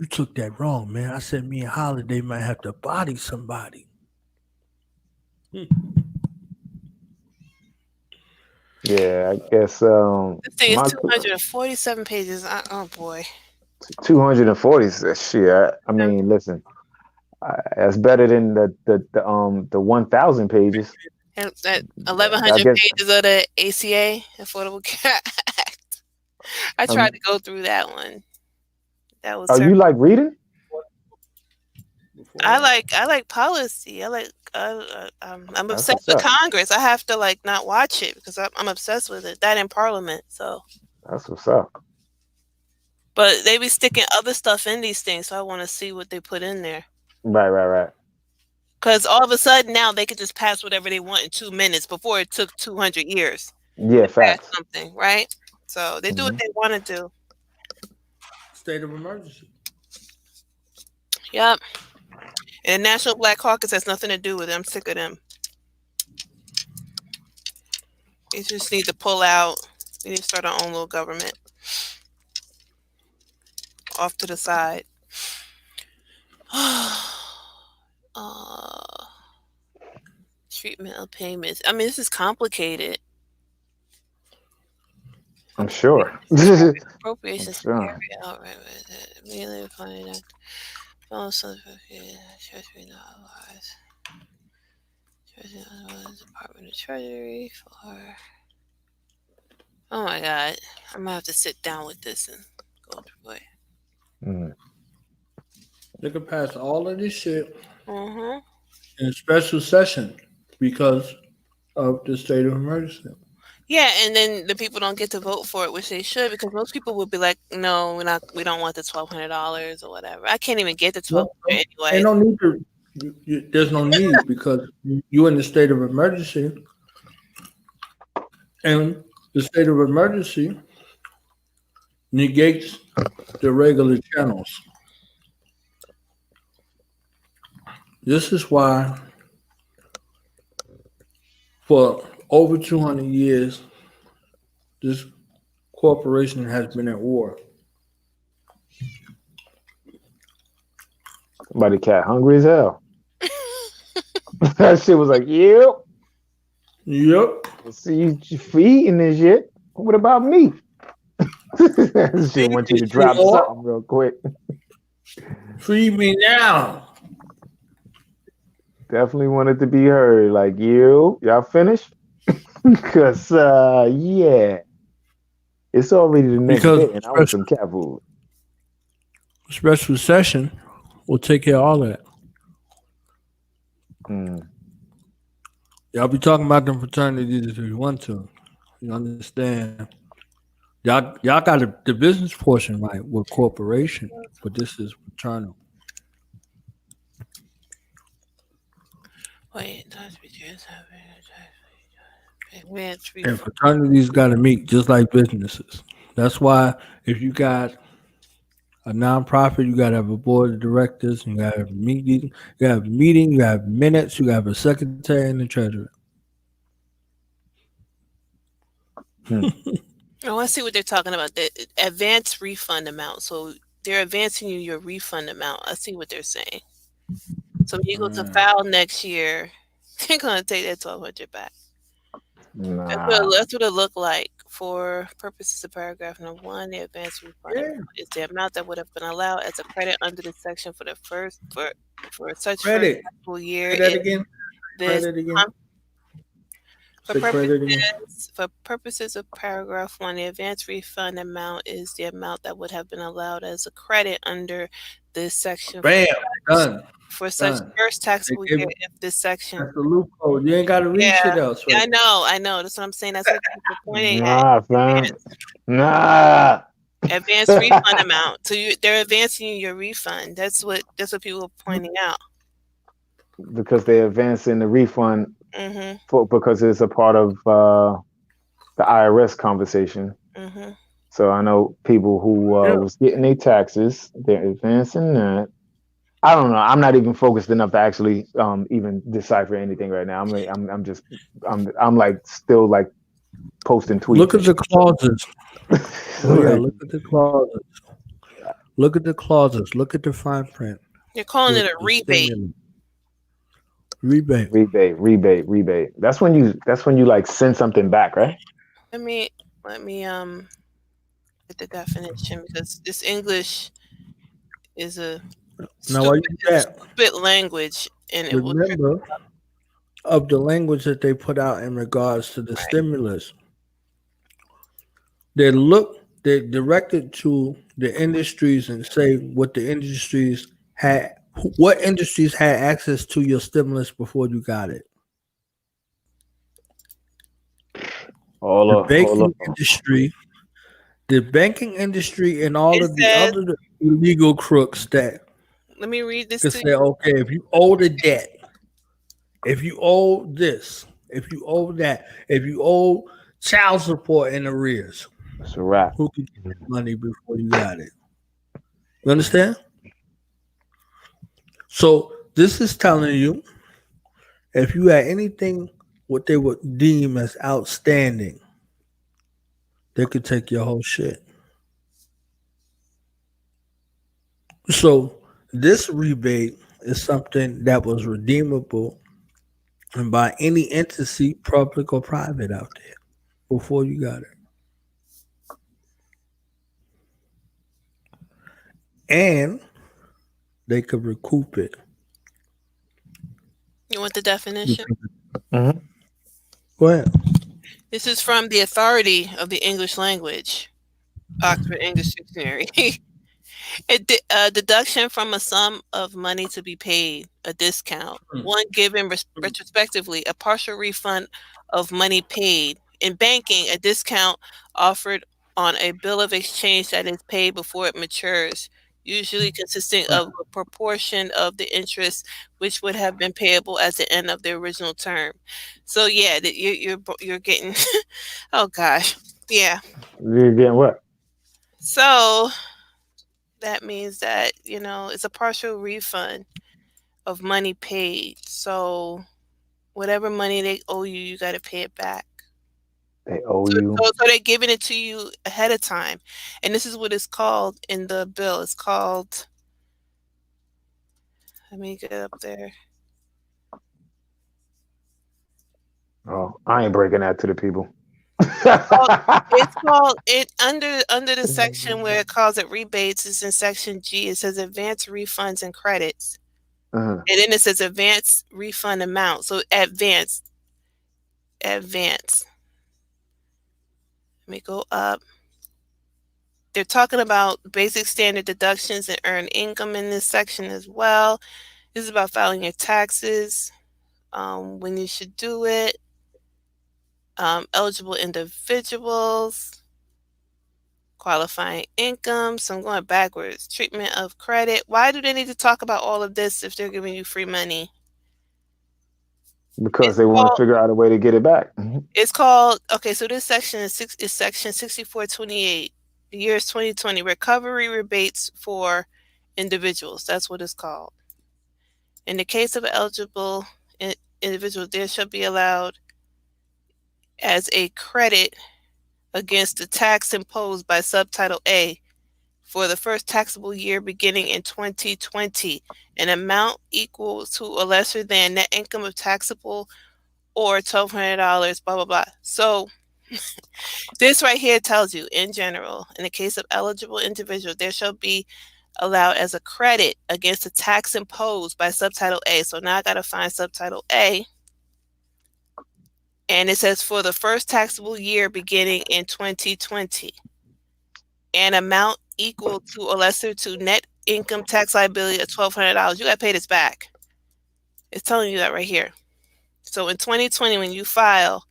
[SPEAKER 3] took that wrong, man. I said me and Holiday might have to body somebody.
[SPEAKER 4] Yeah, I guess
[SPEAKER 5] This thing
[SPEAKER 4] my
[SPEAKER 5] is 247 pages. Oh boy.
[SPEAKER 4] 240 shit. I mean, listen, that's better than the 1,000 pages.
[SPEAKER 5] And that 1,100 pages of the ACA, Affordable Care Act. I tried to go through that one. That was.
[SPEAKER 4] Are you like reading?
[SPEAKER 5] I like policy. I'm obsessed with Congress. I have to like not watch it because I'm obsessed with it. That in Parliament. So
[SPEAKER 4] that's what's up.
[SPEAKER 5] But they be sticking other stuff in these things, so I want to see what they put in there.
[SPEAKER 4] Right.
[SPEAKER 5] Because all of a sudden now they could just pass whatever they want in 2 minutes. Before it took 200 years.
[SPEAKER 4] Yeah, facts.
[SPEAKER 5] Something, right? So they do what they want to do.
[SPEAKER 3] State of emergency.
[SPEAKER 5] Yep. And the National Black Caucus has nothing to do with it. I'm sick of them. They just need to pull out. We need to start our own little government. Off to the side. Treatment of payments. I mean, this is complicated.
[SPEAKER 4] I'm sure.
[SPEAKER 5] Appropriations.
[SPEAKER 4] Sure.
[SPEAKER 5] Outright. Immediately funding that. Department of Treasury for. Oh my God! I'm gonna have to sit down with this and go through it.
[SPEAKER 3] They could pass all of this shit
[SPEAKER 5] in
[SPEAKER 3] a special session because of the state of emergency.
[SPEAKER 5] Yeah, and then the people don't get to vote for it, which they should, because most people would be like, "No, we don't want the $1,200 or whatever." I can't even get the $1,200 anyway.
[SPEAKER 3] They don't need to. There's no need because you're in the state of emergency, and the state of emergency negates the regular channels. This is why, for over 200 years, this corporation has been at war.
[SPEAKER 4] Somebody cat hungry as hell. That shit was like, yep. See you feeding this shit. What about me? This shit want you to drop something real quick.
[SPEAKER 3] Feed me now.
[SPEAKER 4] Definitely wanted to be heard. Like, y'all finished? Because, yeah. It's already the next day, and I want some cat food.
[SPEAKER 3] Special session will take care of all that. Y'all be talking about them fraternities if you want to. You understand? Y'all got the business portion right with corporation, but this is fraternal.
[SPEAKER 5] Wait,
[SPEAKER 3] and fraternities got to meet just like businesses. That's why if you got a nonprofit, you got to have a board of directors, you got to have a meeting, you got to have a meeting, you got to have minutes, you got to have a secretary and a treasurer.
[SPEAKER 5] I want to see what they're talking about. The advance refund amount. So they're advancing you your refund amount. I see what they're saying. So when you go to file next year, they're gonna take that $1,200 back. That's what it looked like for purposes of paragraph number 1. The advance refund is the amount that would have been allowed as a credit under the section for the first for such
[SPEAKER 3] credit
[SPEAKER 5] full year.
[SPEAKER 3] Say that again. Credit again.
[SPEAKER 5] For purposes of paragraph 1, the advance refund amount is the amount that would have been allowed as a credit under this section.
[SPEAKER 3] Bam, done.
[SPEAKER 5] For such first taxable year, if this section.
[SPEAKER 3] That's the loophole. You ain't got to read shit else.
[SPEAKER 5] Right? I know. That's what I'm saying. That's what people pointing
[SPEAKER 4] at.
[SPEAKER 5] Advance refund amount. So they're advancing you your refund. That's what people are pointing out.
[SPEAKER 4] Because they're advancing the refund because it's a part of the IRS conversation. So I know people who was getting their taxes, they're advancing that. I don't know. I'm not even focused enough to actually even decipher anything right now. I'm like still like posting tweets.
[SPEAKER 3] Look at the clauses. Look at the clauses. Look at the clauses. Look at the fine print.
[SPEAKER 5] You're calling it a rebate.
[SPEAKER 3] Rebate.
[SPEAKER 4] That's when you like send something back, right?
[SPEAKER 5] Let me get the definition, because this English is a stupid language, and it will
[SPEAKER 3] remember of the language that they put out in regards to the stimulus. They're directed to the industries and say what industries had access to your stimulus before you got it. The banking industry and all of the other illegal crooks that.
[SPEAKER 5] Let me read this
[SPEAKER 3] to say, okay, if you owe the debt, if you owe this, if you owe that, if you owe child support in arrears,
[SPEAKER 4] it's a wrap.
[SPEAKER 3] Who could get money before you got it? You understand? So this is telling you, if you had anything what they would deem as outstanding, they could take your whole shit. So this rebate is something that was redeemable and by any entity, public or private, out there before you got it. And they could recoup it.
[SPEAKER 5] You want the definition?
[SPEAKER 3] Mm-hmm. Go ahead.
[SPEAKER 5] This is from the Authority of the English Language, Oxford English Dictionary. A deduction from a sum of money to be paid, a discount, one given retrospectively, a partial refund of money paid. In banking, a discount offered on a bill of exchange that is paid before it matures, usually consisting of a proportion of the interest which would have been payable at the end of the original term. So yeah, you're getting, oh gosh, yeah.
[SPEAKER 4] You're getting what?
[SPEAKER 5] So that means that, it's a partial refund of money paid. So whatever money they owe you, you got to pay it back.
[SPEAKER 4] They owe you.
[SPEAKER 5] So they're giving it to you ahead of time. And this is what it's called in the bill. It's called, let me get up there.
[SPEAKER 4] Oh, I ain't breaking that to the people.
[SPEAKER 5] It's called under the section where it calls it rebates. Is in section G. It says advance refunds and credits, and then it says advance refund amount. So advance. Let me go up. They're talking about basic standard deductions and earned income in this section as well. This is about filing your taxes, when you should do it. Eligible individuals, qualifying income. So I'm going backwards. Treatment of credit. Why do they need to talk about all of this if they're giving you free money?
[SPEAKER 4] Because they want to figure out a way to get it back.
[SPEAKER 5] It's called, okay, so this section is section 6428. The year is 2020. Recovery rebates for individuals. That's what it's called. In the case of an eligible individual, there shall be allowed as a credit against the tax imposed by subtitle A for the first taxable year beginning in 2020, an amount equal to or lesser than net income of taxable or $1,200, blah, blah, blah. So this right here tells you, in general, in the case of eligible individual, there shall be allowed as a credit against the tax imposed by subtitle A. So now I got to find subtitle A. And it says for the first taxable year beginning in 2020, an amount equal to or lesser to net income tax liability of $1,200. You got to pay this back. It's telling you that right here. So in 2020, when you file,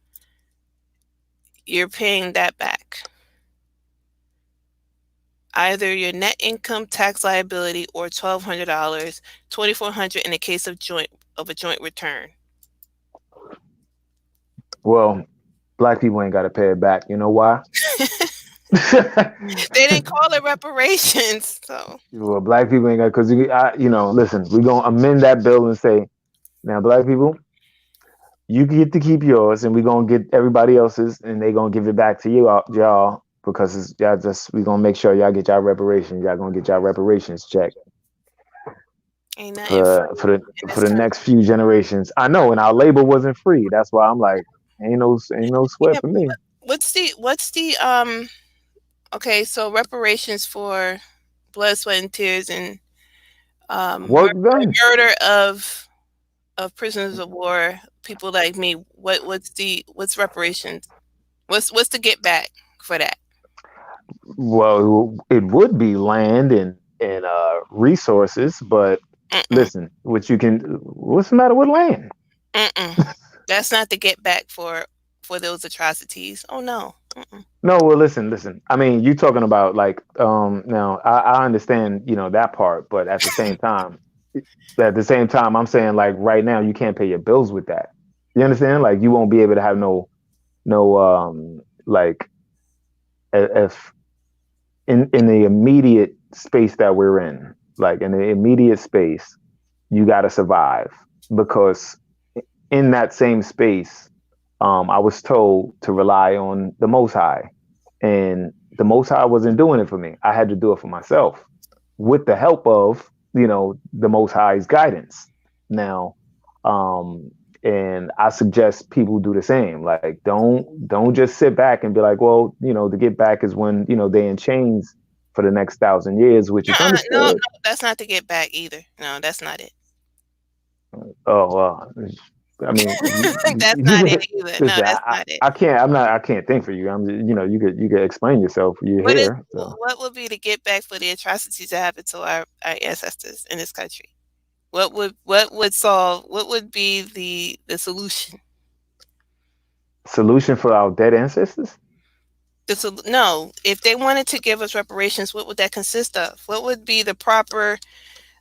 [SPEAKER 5] you're paying that back. Either your net income tax liability or $1,200, $2,400 in the case of a joint return.
[SPEAKER 4] Well, black people ain't got to pay it back. You know why?
[SPEAKER 5] They didn't call it reparations, so
[SPEAKER 4] Well, black people ain't got because listen, we're gonna amend that bill and say, now, black people, you get to keep yours, and we're gonna get everybody else's, and they gonna give it back to y'all because we gonna make sure y'all get y'all reparations. Y'all gonna get y'all reparations check
[SPEAKER 5] ain't nothing free
[SPEAKER 4] for
[SPEAKER 5] in
[SPEAKER 4] the
[SPEAKER 5] this country.
[SPEAKER 4] next few generations. I know, and our labor wasn't free. That's why I'm like, ain't no sweat
[SPEAKER 5] Yeah,
[SPEAKER 4] for me.
[SPEAKER 5] what's the okay, so reparations for blood, sweat, and tears and
[SPEAKER 4] Work done.
[SPEAKER 5] murder of prisoners of war, people like me. What's reparations? What's the get back for that?
[SPEAKER 4] Well, it would be land and resources, but
[SPEAKER 5] Mm-mm,
[SPEAKER 4] listen, what's the matter with land?
[SPEAKER 5] mm-mm. That's not the get back for those atrocities. Oh no. Mm-mm.
[SPEAKER 4] No, well, listen. I mean, you talking about like now I understand, that part, but at the same time, I'm saying like right now you can't pay your bills with that. You understand? Like you won't be able to have no like if in the immediate space that we're in, like in the immediate space, you got to survive because in that same space, I was told to rely on the Most High, and the Most High wasn't doing it for me. I had to do it for myself with the help of, the Most High's guidance. Now, and I suggest people do the same. Like, don't just sit back and be like, well, the get back is when they in chains for the next 1,000 years, which is
[SPEAKER 5] No,
[SPEAKER 4] understood.
[SPEAKER 5] that's not the get back either. No, that's not it.
[SPEAKER 4] Oh well, I mean,
[SPEAKER 5] That's not it either. No,
[SPEAKER 4] listen,
[SPEAKER 5] that's not it.
[SPEAKER 4] I can't think for you. You could explain yourself. You're here. So.
[SPEAKER 5] What would be the get back for the atrocities that happened to our ancestors in this country? What would be the solution?
[SPEAKER 4] Solution for our dead ancestors?
[SPEAKER 5] No, if they wanted to give us reparations, what would that consist of? What would be the proper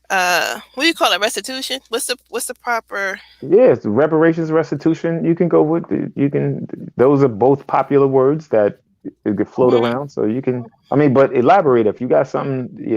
[SPEAKER 5] what do you call it, restitution? What's the proper?
[SPEAKER 4] Yes, reparations, restitution. You can go with those are both popular words that could float around. So you can, but elaborate if you got something.